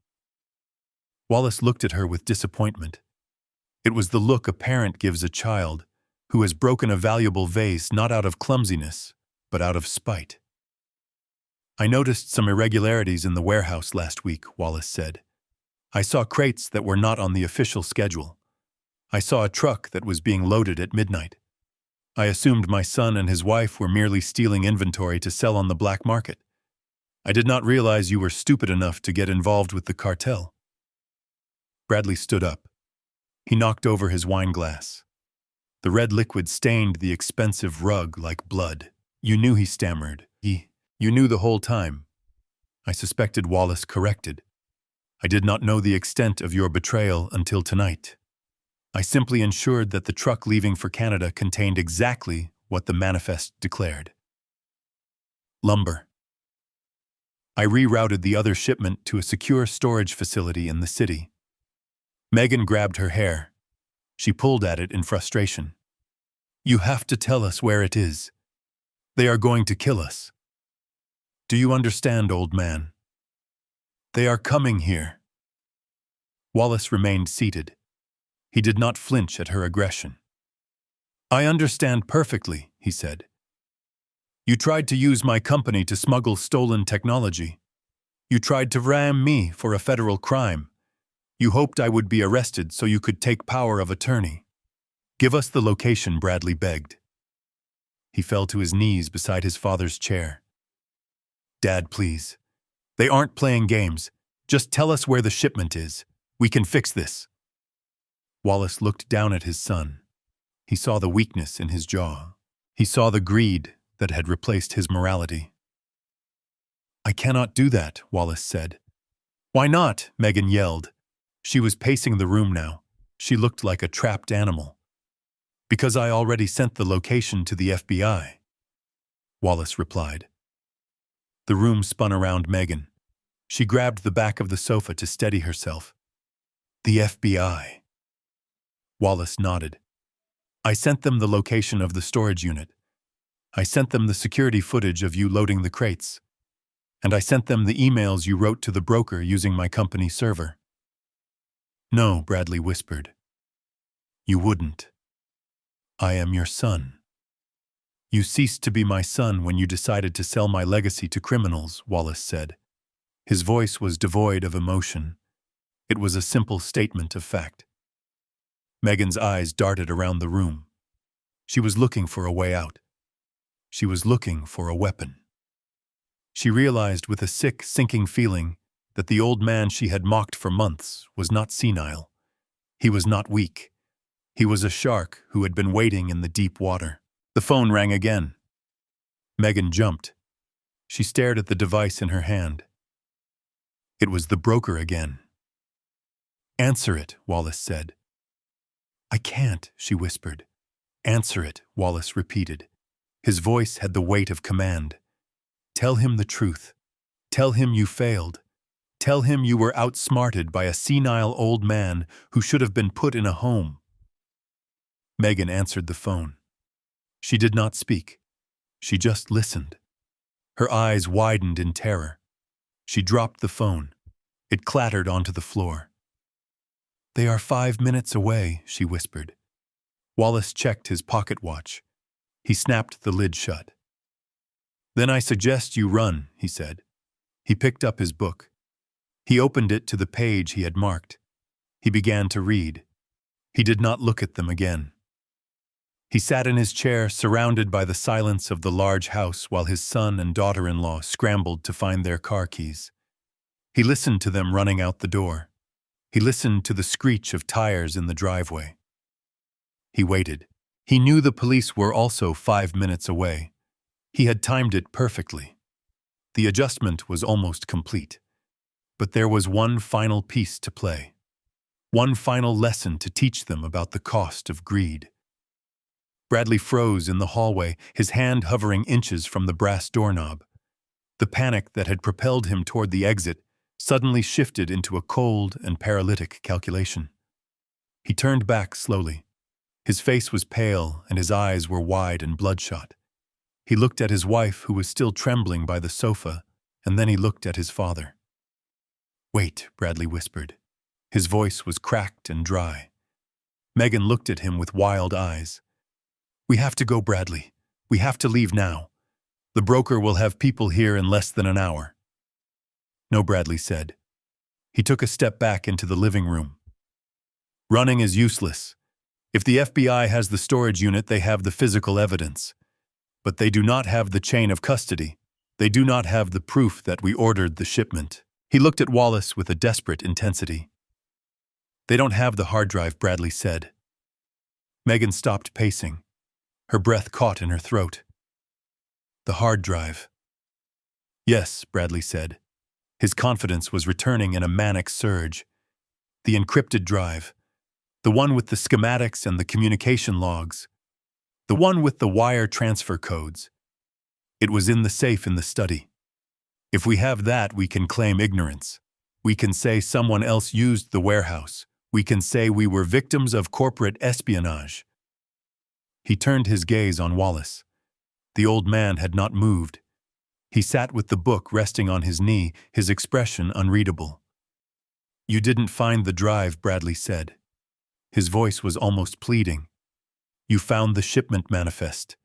Wallace looked at her with disappointment. It was the look a parent gives a child who has broken a valuable vase not out of clumsiness, but out of spite. I noticed some irregularities in the warehouse last week, Wallace said. I saw crates that were not on the official schedule. I saw a truck that was being loaded at midnight. I assumed my son and his wife were merely stealing inventory to sell on the black market. I did not realize you were stupid enough to get involved with the cartel. Bradley stood up. He knocked over his wine glass. The red liquid stained the expensive rug like blood. You knew, he stammered. You knew the whole time. I suspected, Wallace corrected. I did not know the extent of your betrayal until tonight. I simply ensured that the truck leaving for Canada contained exactly what the manifest declared. Lumber. I rerouted the other shipment to a secure storage facility in the city. Megan grabbed her hair. She pulled at it in frustration. You have to tell us where it is. They are going to kill us. Do you understand, old man? They are coming here. Wallace remained seated. He did not flinch at her aggression. I understand perfectly, he said. You tried to use my company to smuggle stolen technology. You tried to ram me for a federal crime. You hoped I would be arrested so you could take power of attorney. Give us the location, Bradley begged. He fell to his knees beside his father's chair. Dad, please. They aren't playing games. Just tell us where the shipment is. We can fix this. Wallace looked down at his son. He saw the weakness in his jaw. He saw the greed that had replaced his morality. I cannot do that, Wallace said. Why not? Megan yelled. She was pacing the room now. She looked like a trapped animal. Because I already sent the location to the FBI, Wallace replied. The room spun around Megan. She grabbed the back of the sofa to steady herself. The FBI. Wallace nodded. I sent them the location of the storage unit. I sent them the security footage of you loading the crates. And I sent them the emails you wrote to the broker using my company server. No, Bradley whispered. You wouldn't. I am your son. You ceased to be my son when you decided to sell my legacy to criminals, Wallace said. His voice was devoid of emotion. It was a simple statement of fact. Megan's eyes darted around the room. She was looking for a way out. She was looking for a weapon. She realized with a sick, sinking feeling that the old man she had mocked for months was not senile. He was not weak. He was a shark who had been waiting in the deep water. The phone rang again. Megan jumped. She stared at the device in her hand. It was the broker again. Answer it, Wallace said. I can't, she whispered. Answer it, Wallace repeated. His voice had the weight of command. Tell him the truth. Tell him you failed. Tell him you were outsmarted by a senile old man who should have been put in a home. Megan answered the phone. She did not speak. She just listened. Her eyes widened in terror. She dropped the phone. It clattered onto the floor. They are 5 minutes away, she whispered. Wallace checked his pocket watch. He snapped the lid shut. Then I suggest you run, he said. He picked up his book. He opened it to the page he had marked. He began to read. He did not look at them again. He sat in his chair, surrounded by the silence of the large house, while his son and daughter-in-law scrambled to find their car keys. He listened to them running out the door. He listened to the screech of tires in the driveway. He waited. He knew the police were also 5 minutes away. He had timed it perfectly. The adjustment was almost complete. But there was one final piece to play. One final lesson to teach them about the cost of greed. Bradley froze in the hallway, his hand hovering inches from the brass doorknob. The panic that had propelled him toward the exit suddenly shifted into a cold and paralytic calculation. He turned back slowly. His face was pale and his eyes were wide and bloodshot. He looked at his wife, who was still trembling by the sofa, and then he looked at his father. Wait, Bradley whispered. His voice was cracked and dry. Megan looked at him with wild eyes. We have to go, Bradley. We have to leave now. The broker will have people here in less than an hour. No, Bradley said. He took a step back into the living room. Running is useless. If the FBI has the storage unit, they have the physical evidence. But they do not have the chain of custody. They do not have the proof that we ordered the shipment. He looked at Wallace with a desperate intensity. They don't have the hard drive, Bradley said. Megan stopped pacing. Her breath caught in her throat. The hard drive. Yes, Bradley said. His confidence was returning in a manic surge. The encrypted drive. The one with the schematics and the communication logs. The one with the wire transfer codes. It was in the safe in the study. If we have that, we can claim ignorance. We can say someone else used the warehouse. We can say we were victims of corporate espionage. He turned his gaze on Wallace. The old man had not moved. He sat with the book resting on his knee, his expression unreadable. You didn't find the drive, Bradley said. His voice was almost pleading. You found the shipment manifest.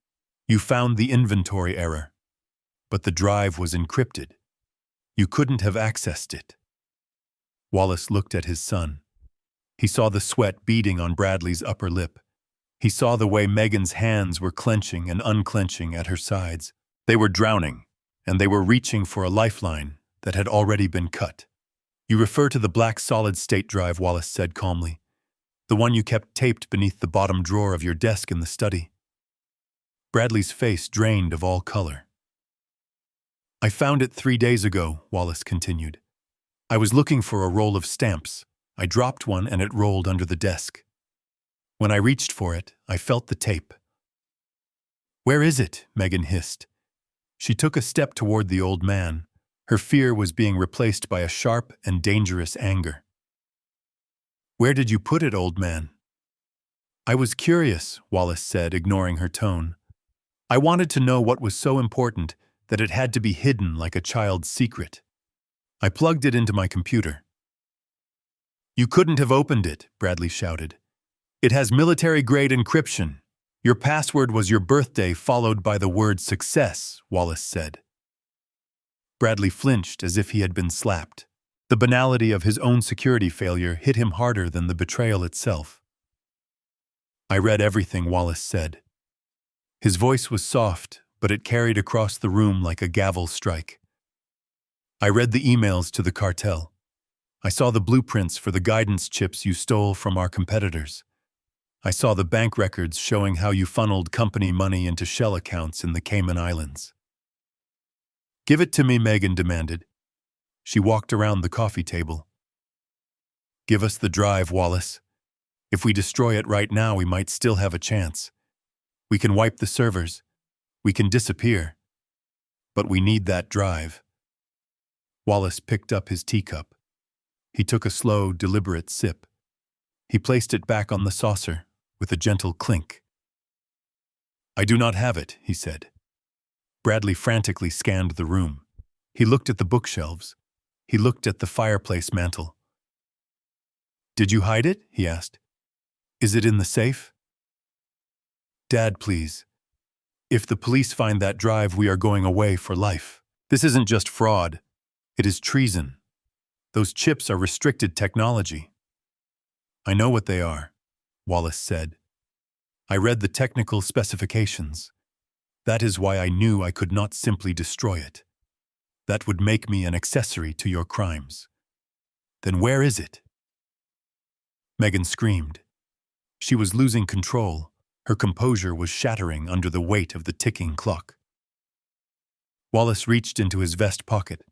You found the inventory error. But the drive was encrypted. You couldn't have accessed it. Wallace looked at his son. He saw the sweat beading on Bradley's upper lip. He saw the way Megan's hands were clenching and unclenching at her sides. They were drowning, and they were reaching for a lifeline that had already been cut. You refer to the black solid-state drive, Wallace said calmly. The one you kept taped beneath the bottom drawer of your desk in the study. Bradley's face drained of all color. I found it 3 days ago, Wallace continued. I was looking for a roll of stamps. I dropped one and it rolled under the desk. When I reached for it, I felt the tape. "Where is it?" Megan hissed. She took a step toward the old man. Her fear was being replaced by a sharp and dangerous anger. "Where did you put it, old man?" "I was curious," Wallace said, ignoring her tone. "I wanted to know what was so important that it had to be hidden like a child's secret. I plugged it into my computer." "You couldn't have opened it," Bradley shouted. "It has military-grade encryption. Your password was your birthday followed by the word success," Wallace said. Bradley flinched as if he had been slapped. The banality of his own security failure hit him harder than the betrayal itself. "I read everything," Wallace said. His voice was soft, but it carried across the room like a gavel strike. "I read the emails to the cartel. I saw the blueprints for the guidance chips you stole from our competitors. I saw the bank records showing how you funneled company money into shell accounts in the Cayman Islands." "Give it to me," Megan demanded. She walked around the coffee table. "Give us the drive, Wallace. If we destroy it right now, we might still have a chance. We can wipe the servers. We can disappear. But we need that drive." Wallace picked up his teacup. He took a slow, deliberate sip. He placed it back on the saucer with a gentle clink. "I do not have it," he said. Bradley frantically scanned the room. He looked at the bookshelves. He looked at the fireplace mantel. "Did you hide it?" he asked. "Is it in the safe?" "Dad, please. If the police find that drive, we are going away for life. This isn't just fraud. It is treason. Those chips are restricted technology." "I know what they are," Wallace said. "I read the technical specifications. That is why I knew I could not simply destroy it. That would make me an accessory to your crimes." "Then where is it?" Megan screamed. She was losing control. Her composure was shattering under the weight of the ticking clock. Wallace reached into his vest pocket.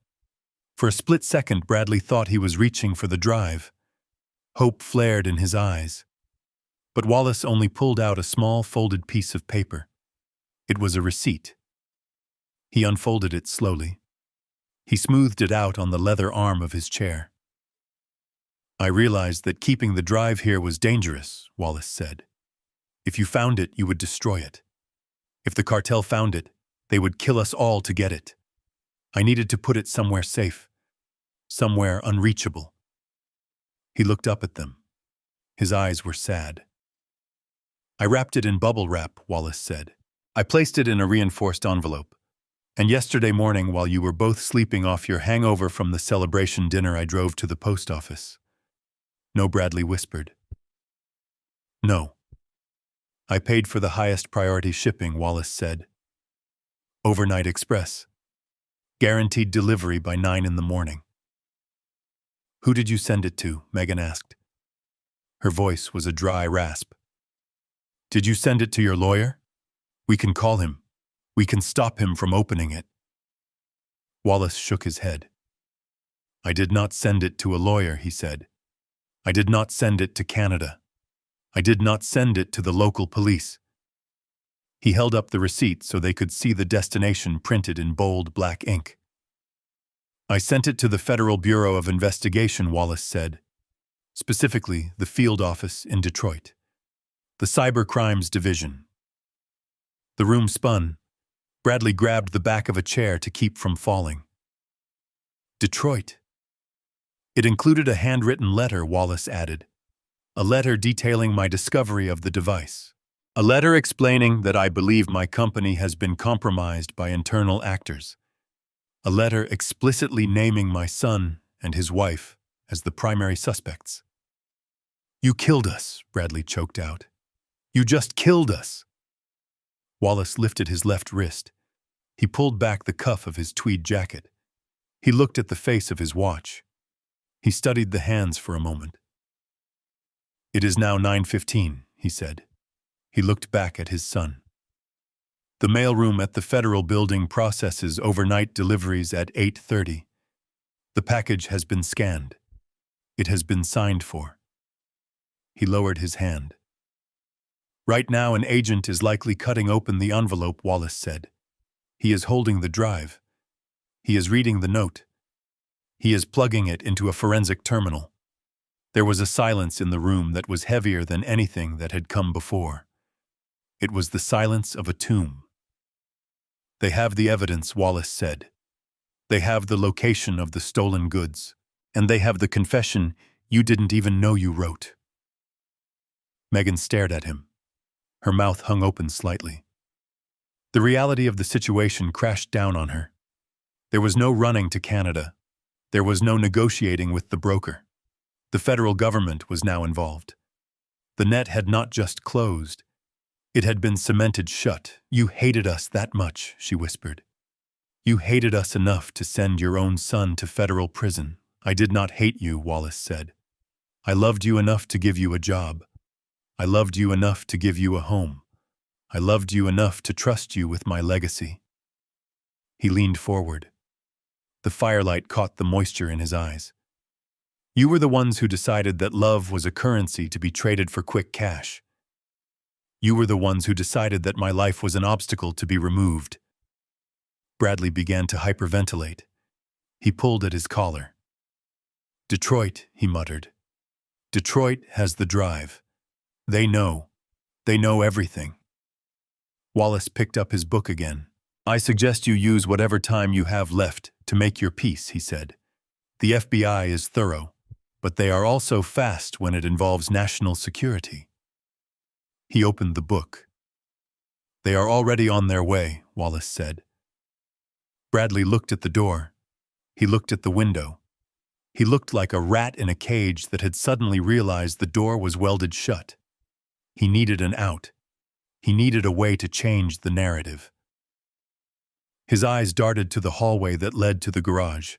For a split second, Bradley thought he was reaching for the drive. Hope flared in his eyes. But Wallace only pulled out a small folded piece of paper. It was a receipt. He unfolded it slowly. He smoothed it out on the leather arm of his chair. "I realized that keeping the drive here was dangerous," Wallace said. "If you found it, you would destroy it. If the cartel found it, they would kill us all to get it. I needed to put it somewhere safe, somewhere unreachable." He looked up at them. His eyes were sad. "I wrapped it in bubble wrap," Wallace said. "I placed it in a reinforced envelope. And yesterday morning, while you were both sleeping off your hangover from the celebration dinner, I drove to the post office." "No," Bradley whispered. "No. I paid for the highest priority shipping," Wallace said. "Overnight express. Guaranteed delivery by 9 in the morning." "Who did you send it to?" Megan asked. Her voice was a dry rasp. "Did you send it to your lawyer? We can call him. We can stop him from opening it." Wallace shook his head. "I did not send it to a lawyer," he said. "I did not send it to Canada. I did not send it to the local police." He held up the receipt so they could see the destination printed in bold black ink. "I sent it to the Federal Bureau of Investigation," Wallace said. "Specifically, the field office in Detroit. The Cyber Crimes Division." The room spun. Bradley grabbed the back of a chair to keep from falling. "Detroit." "It included a handwritten letter," Wallace added. "A letter detailing my discovery of the device. A letter explaining that I believe my company has been compromised by internal actors. A letter explicitly naming my son and his wife as the primary suspects." "You killed us," Bradley choked out. "You just killed us." Wallace lifted his left wrist. He pulled back the cuff of his tweed jacket. He looked at the face of his watch. He studied the hands for a moment. "It is now 9:15, he said. He looked back at his son. "The mailroom at the Federal Building processes overnight deliveries at 8:30. The package has been scanned. It has been signed for." He lowered his hand. Right now, an agent is likely cutting open the envelope, Wallace said. He is holding the drive. He is reading the note. He is plugging it into a forensic terminal. There was a silence in the room that was heavier than anything that had come before. It was the silence of a tomb. They have the evidence, Wallace said. They have the location of the stolen goods, and they have the confession you didn't even know you wrote. Megan stared at him. Her mouth hung open slightly. The reality of the situation crashed down on her. There was no running to Canada. There was no negotiating with the broker. The federal government was now involved. The net had not just closed. It had been cemented shut. You hated us that much, she whispered. You hated us enough to send your own son to federal prison. I did not hate you, Wallace said. I loved you enough to give you a job. I loved you enough to give you a home. I loved you enough to trust you with my legacy. He leaned forward. The firelight caught the moisture in his eyes. You were the ones who decided that love was a currency to be traded for quick cash. You were the ones who decided that my life was an obstacle to be removed. Bradley began to hyperventilate. He pulled at his collar. Detroit, he muttered. Detroit has the drive. They know. They know everything. Wallace picked up his book again. I suggest you use whatever time you have left to make your peace, he said. The FBI is thorough, but they are also fast when it involves national security. He opened the book. They are already on their way, Wallace said. Bradley looked at the door. He looked at the window. He looked like a rat in a cage that had suddenly realized the door was welded shut. He needed an out. He needed a way to change the narrative. His eyes darted to the hallway that led to the garage.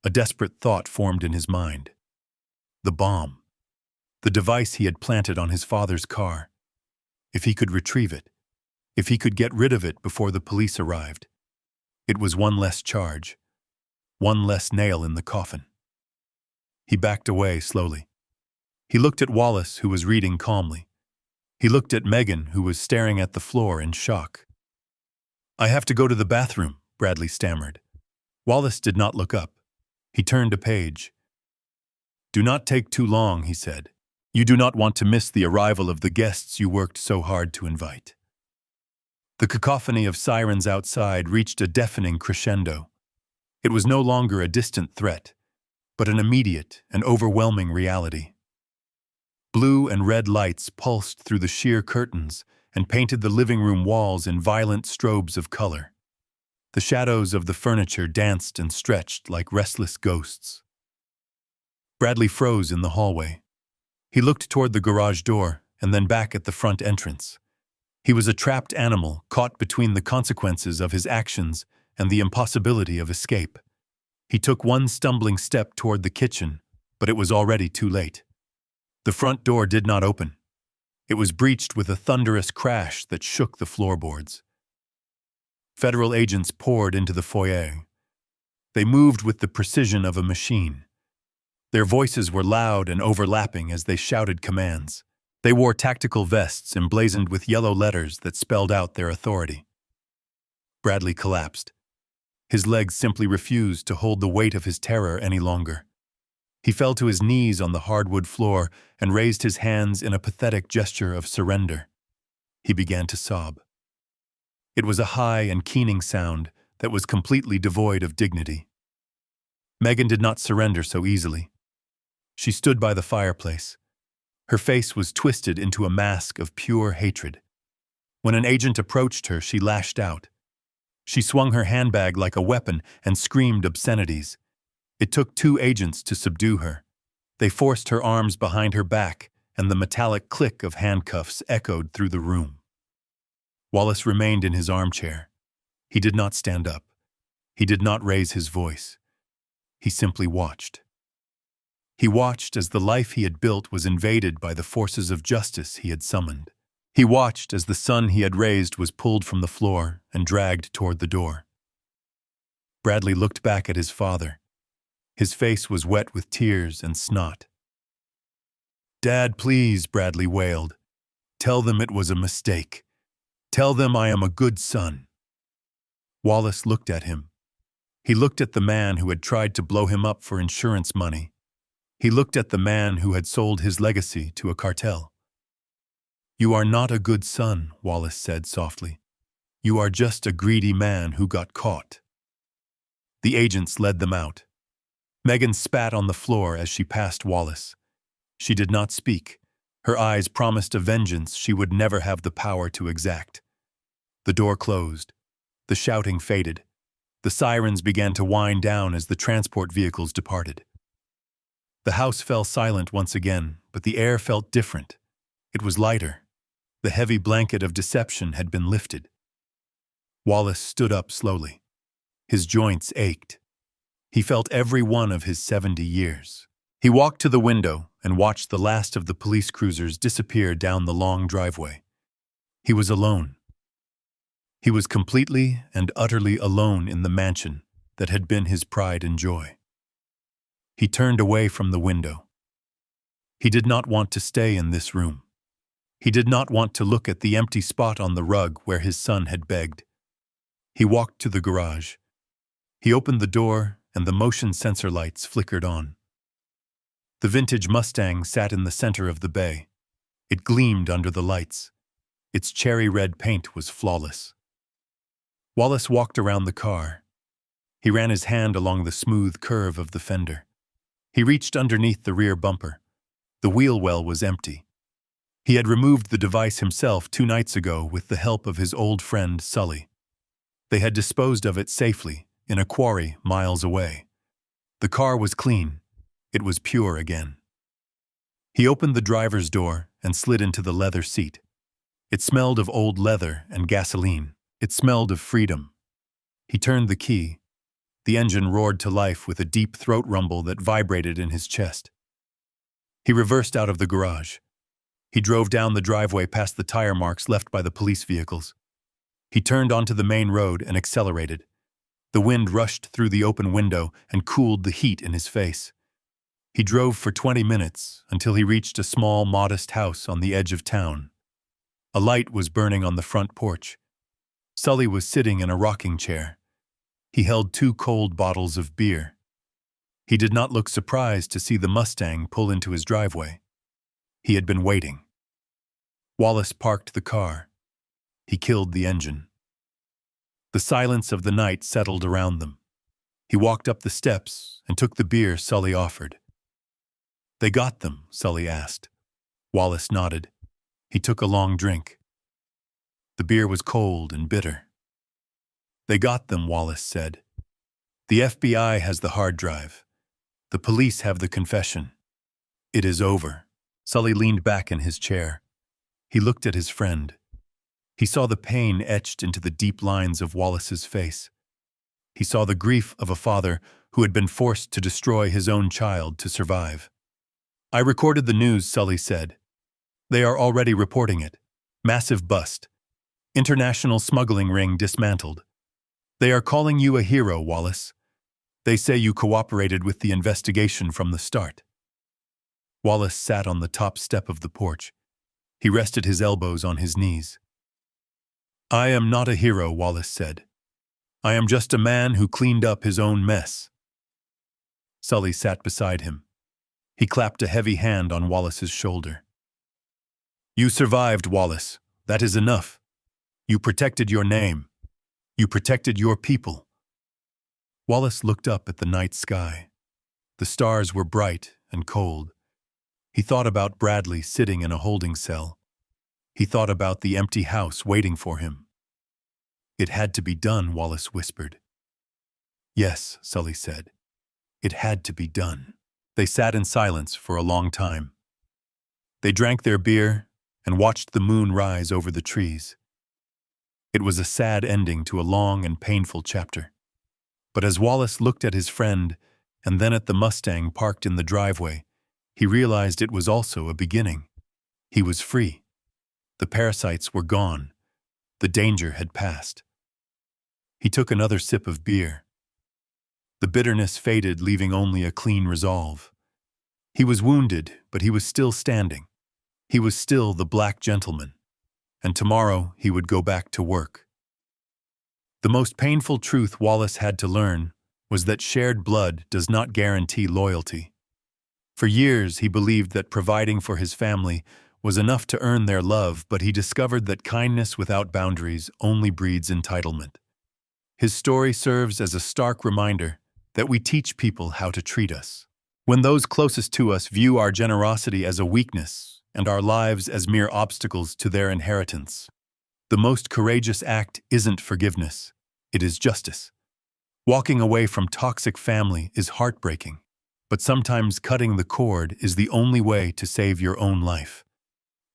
A desperate thought formed in his mind. The bomb. The device he had planted on his father's car. If he could retrieve it. If he could get rid of it before the police arrived. It was one less charge. One less nail in the coffin. He backed away slowly. He looked at Wallace, who was reading calmly. He looked at Megan, who was staring at the floor in shock. I have to go to the bathroom, Bradley stammered. Wallace did not look up. He turned a page. Do not take too long, he said. You do not want to miss the arrival of the guests you worked so hard to invite. The cacophony of sirens outside reached a deafening crescendo. It was no longer a distant threat, but an immediate and overwhelming reality. Blue and red lights pulsed through the sheer curtains and painted the living room walls in violent strobes of color. The shadows of the furniture danced and stretched like restless ghosts. Bradley froze in the hallway. He looked toward the garage door and then back at the front entrance. He was a trapped animal caught between the consequences of his actions and the impossibility of escape. He took one stumbling step toward the kitchen, but it was already too late. The front door did not open. It was breached with a thunderous crash that shook the floorboards. Federal agents poured into the foyer. They moved with the precision of a machine. Their voices were loud and overlapping as they shouted commands. They wore tactical vests emblazoned with yellow letters that spelled out their authority. Bradley collapsed. His legs simply refused to hold the weight of his terror any longer. He fell to his knees on the hardwood floor and raised his hands in a pathetic gesture of surrender. He began to sob. It was a high and keening sound that was completely devoid of dignity. Megan did not surrender so easily. She stood by the fireplace. Her face was twisted into a mask of pure hatred. When an agent approached her, she lashed out. She swung her handbag like a weapon and screamed obscenities. It took 2 agents to subdue her. They forced her arms behind her back, and the metallic click of handcuffs echoed through the room. Wallace remained in his armchair. He did not stand up. He did not raise his voice. He simply watched. He watched as the life he had built was invaded by the forces of justice he had summoned. He watched as the son he had raised was pulled from the floor and dragged toward the door. Bradley looked back at his father. His face was wet with tears and snot. "Dad, please," Bradley wailed. Tell them it was a mistake. Tell them I am a good son." Wallace looked at him. He looked at the man who had tried to blow him up for insurance money. He looked at the man who had sold his legacy to a cartel. "You are not a good son," Wallace said softly. "You are just a greedy man who got caught." The agents led them out. Megan spat on the floor as she passed Wallace. She did not speak. Her eyes promised a vengeance she would never have the power to exact. The door closed. The shouting faded. The sirens began to wind down as the transport vehicles departed. The house fell silent once again, but the air felt different. It was lighter. The heavy blanket of deception had been lifted. Wallace stood up slowly. His joints ached. He felt every one of his 70 years. He walked to the window and watched the last of the police cruisers disappear down the long driveway. He was alone. He was completely and utterly alone in the mansion that had been his pride and joy. He turned away from the window. He did not want to stay in this room. He did not want to look at the empty spot on the rug where his son had begged. He walked to the garage. He opened the door, and the motion sensor lights flickered on. The vintage Mustang sat in the center of the bay. It gleamed under the lights. Its cherry red paint was flawless. Wallace walked around the car. He ran his hand along the smooth curve of the fender. He reached underneath the rear bumper. The wheel well was empty. He had removed the device himself 2 nights ago with the help of his old friend Sully. They had disposed of it safely, in a quarry miles away. The car was clean. It was pure again. He opened the driver's door and slid into the leather seat. It smelled of old leather and gasoline. It smelled of freedom. He turned the key. The engine roared to life with a deep throat rumble that vibrated in his chest. He reversed out of the garage. He drove down the driveway past the tire marks left by the police vehicles. He turned onto the main road and accelerated. The wind rushed through the open window and cooled the heat in his face. He drove for 20 minutes until he reached a small, modest house on the edge of town. A light was burning on the front porch. Sully was sitting in a rocking chair. He held 2 cold bottles of beer. He did not look surprised to see the Mustang pull into his driveway. He had been waiting. Wallace parked the car. He killed the engine. The silence of the night settled around them. He walked up the steps and took the beer Sully offered. "They got them?" Sully asked. Wallace nodded. He took a long drink. The beer was cold and bitter. "They got them," Wallace said. "The FBI has the hard drive. The police have the confession. It is over." Sully leaned back in his chair. He looked at his friend. He saw the pain etched into the deep lines of Wallace's face. He saw the grief of a father who had been forced to destroy his own child to survive. "I recorded the news," Sully said. "They are already reporting it. Massive bust. International smuggling ring dismantled. They are calling you a hero, Wallace. They say you cooperated with the investigation from the start." Wallace sat on the top step of the porch. He rested his elbows on his knees. "I am not a hero," Wallace said. "I am just a man who cleaned up his own mess." Sully sat beside him. He clapped a heavy hand on Wallace's shoulder. "You survived, Wallace. That is enough. You protected your name. You protected your people." Wallace looked up at the night sky. The stars were bright and cold. He thought about Bradley sitting in a holding cell. He thought about the empty house waiting for him. "It had to be done," Wallace whispered. "Yes," Sully said. "It had to be done." They sat in silence for a long time. They drank their beer and watched the moon rise over the trees. It was a sad ending to a long and painful chapter. But as Wallace looked at his friend and then at the Mustang parked in the driveway, he realized it was also a beginning. He was free. The parasites were gone. The danger had passed. He took another sip of beer. The bitterness faded, leaving only a clean resolve. He was wounded, but he was still standing. He was still the black gentleman, and tomorrow he would go back to work. The most painful truth Wallace had to learn was that shared blood does not guarantee loyalty. For years, he believed that providing for his family was enough to earn their love, but he discovered that kindness without boundaries only breeds entitlement. His story serves as a stark reminder that we teach people how to treat us. When those closest to us view our generosity as a weakness and our lives as mere obstacles to their inheritance, the most courageous act isn't forgiveness, it is justice. Walking away from toxic family is heartbreaking, but sometimes cutting the cord is the only way to save your own life.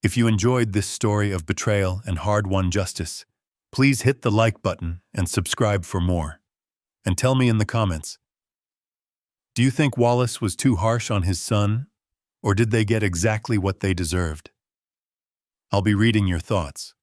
If you enjoyed this story of betrayal and hard-won justice, please hit the like button and subscribe for more. And tell me in the comments, do you think Wallace was too harsh on his son, or did they get exactly what they deserved? I'll be reading your thoughts.